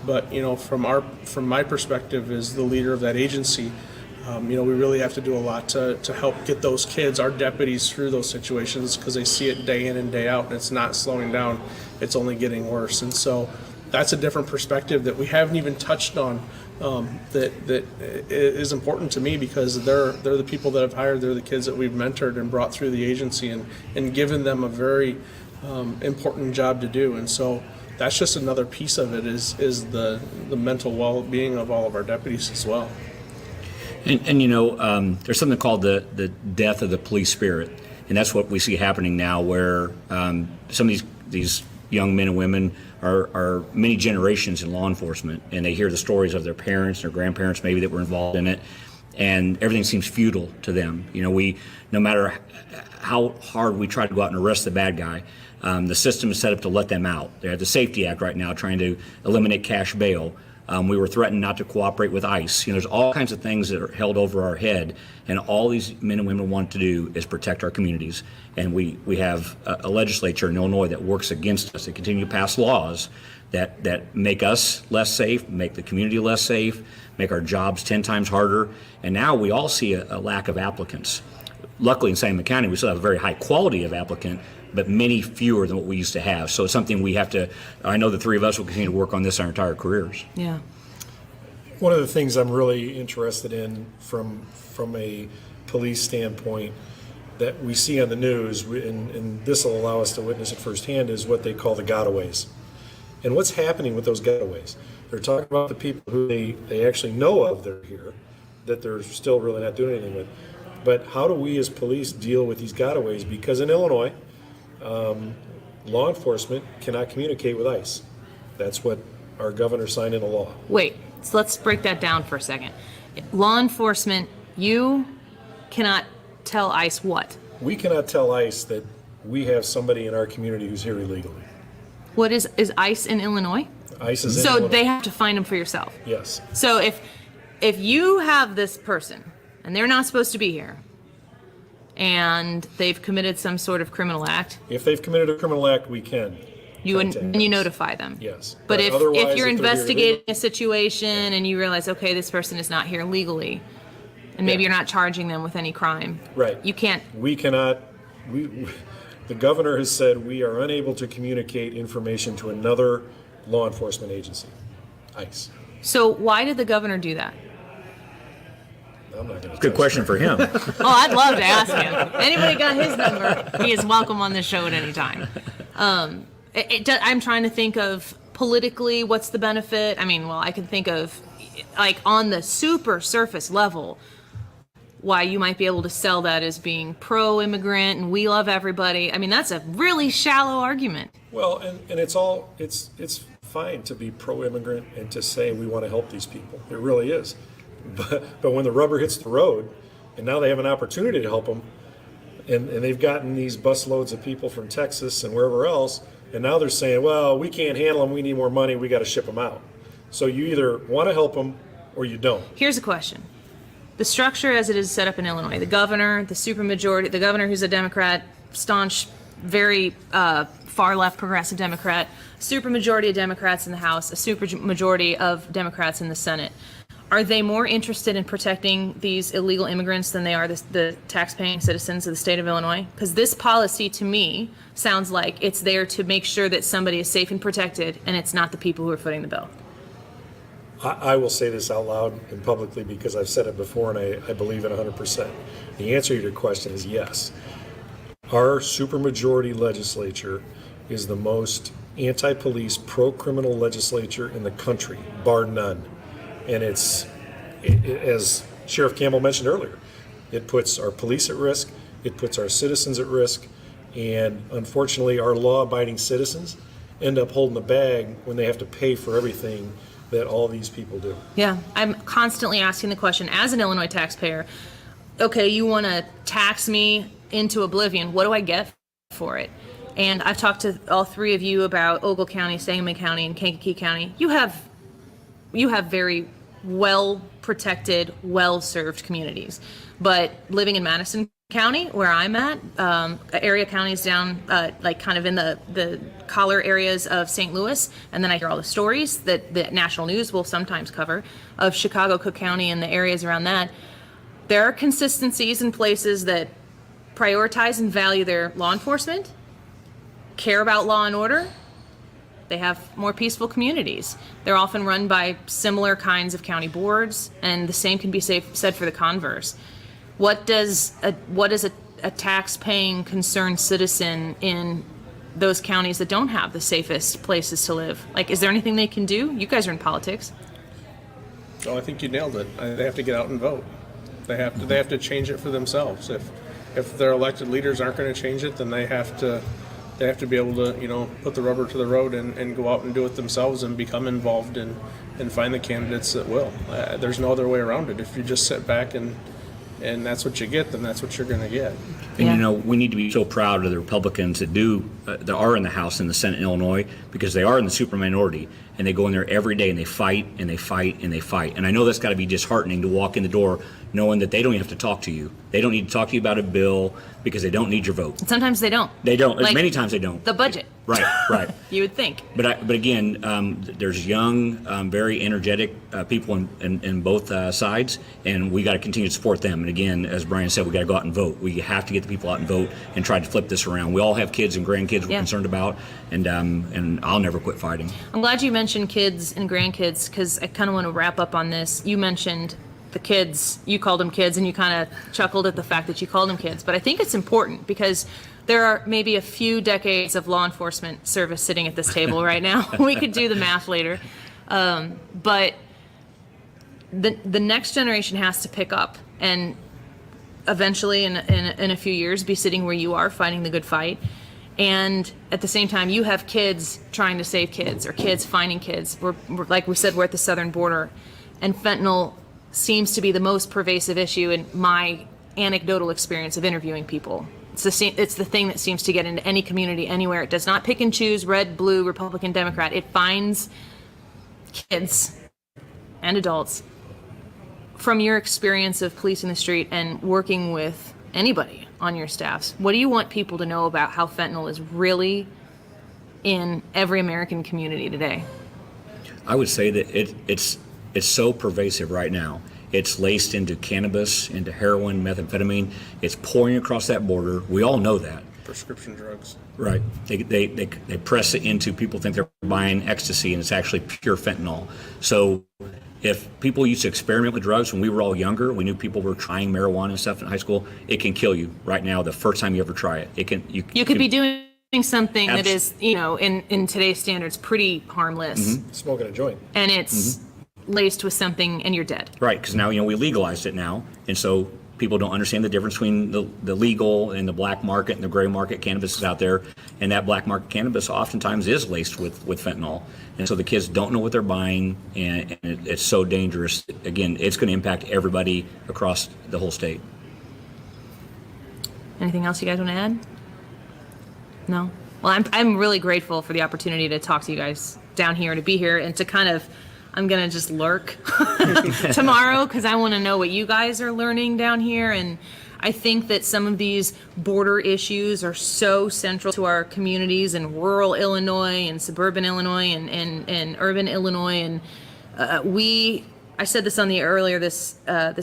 But from my perspective as the leader of that agency, we really have to do a lot to help get those kids, our deputies, through those situations, because they see it day in and day out, and it's not slowing down. It's only getting worse. And so that's a different perspective that we haven't even touched on, that is important to me, because they're the people that I've hired. They're the kids that we've mentored and brought through the agency and given them a very important job to do. And so that's just another piece of it, is the mental well-being of all of our deputies as well. And there's something called the death of the police spirit, and that's what we see happening now, where some of these young men and women are many generations in law enforcement, and they hear the stories of their parents, their grandparents maybe that were involved in it, and everything seems futile to them. No matter how hard we try to go out and arrest the bad guy, the system is set up to let them out. They have the Safety Act right now trying to eliminate cash bail. We were threatened not to cooperate with ICE. There's all kinds of things that are held over our head, and all these men and women want to do is protect our communities. And we have a legislature in Illinois that works against us. They continue to pass laws that make us less safe, make the community less safe, make our jobs 10 times harder. And now we all see a lack of applicants. Luckily in Sangamon County, we still have a very high quality of applicant, but many fewer than what we used to have. So it's something we have to, I know the three of us will continue to work on this our entire careers. Yeah. One of the things I'm really interested in from a police standpoint that we see on the news, and this will allow us to witness it firsthand, is what they call the gotaways. And what's happening with those gotaways? They're talking about the people who they actually know of that are here, that they're still really not doing anything with. But how do we as police deal with these gotaways? Because in Illinois, law enforcement cannot communicate with ICE. That's what our governor signed into law. Wait, so let's break that down for a second. Law enforcement, you cannot tell ICE what? We cannot tell ICE that we have somebody in our community who's here illegally. What is ICE in Illinois? ICE is in Illinois. Illinois. They have to find them for yourself. Yes. So if you have this person and they're not supposed to be here, and they've committed some sort of criminal act. If they've committed a criminal act, we can. You notify them. Yes. But if you're investigating a situation and you realize, okay, this person is not here legally, and maybe you're not charging them with any crime. Right. You can't. We cannot. The governor has said we are unable to communicate information to another law enforcement agency, ICE. So why did the governor do that? I'm not going to. Good question for him. Oh, I'd love to ask him. Anybody got his number? He is welcome on this show at any time. I'm trying to think of politically what's the benefit. I mean, well, I can think of like on the super surface level why you might be able to sell that as being pro-immigrant and we love everybody. I mean, that's a really shallow argument. Well, and it's fine to be pro-immigrant and to say we want to help these people. It really is. But when the rubber hits the road, and now they have an opportunity to help them, and they've gotten these busloads of people from Texas and wherever else, and now they're saying, well, we can't handle them, we need more money, we got to ship them out. So you either want to help them or you don't. Here's a question. The structure as it is set up in Illinois, the governor, the supermajority, the governor who's a Democrat, staunch, very far left progressive Democrat, supermajority of Democrats in the House, a supermajority of Democrats in the Senate. Are they more interested in protecting these illegal immigrants than they are the tax-paying citizens of the state of Illinois? Because this policy, to me, sounds like it's there to make sure that somebody is safe and protected, and it's not the people who are footing the bill. I will say this out loud and publicly because I've said it before and I believe it 100%. The answer to your question is yes. Our supermajority legislature is the most anti-police, pro-criminal legislature in the country, bar none. And it's, as Sheriff Campbell mentioned earlier, it puts our police at risk, it puts our citizens at risk, and unfortunately our law-abiding citizens end up holding the bag when they have to pay for everything that all these people do. Yeah, I'm constantly asking the question as an Illinois taxpayer, okay, you want to tax me into oblivion, what do I get for it? And I've talked to all three of you about Ogle County, Sangamon County, and Kankakee County. You have very well-protected, well-served communities. But living in Madison County, where I'm at, area counties down, like kind of in the collar areas of St. Louis, and then I hear all the stories that the national news will sometimes cover of Chicago, Cook County, and the areas around that. There are consistencies in places that prioritize and value their law enforcement, care about law and order. They have more peaceful communities. They're often run by similar kinds of county boards, and the same can be said for the converse. What does a tax-paying, concerned citizen in those counties that don't have the safest places to live? Like, is there anything they can do? You guys are in politics. Oh, I think you nailed it. They have to get out and vote. They have to change it for themselves. If their elected leaders aren't going to change it, then they have to be able to, put the rubber to the road and go out and do it themselves and become involved and find the candidates that will. There's no other way around it. If you just sit back and that's what you get, then that's what you're going to get. And we need to be so proud of the Republicans that are in the House and the Senate in Illinois, because they are in the super minority, and they go in there every day and they fight and they fight and they fight. And I know that's got to be disheartening to walk in the door knowing that they don't even have to talk to you. They don't need to talk to you about a bill because they don't need your vote. And sometimes they don't. They don't. Like, many times they don't. The budget. Right. You would think. But again, there's young, very energetic people in both sides, and we got to continue to support them. And again, as Brian said, we got to go out and vote. We have to get the people out and vote and try to flip this around. We all have kids and grandkids we're concerned about, and I'll never quit fighting. I'm glad you mentioned kids and grandkids, because I kind of want to wrap up on this. You mentioned the kids, you called them kids, and you kind of chuckled at the fact that you called them kids. But I think it's important because there are maybe a few decades of law enforcement service sitting at this table right now. We could do the math later. But the next generation has to pick up and eventually in a few years be sitting where you are fighting the good fight. And at the same time, you have kids trying to save kids or kids finding kids. We're like we said, we're at the southern border, and fentanyl seems to be the most pervasive issue in my anecdotal experience of interviewing people. It's the thing that seems to get into any community anywhere. It does not pick and choose red, blue, Republican, Democrat. It finds kids and adults. From your experience of policing the street and working with anybody on your staffs, what do you want people to know about how fentanyl is really in every American community today? I would say that it's so pervasive right now. It's laced into cannabis, into heroin, methamphetamine. It's pouring across that border. We all know that. Prescription drugs. Right. They press it into, people think they're buying ecstasy, and it's actually pure fentanyl. So If people used to experiment with drugs when we were all younger, we knew people were trying marijuana and stuff in high school, it can kill you right now the first time you ever try it. You could be doing something that is, in today's standards, pretty harmless. Smoking a joint. And it's laced with something and you're dead. Right, because now, we legalized it now. And so people don't understand the difference between the legal and the black market and the gray market cannabis is out there. And that black market cannabis oftentimes is laced with fentanyl. And so the kids don't know what they're buying, and it's so dangerous. Again, it's going to impact everybody across the whole state. Anything else you guys want to add? No? Well, I'm really grateful for the opportunity to talk to you guys down here, to be here, and to kind of, I'm going to just lurk tomorrow because I want to know what you guys are learning down here. And I think that some of these border issues are so central to our communities in rural Illinois and suburban Illinois and urban Illinois. And I said this on the earlier this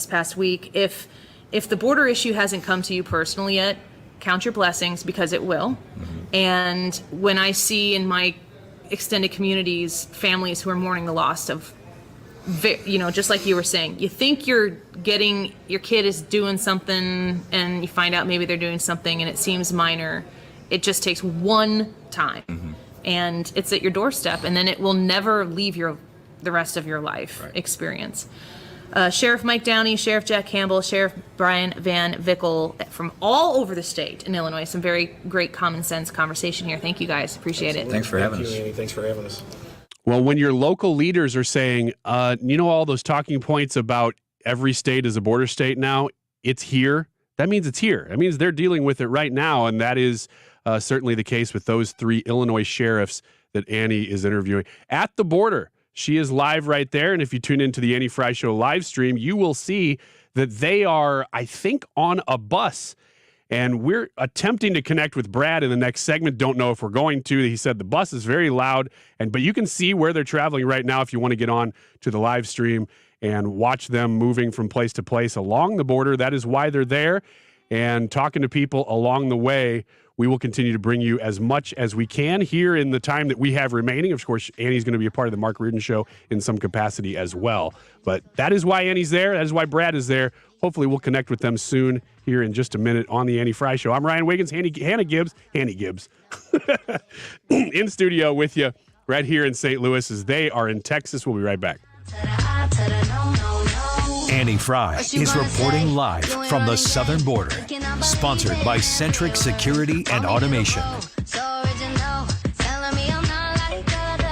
past week, if the border issue hasn't come to you personally yet, count your blessings, because it will. And when I see in my extended communities families who are mourning the loss of, just like you were saying, you think your kid is doing something and you find out maybe they're doing something and it seems minor. It just takes one time and it's at your doorstep, and then it will never leave the rest of your life experience. Sheriff Mike Downey, Sheriff Jack Campbell, Sheriff Brian Van Vickle from all over the state in Illinois. Some very great common sense conversation here. Thank you guys. Appreciate it. Thanks for having us. Annie. Thanks for having us. Well, when your local leaders are saying, all those talking points about every state is a border state now, it's here. That means it's here. That means they're dealing with it right now. And that is certainly the case with those 3 Illinois sheriffs that Annie is interviewing at the border. She is live right there. And if you tune into the Annie Fry Show live stream, you will see that they are, I think, on a bus. And we're attempting to connect with Brad in the next segment. Don't know if we're going to. He said the bus is very loud, but you can see where they're traveling right now if you want to get on to the live stream and watch them moving from place to place along the border. That is why they're there, and talking to people along the way. We will continue to bring you as much as we can here in the time that we have remaining. Of course, Annie's going to be a part of the Mark Reardon Show in some capacity as well. But that is why Annie's there. That is why Brad is there. Hopefully, we'll connect with them soon here in just a minute on the Annie Fry Show. I'm Ryan Wiggins, Hannah Gibbs, in studio with you right here in St. Louis as they are in Texas. We'll be right back. Annie Fry is reporting live from the southern border. Sponsored by Centric Security and Automation.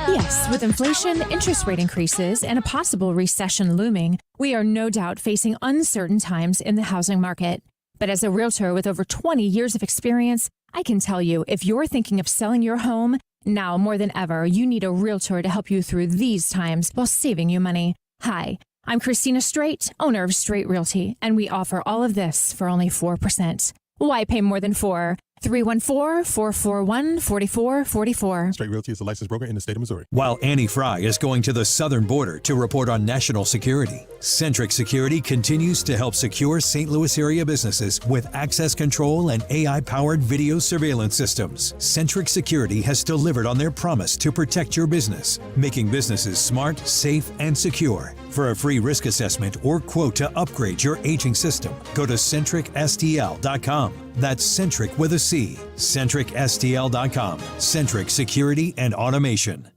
Yes, with inflation, interest rate increases, and a possible recession looming, we are no doubt facing uncertain times in the housing market. But as a realtor with over 20 years of experience, I can tell you, if you're thinking of selling your home, now more than ever, you need a realtor to help you through these times while saving you money. Hi, I'm Christina Straight, owner of Straight Realty, and we offer all of this for only 4%. Why pay more than 4? 314-441-4444. Straight Realty is a licensed broker in the state of Missouri. While Annie Fry is going to the southern border to report on national security, Centric Security continues to help secure St. Louis area businesses with access control and AI-powered video surveillance systems. Centric Security has delivered on their promise to protect your business, making businesses smart, safe, and secure. For a free risk assessment or quote to upgrade your aging system, go to CentricSTL.com. That's Centric with a C. CentricSTL.com. Centric Security and Automation.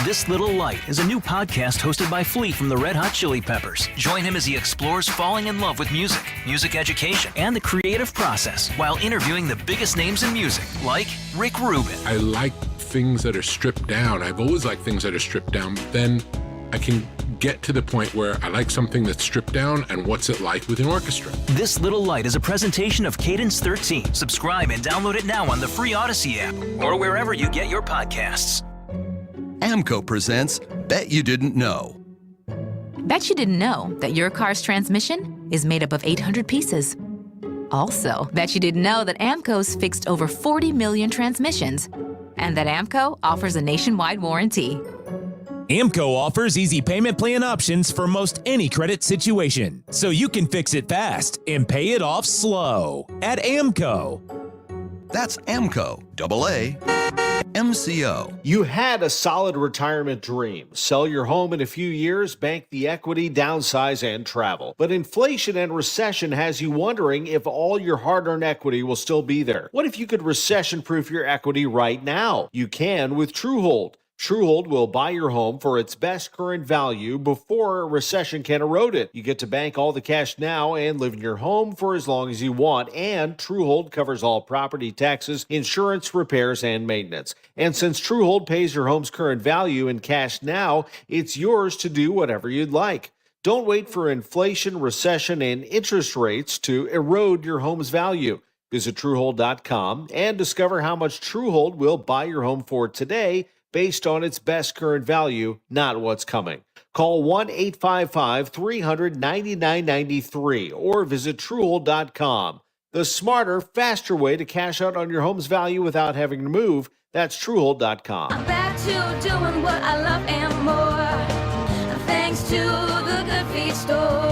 This Little Light is a new podcast hosted by Flea from the Red Hot Chili Peppers. Join him as he explores falling in love with music, music education, and the creative process while interviewing the biggest names in music, like Rick Rubin. I like things that are stripped down. I've always liked things that are stripped down, but then I can get to the point where I like something that's stripped down and what's it like with an orchestra. This Little Light is a presentation of Cadence 13. Subscribe and download it now on the free Odyssey app or wherever you get your podcasts. AMCO presents Bet You Didn't Know. Bet you didn't know that your car's transmission is made up of 800 pieces. Also, bet you didn't know that AMCO's fixed over 40 million transmissions and that AMCO offers a nationwide warranty. AMCO offers easy payment plan options for most any credit situation, so you can fix it fast and pay it off slow at AMCO. That's AMCO, AA. MCO. You had a solid retirement dream. Sell your home in a few years, bank the equity, downsize, and travel. But inflation and recession has you wondering if all your hard-earned equity will still be there. What if you could recession-proof your equity right now? You can with Truehold. Truehold will buy your home for its best current value before a recession can erode it. You get to bank all the cash now and live in your home for as long as you want. And Truehold covers all property taxes, insurance, repairs, and maintenance. And since Truehold pays your home's current value in cash now, it's yours to do whatever you'd like. Don't wait for inflation, recession, and interest rates to erode your home's value. Visit Truehold.com and discover how much Truehold will buy your home for today, based on its best current value, not what's coming. Call 1-855-300-9993 or visit Truehold.com. The smarter, faster way to cash out on your home's value without having to move. That's Truehold.com. I'm back to doing what I love and more, thanks to the Good Feet store.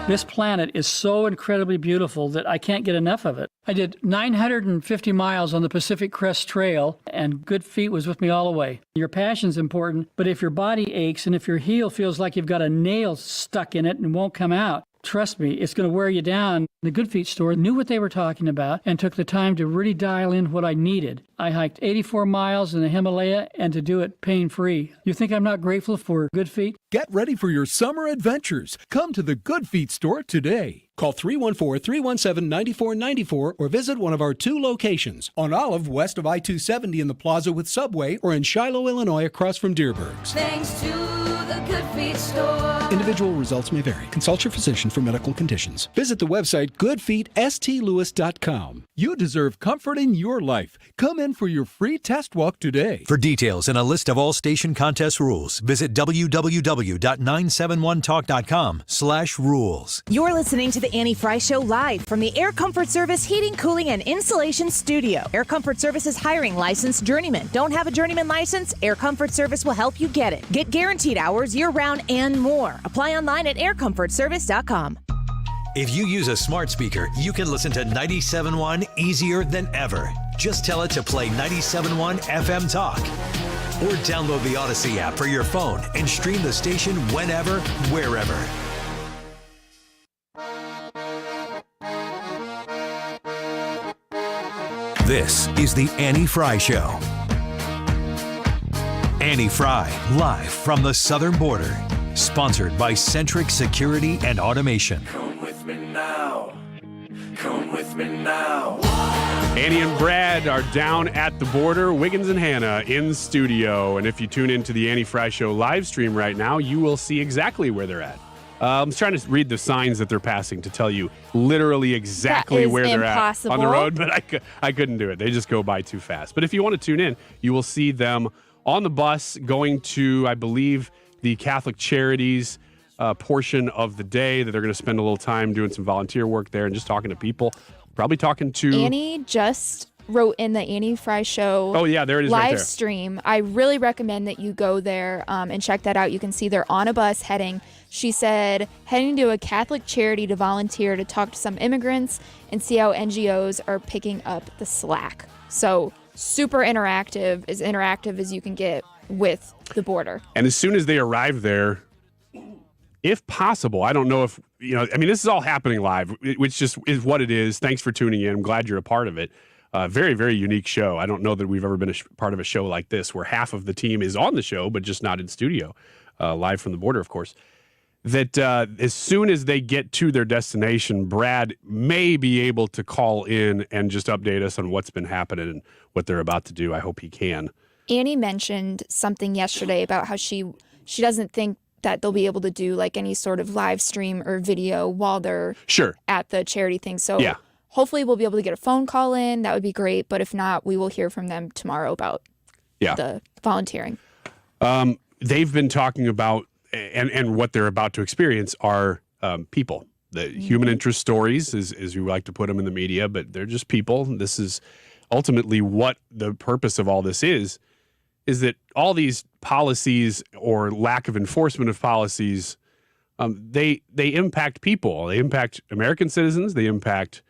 This planet is so incredibly beautiful that I can't get enough of it. I did 950 miles on the Pacific Crest Trail, and Good Feet was with me all the way. Your passion's important, but if your body aches and if your heel feels like you've got a nail stuck in it and won't come out, trust me, it's going to wear you down. The Good Feet store knew what they were talking about and took the time to really dial in what I needed. I hiked 84 miles in the Himalaya and to do it pain-free. You think I'm not grateful for Good Feet? Get ready for your summer adventures. Come to the Good Feet store today. Call 314-317-9494 or visit one of our 2 locations on Olive west of I-270 in the Plaza with Subway or in Shiloh, Illinois across from Deerbergs. Thanks to the Good Feet store. Individual results may vary. Consult your physician for medical conditions. Visit the website goodfeetstlewis.com. You deserve comfort in your life. Come in for your free test walk today. For details and a list of all station contest rules, visit www.971talk.com/rules. You're listening to the Annie Fry Show live from the Air Comfort Service Heating, Cooling, and Insulation Studio. Air Comfort Service is hiring licensed journeymen. Don't have a journeyman license? Air Comfort Service will help you get it. Get guaranteed hours year-round and more. Apply online at aircomfortservice.com. If you use a smart speaker, you can listen to 97.1 easier than ever. Just tell it to play 97.1 FM Talk. Or download the Odyssey app for your phone and stream the station whenever, wherever. This is the Annie Fry Show. Annie Fry, live from the southern border. Sponsored by Centric Security and Automation. Come with me now. Come with me now. Annie and Brad are down at the border. Wiggins and Hannah in studio. And if you tune into the Annie Fry Show live stream right now, you will see exactly where they're at. I'm trying to read the signs that they're passing to tell you literally exactly where they're at on the road, but I couldn't do it. They just go by too fast. But if you want to tune in, you will see them on the bus going to, I believe, the Catholic Charities portion of the day, that they're going to spend a little time doing some volunteer work there and just talking to people. Probably talking to... Annie just wrote in the Annie Fry Show there it is live right there. stream. I really recommend that you go there and check that out. You can see they're on a bus heading. She said, heading to a Catholic charity to volunteer to talk to some immigrants and see how NGOs are picking up the slack. So super interactive, as interactive as you can get with the border. And as soon as they arrive there, if possible, I don't know if, this is all happening live, which just is what it is. Thanks for tuning in. I'm glad you're a part of it. Very, very unique show. I don't know that we've ever been part of a show like this where half of the team is on the show, but just not in studio, live from the border, of course. That as soon as they get to their destination, Brad may be able to call in and just update us on what's been happening and what they're about to do. I hope he can. Annie mentioned something yesterday about how she doesn't think that they'll be able to do like any sort of live stream or video while they're at the charity thing. So hopefully we'll be able to get a phone call in. That would be great. But if not, we will hear from them tomorrow about the volunteering. They've been talking about, and what they're about to experience are people. The human interest stories, as we like to put them in the media, but they're just people. This is ultimately what the purpose of all this is that all these policies or lack of enforcement of policies, they impact people. They impact American citizens. They impact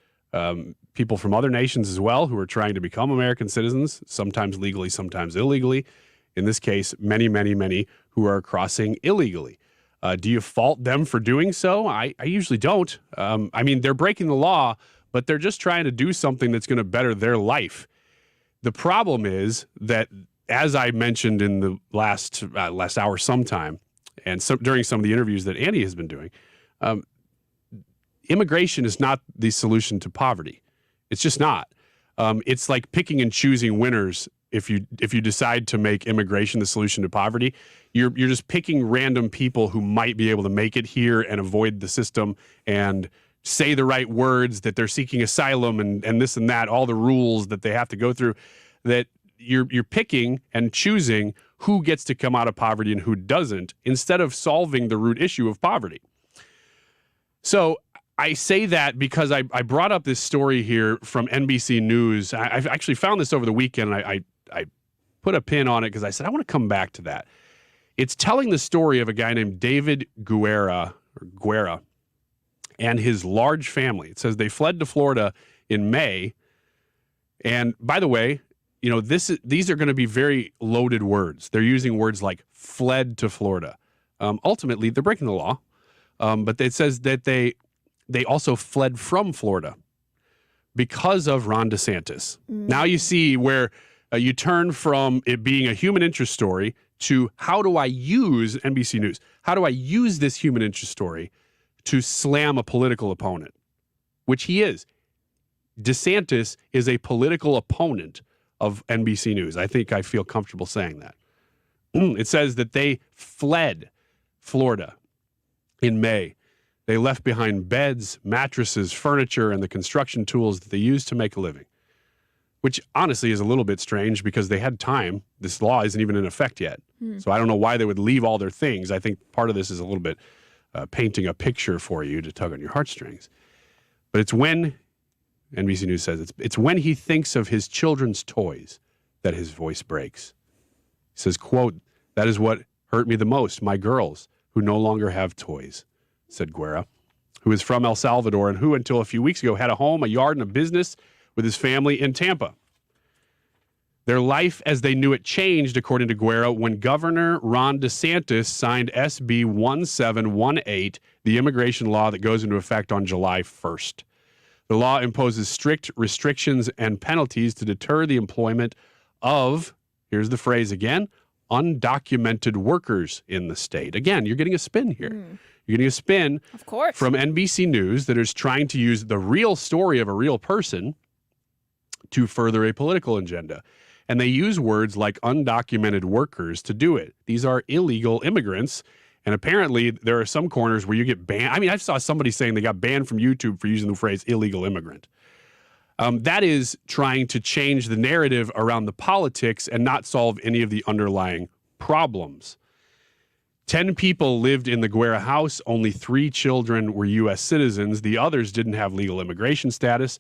people from other nations as well who are trying to become American citizens, sometimes legally, sometimes illegally. In this case, many, many, many who are crossing illegally. Do you fault them for doing so? I usually don't. I mean, they're breaking the law, but they're just trying to do something that's going to better their life. The problem is that, as I mentioned in the last hour sometime, and during some of the interviews that Annie has been doing, immigration is not the solution to poverty. It's just not. It's like picking and choosing winners. If you decide to make immigration the solution to poverty, you're just picking random people who might be able to make it here and avoid the system and say the right words, that they're seeking asylum and this and that, all the rules that they have to go through, that you're picking and choosing who gets to come out of poverty and who doesn't, instead of solving the root issue of poverty. So I say that because I brought up this story here from NBC News. I've actually found this over the weekend, and I put a pin on it because I said, I want to come back to that. It's telling the story of a guy named David Guerra and his large family. It says they fled to Florida in May. And by the way, you know, these are going to be very loaded words. They're using words like fled to Florida. Ultimately, they're breaking the law. But it says that they also fled from Florida because of Ron DeSantis. Now you see where you turn from it being a human interest story to how do I use NBC News? How do I use this human interest story to slam a political opponent, which he is. DeSantis is a political opponent of NBC News. I think I feel comfortable saying that. It says that they fled Florida in May. They left behind beds, mattresses, furniture, and the construction tools that they used to make a living, which honestly is a little bit strange because they had time. This law isn't even in effect yet. So I don't know why they would leave all their things. I think part of this is a little bit painting a picture for you to tug on your heartstrings. But it's when, NBC News says, it's when he thinks of his children's toys that his voice breaks. He says, quote, "That is what hurt me the most, my girls, who no longer have toys," said Guerra, who is from El Salvador and who, until a few weeks ago, had a home, a yard, and a business with his family in Tampa. Their life as they knew it changed, according to Guerra, when Governor Ron DeSantis signed SB 1718, the immigration law that goes into effect on July 1st. The law imposes strict restrictions and penalties to deter the employment of, here's the phrase again, undocumented workers in the state. Again, you're getting a spin here. You're getting a spin, of course, from NBC News that is trying to use the real story of a real person to further a political agenda. And they use words like undocumented workers to do it. These are illegal immigrants. And apparently there are some corners where you get banned. I mean, I saw somebody saying they got banned from YouTube for using the phrase illegal immigrant. That is trying to change the narrative around the politics and not solve any of the underlying problems. 10 people lived in the Guerra house. Only 3 children were U.S. citizens. The others didn't have legal immigration status.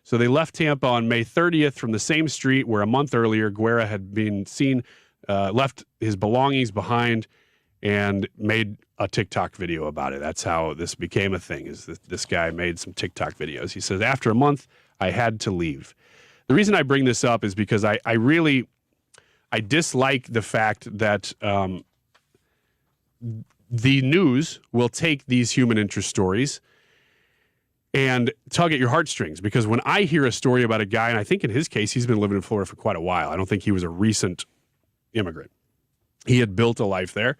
So they left Tampa on May 30th from the same street where a month earlier Guerra had been seen, left his belongings behind, and made a TikTok video about it. That's how this became a thing, is that this guy made some TikTok videos. He says, after a month, I had to leave. The reason I bring this up is because I dislike the fact that the news will take these human interest stories and tug at your heartstrings. Because when I hear a story about a guy, and I think in his case, he's been living in Florida for quite a while. I don't think he was a recent immigrant. He had built a life there.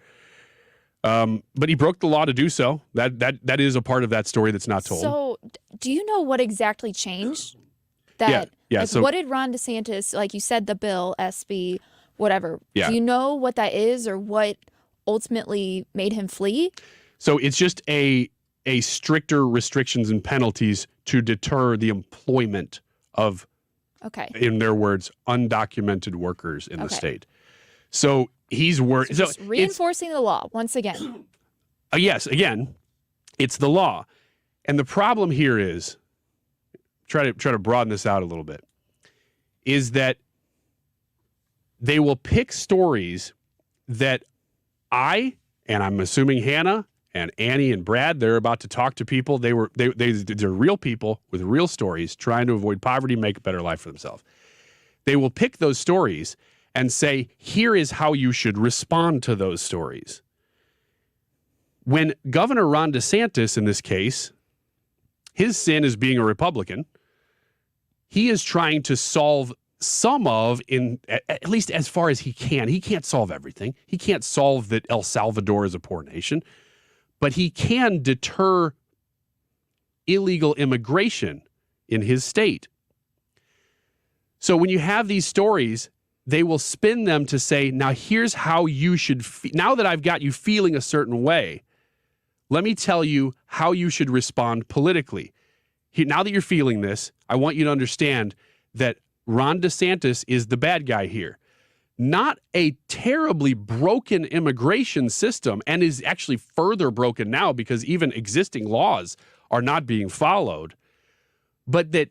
But he broke the law to do so. That is a part of that story that's not told. So do you know what exactly changed? Yeah. Like, so what did Ron DeSantis, like you said, the bill, SB, whatever. Yeah. Do you know what that is or what ultimately made him flee? So it's just a stricter restrictions and penalties to deter the employment of, in their words, undocumented workers in the state. So he's just reinforcing the law once again. Yes, again, it's the law. And the problem here is, try to broaden this out a little bit, is that they will pick stories that and I'm assuming Hannah And Annie and Brad, they're about to talk to people. They're real people with real stories trying to avoid poverty, make a better life for themselves. They will pick those stories and say, here is how you should respond to those stories. When Governor Ron DeSantis, in this case, his sin is being a Republican, he is trying to solve some of, at least as far as he can. He can't solve everything. He can't solve that El Salvador is a poor nation, but he can deter illegal immigration in his state. So when you have these stories, they will spin them to say, now here's how you should now that I've got you feeling a certain way, let me tell you how you should respond politically. Now that you're feeling this, I want you to understand that Ron DeSantis is the bad guy here. Not a terribly broken immigration system, and is actually further broken now because even existing laws are not being followed. But that,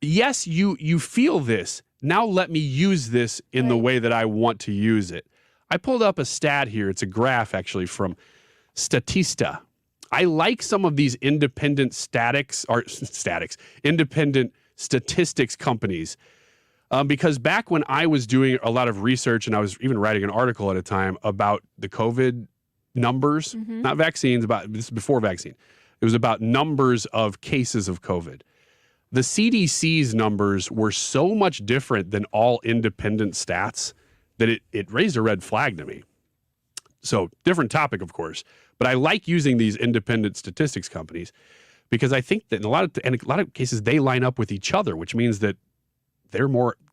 yes, you feel this. Now let me use this in the way that I want to use it. I pulled up a stat here. It's a graph actually from Statista. I like some of these independent independent statistics companies. Because back when I was doing a lot of research and I was even writing an article at a time about the COVID numbers, not vaccines, this is before vaccine. It was about numbers of cases of COVID. The CDC's numbers were so much different than all independent stats that it raised a red flag to me. So different topic, of course, but I like using these independent statistics companies because I think that in a lot of cases they line up with each other, which means that they're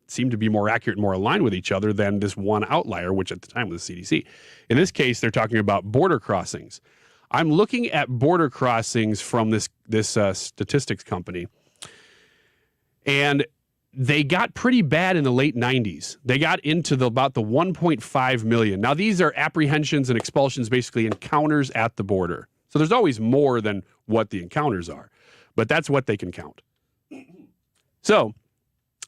seem to be more accurate and more aligned with each other than this one outlier, which at the time was the CDC. In this case, they're talking about border crossings. I'm looking at border crossings from this statistics company, and they got pretty bad in the late 90s. They got into about the 1.5 million. Now, these are apprehensions and expulsions, basically encounters at the border. So there's always more than what the encounters are, but that's what they can count. So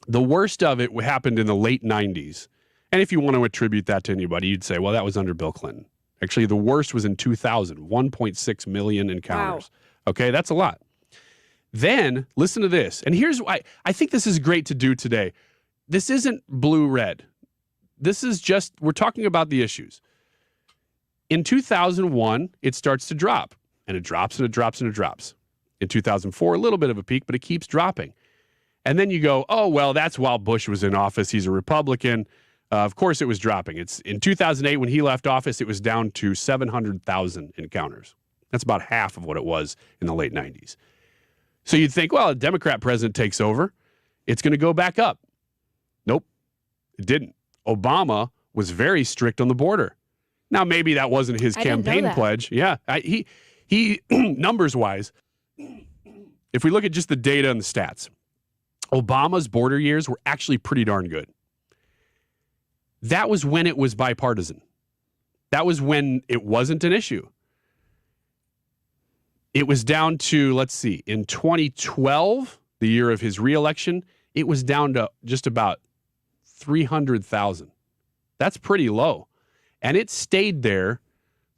the worst of it happened in the late 90s. And if you want to attribute that to anybody, you'd say, well, that was under Bill Clinton. Actually, the worst was in 2000, 1.6 million encounters. Wow. Okay, that's a lot. Then, listen to this. And here's why I think this is great to do today. This isn't blue-red. This is just, we're talking about the issues. In 2001, it starts to drop. And it drops and it drops and it drops. In 2004, a little bit of a peak, but it keeps dropping. And then you go, oh, well, that's while Bush was in office. He's a Republican. Of course, it was dropping. It's in 2008, when he left office, it was down to 700,000 encounters. That's about half of what it was in the late 90s. So you'd think, well, a Democrat president takes over, it's going to go back up. Nope, it didn't. Obama was very strict on the border. Now, maybe that wasn't his campaign pledge. Yeah, he numbers-wise, if we look at just the data and the stats, Obama's border years were actually pretty darn good. That was when it was bipartisan. That was when it wasn't an issue. It was down to, let's see, in 2012, the year of his reelection, it was down to just about 300,000. That's pretty low. And it stayed there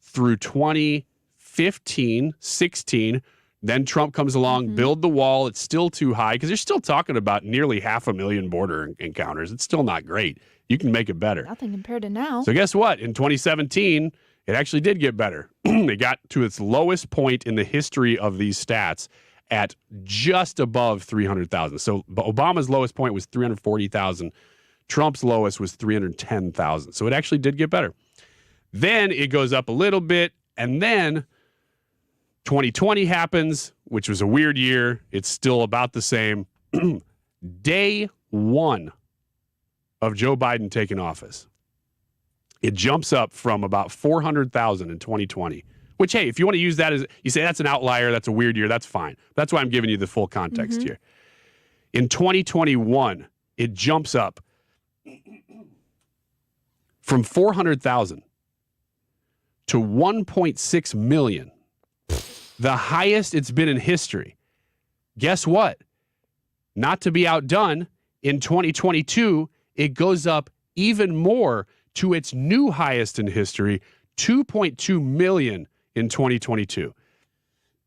through 2015, 16. Then Trump comes along, build the wall. It's still too high because you're still talking about nearly 500,000 border encounters. It's still not great. You can make it better. Nothing compared to now. So guess what? In 2017, it actually did get better. It got to its lowest point in the history of these stats at just above 300,000. So Obama's lowest point was 340,000. Trump's lowest was 310,000. So it actually did get better. Then it goes up a little bit, and then 2020 happens, which was a weird year. It's still about the same. Day one of Joe Biden taking office, it jumps up from about 400,000 in 2020, which, hey, if you want to use that as, you say that's an outlier, that's a weird year, that's fine. That's why I'm giving you the full context here. In 2021, it jumps up from 400,000 to 1.6 million, the highest it's been in history. Guess what? Not to be outdone, in 2022, it goes up even more to its new highest in history, 2.2 million in 2022.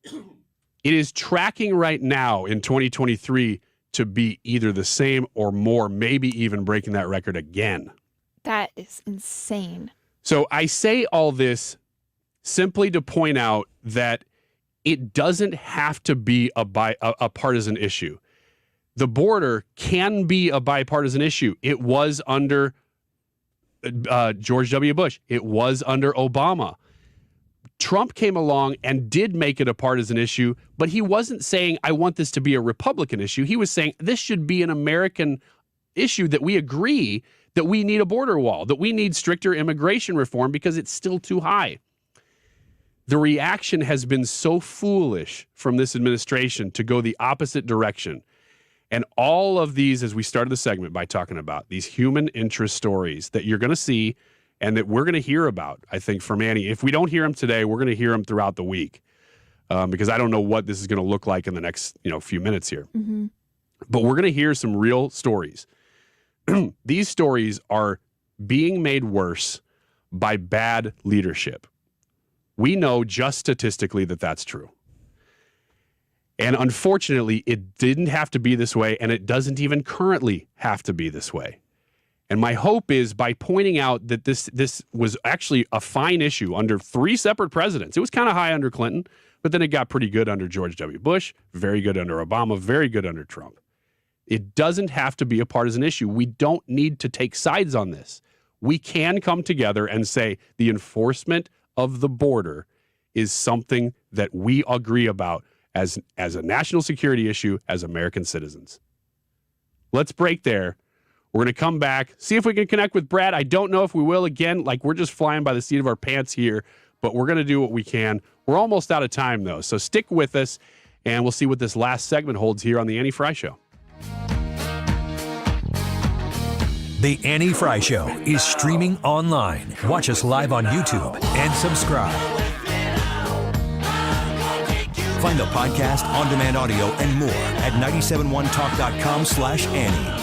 It is tracking right now in 2023 to be either the same or more, maybe even breaking that record again. That is insane. So I say all this simply to point out that it doesn't have to be a partisan issue. The border can be a bipartisan issue. It was under George W. Bush. It was under Obama. Trump came along and did make it a partisan issue, but he wasn't saying, I want this to be a Republican issue. He was saying this should be an American issue, that we agree that we need a border wall, that we need stricter immigration reform because it's still too high. The reaction has been so foolish from this administration to go the opposite direction. And all of these, as we started the segment by talking about, these human interest stories that you're going to see and that we're going to hear about, I think, from Annie. If we don't hear them today, we're going to hear them throughout the week because I don't know what this is going to look like in the next few minutes here. Mm-hmm. But we're going to hear some real stories. These stories are being made worse by bad leadership. We know just statistically that that's true. And unfortunately, it didn't have to be this way, and it doesn't even currently have to be this way. And my hope is by pointing out that this was actually a fine issue under 3 separate presidents. It was kind of high under Clinton, but then it got pretty good under George W. Bush, very good under Obama, very good under Trump. It doesn't have to be a partisan issue. We don't need to take sides on this. We can come together and say the enforcement of the border is something that we agree about as a national security issue as American citizens. Let's break there. We're going to come back, see if we can connect with Brad. I don't know if we will again. We're just flying by the seat of our pants here, but we're going to do what we can. We're almost out of time, though, so stick with us, and we'll see what this last segment holds here on The Annie Fry Show. The Annie Fry Show is streaming online. Watch us live on YouTube and subscribe. Find the podcast, on-demand audio, and more at 971talk.com/Annie.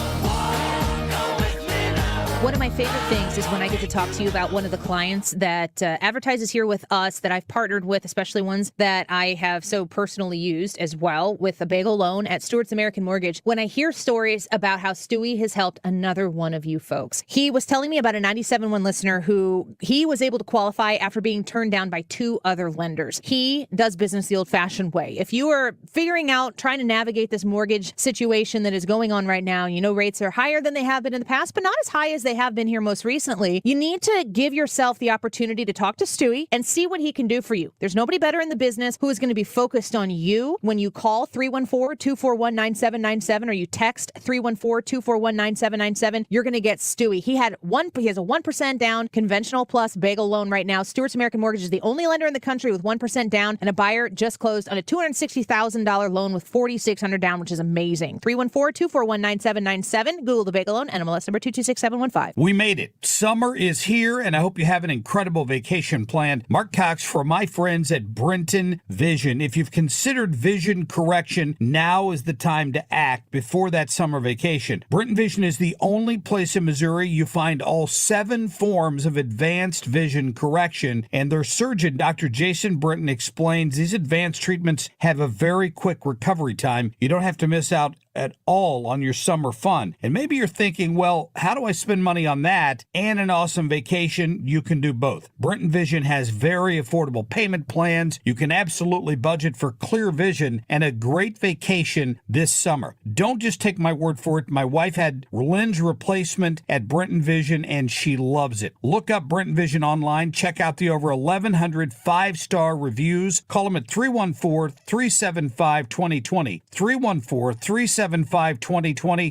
One of my favorite things is when I get to talk to you about one of the clients that advertises here with us that I've partnered with, especially ones that I have so personally used as well with a bagel loan at Stewart's American Mortgage. When I hear stories about how Stewie has helped another one of you folks. He was telling me about a 97.1 listener who he was able to qualify after being turned down by 2 other lenders. He does business the old-fashioned way. If you are figuring out, trying to navigate this mortgage situation that is going on right now, rates are higher than they have been in the past, but not as high as they have been here most recently, you need to give yourself the opportunity to talk to Stewie and see what he can do for you. There's nobody better in the business who is going to be focused on you. When you call 314-241-9797 or you text 314-241-9797, you're going to get Stewie. He has a 1% down conventional plus bagel loan right now. Stewart's American Mortgage is the only lender in the country with 1% down, and a buyer just closed on a $260,000 loan with $4,600 down, which is amazing. 314-241-9797. Google the bagel loan, NMLS number 226715. We made it. Summer is here, and I hope you have an incredible vacation planned. Mark Cox for my friends at Brenton Vision. If you've considered vision correction, now is the time to act before that summer vacation. Brenton Vision is the only place in Missouri you find all 7 forms of advanced vision correction, and their surgeon, Dr. Jason Brenton, explains these advanced treatments have a very quick recovery time. You don't have to miss out at all on your summer fun. And maybe you're thinking, well, how do I spend money on that and an awesome vacation? You can do both. Brenton Vision has very affordable payment plans. You can absolutely budget for clear vision and a great vacation this summer. Don't just take my word for it. My wife had lens replacement at Brenton Vision and she loves it. Look up Brenton Vision online. Check out the over 1,100 5-star reviews. Call them at 314-375-2020. 314-375-2020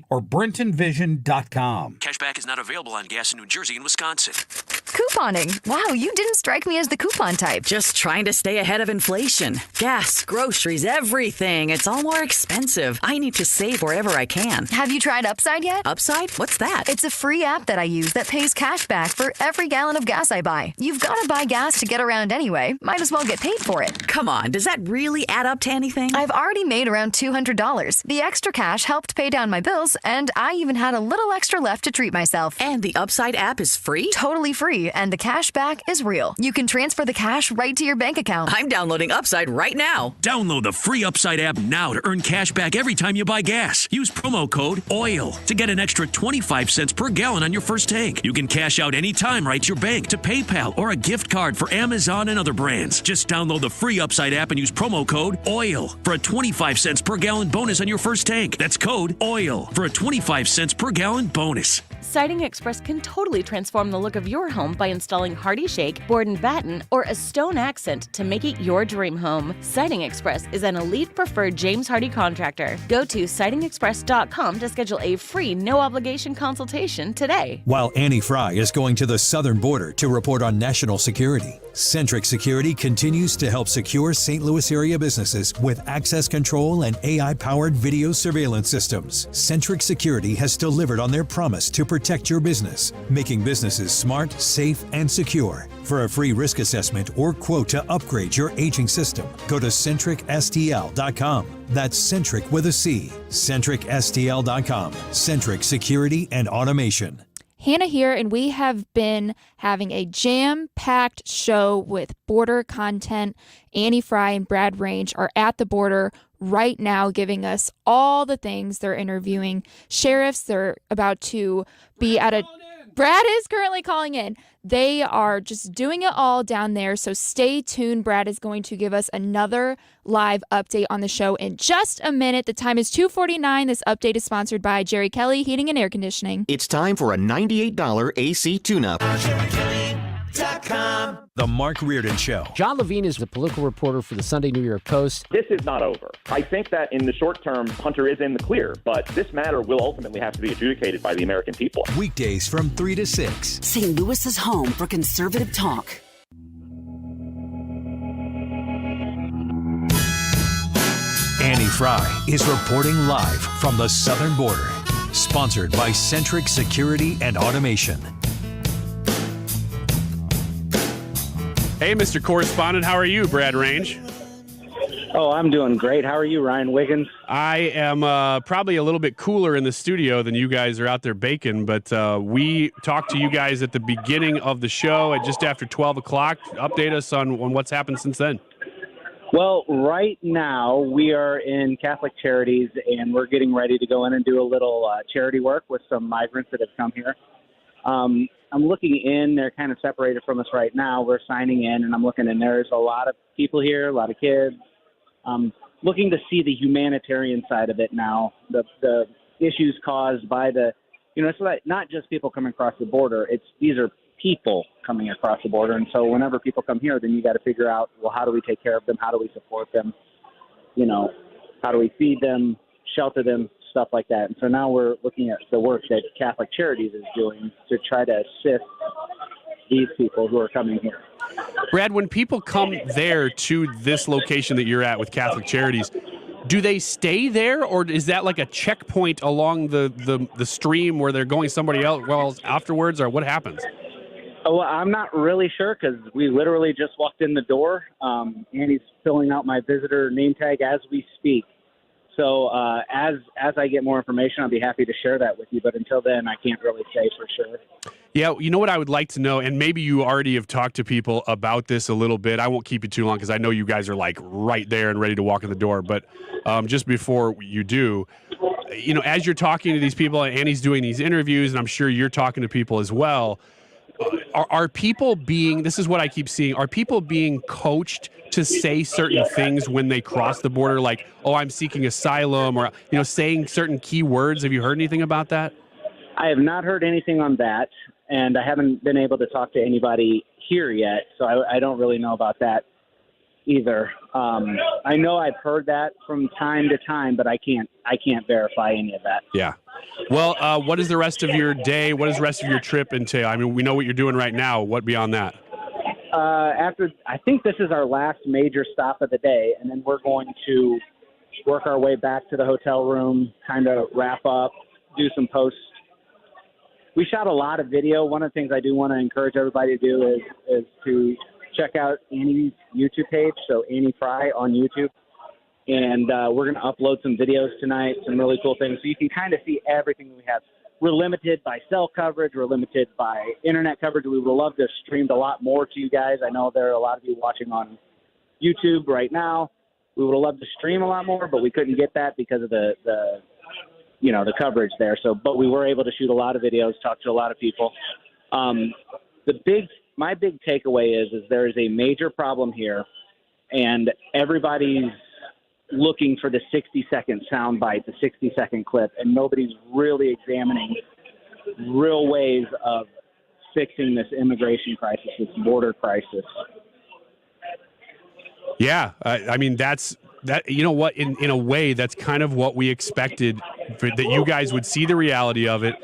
or BrentonVision.com. Cashback is not available on gas in New Jersey and Wisconsin. Couponing. Wow, you didn't strike me as the coupon type. Just trying to stay ahead of inflation. Gas, groceries, everything. It's all more expensive. I need to save wherever I can. Have you tried Upside yet? Upside? What's that? It's a free app that I use that pays cash back for every gallon of gas I buy. You've got to buy gas to get around anyway. Might as well get paid for it. Come on, does that really add up to anything? I've already made around $200. The extra cash helped pay down my bills, and I even had a little extra left to treat myself. And the Upside app is free? Totally free. free, and the cash back is real. You can transfer the cash right to your bank account. I'm downloading Upside right now. Download the free Upside app now to earn cash back every time you buy gas. Use promo code OIL to get an extra 25 cents per gallon on your first tank. You can cash out anytime right to your bank, to PayPal, or a gift card for Amazon and other brands. Just download the free Upside app and use promo code OIL for a 25 cents per gallon bonus on your first tank. That's code OIL for a 25 cents per gallon bonus. Siding Express can totally transform the look of your home by installing Hardy Shake, board and batten, or a stone accent to make it your dream home. Siding Express is an elite preferred James Hardy contractor. Go to sidingexpress.com to schedule a free no-obligation consultation today. While Annie Fry is going to the southern border to report on national security, Centric Security continues to help secure St. Louis area businesses with access control and AI-powered video surveillance systems. Centric Security has delivered on their promise to protect your business, making businesses smart, safe, and secure. For a free risk assessment or quote to upgrade your aging system, go to CentricSTL.com. That's Centric with a C. CentricSTL.com. Centric Security and Automation. Hannah here, and we have been having a jam-packed show with border content. Annie Fry and Brad Range are at the border right now giving us all the things. They're interviewing sheriffs. They're about to be at a... Brad is currently calling in. They are just doing it all down there, so stay tuned. Brad is going to give us another live update on the show in just a minute. The time is 2:49. This update is sponsored by Jerry Kelly Heating and Air Conditioning. It's time for a $98 AC tune-up. The Mark Reardon Show. John Levine is the political reporter for the Sunday New York Post. This is not over. I think that in the short term, Hunter is in the clear, but this matter will ultimately have to be adjudicated by the American people. Weekdays from 3 to 6. St. Louis's home for conservative talk. Annie Fry is reporting live from the southern border. Sponsored by Centric Security and Automation. Hey, Mr. Correspondent, how are you, Brad Range? Oh, I'm doing great. How are you, Ryan Wiggins? I am probably a little bit cooler in the studio than you guys are out there baking, but we talked to you guys at the beginning of the show at just after 12 o'clock. Update us on what's happened since then. Well, right now we are in Catholic Charities, and we're getting ready to go in and do a little charity work with some migrants that have come here. I'm looking in. They're kind of separated from us right now. We're signing in, and I'm looking in. There's a lot of people here, a lot of kids. Looking to see the humanitarian side of it now, the issues caused by it's not just people coming across the border. These are people coming across the border. And so whenever people come here, then you got to figure out, well, how do we take care of them? How do we support them? How do we feed them, shelter them, stuff like that. And so now we're looking at the work that Catholic Charities is doing to try to assist these people who are coming here. Brad, when people come there to this location that you're at with Catholic Charities, do they stay there, or is that like a checkpoint along the stream where they're going somebody else afterwards, or what happens? Oh, I'm not really sure because we literally just walked in the door. Annie's filling out my visitor name tag as we speak. So as I get more information, I'll be happy to share that with you. But until then, I can't really say for sure. Yeah, you know what I would like to know, and maybe you already have talked to people about this a little bit. I won't keep you too long because I know you guys are like right there and ready to walk in the door. But just before you do, as you're talking to these people, and Annie's doing these interviews, and I'm sure you're talking to people as well, are people being, this is what I keep seeing, are people being coached to say certain things when they cross the border, like, oh, I'm seeking asylum, or, saying certain key words? Have you heard anything about that? I have not heard anything on that, and I haven't been able to talk to anybody here yet, so I don't really know about that either. I know I've heard that from time to time, but I can't verify any of that. Yeah. Well, what is the rest of your day? What does the rest of your trip entail? I mean, we know what you're doing right now. What beyond that? I think this is our last major stop of the day, and then we're going to work our way back to the hotel room, kind of wrap up, do some posts. We shot a lot of video. One of the things I do want to encourage everybody to do is to check out Annie's YouTube page, so Annie Fry on YouTube. And we're going to upload some videos tonight, some really cool things. So you can kind of see everything we have we're limited by cell coverage. We're limited by internet coverage. We would love to have streamed a lot more to you guys. I know there are a lot of you watching on YouTube right now. We would have loved to stream a lot more, but we couldn't get that because of the coverage there. So, but we were able to shoot a lot of videos, talk to a lot of people. My big takeaway is there is a major problem here, and everybody's looking for the 60-second soundbite, the 60-second clip, and nobody's really examining real ways of fixing this immigration crisis, this border crisis. Yeah, I mean, that. You know what? In a way, that's kind of what we expected, that you guys would see the reality of it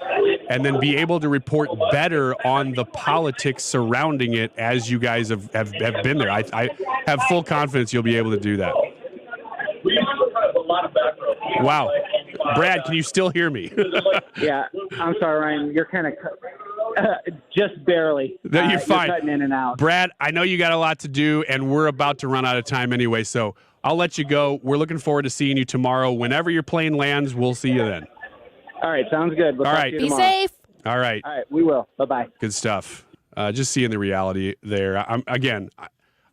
and then be able to report better on the politics surrounding it as you guys have been there. I have full confidence you'll be able to do that. Wow. Brad, can you still hear me? Yeah, I'm sorry, Ryan. You're kind of just barely. You're fine. You're cutting in and out. Brad, I know you got a lot to do, and we're about to run out of time anyway, so I'll let you go. We're looking forward to seeing you tomorrow. Whenever your plane lands, we'll see you then. All right, sounds good. We'll talk to you tomorrow. Be safe. All right. All right, we will. Bye-bye. Good stuff. Just seeing the reality there.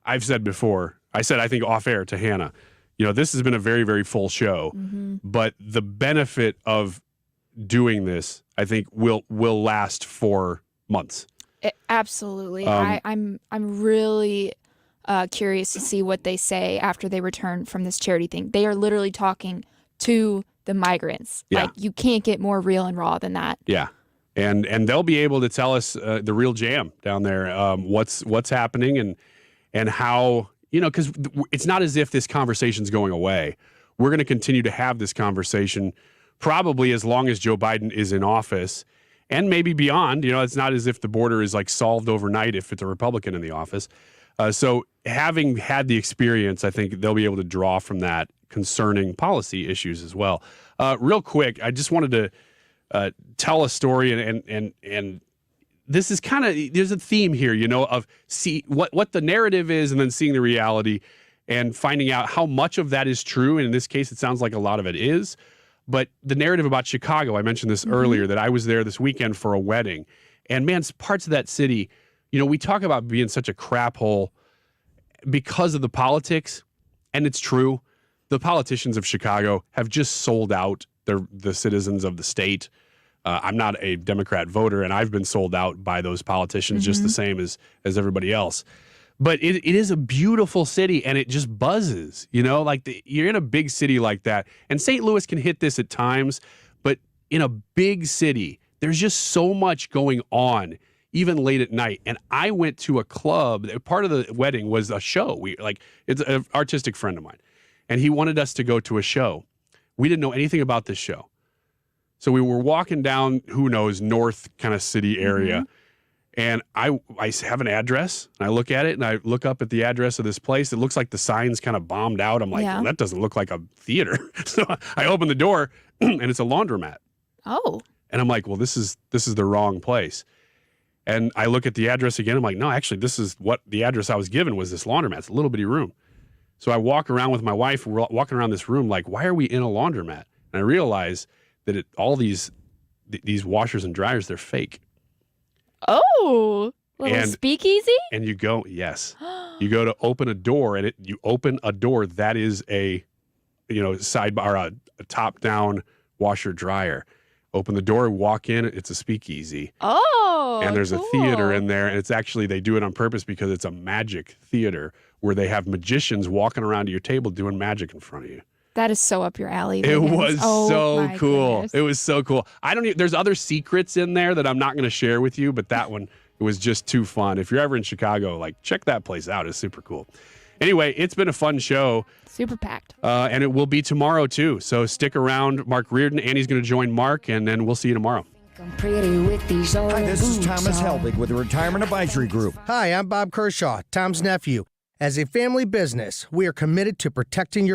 I've said before, I think off air to Hannah, this has been a very, very full show, but the benefit of doing this, I think, will last for months. Absolutely. I'm really curious to see what they say after they return from this charity thing. They are literally talking to the migrants. Yeah. Like, you can't get more real and raw than that. Yeah. And they'll be able to tell us the real jam down there, what's happening and how, because it's not as if this conversation's going away. We're going to continue to have this conversation probably as long as Joe Biden is in office and maybe beyond. It's not as if the border is like solved overnight if it's a Republican in the office. So having had the experience, I think they'll be able to draw from that concerning policy issues as well. Real quick, I just wanted to tell a story, and this is kind of, there's a theme here, of see what the narrative is and then seeing the reality and finding out how much of that is true. And in this case, it sounds like a lot of it is. But the narrative about Chicago, I mentioned this earlier, that I was there this weekend for a wedding. And man, parts of that city, we talk about being such a crap hole because of the politics, and it's true. The politicians of Chicago have just sold out the citizens of the state. I'm not a Democrat voter, and I've been sold out by those politicians just the same as everybody else. But it is a beautiful city, and it just buzzes, you're in a big city like that. And St. Louis can hit this at times, but in a big city, there's just so much going on, even late at night. And I went to a club. Part of the wedding was a show. It's an artistic friend of mine, and he wanted us to go to a show. We didn't know anything about this show. So we were walking down, who knows, north kind of city area. And I have an address, and I look at it, and I look up at the address of this place. It looks like the sign's kind of bombed out. I'm like, well, that doesn't look like a theater. So I open the door, and it's a laundromat. Oh. And I'm like, well, this is the wrong place. And I look at the address again. I'm like, no, actually, this is what the address I was given was this laundromat. It's a little bitty room. So I walk around with my wife. We're walking around this room like, why are we in a laundromat? And I realize that all these washers and dryers, they're fake. Oh, little speakeasy? And you go, yes. You go to open a door, and you open a door that is a, sidebar, a top-down washer dryer. Open the door, walk in, it's a speakeasy. Oh, and there's a theater in there, and it's actually, they do it on purpose because it's a magic theater where they have magicians walking around to your table doing magic in front of you. That is so up your alley. It Wiggins. was so cool. Goodness. It was so cool. There's other secrets in there that I'm not going to share with you, but that one, it was just too fun. If you're ever in Chicago, check that place out. It's super cool. Anyway, it's been a fun show. Super packed. And it will be tomorrow, too. So stick around. Mark Reardon, Annie's going to join Mark, and then we'll see you tomorrow. Hi, this is Thomas Helbig with the Retirement Advisory Group. Hi, I'm Bob Kershaw, Tom's nephew. As a family business, we are committed to protecting your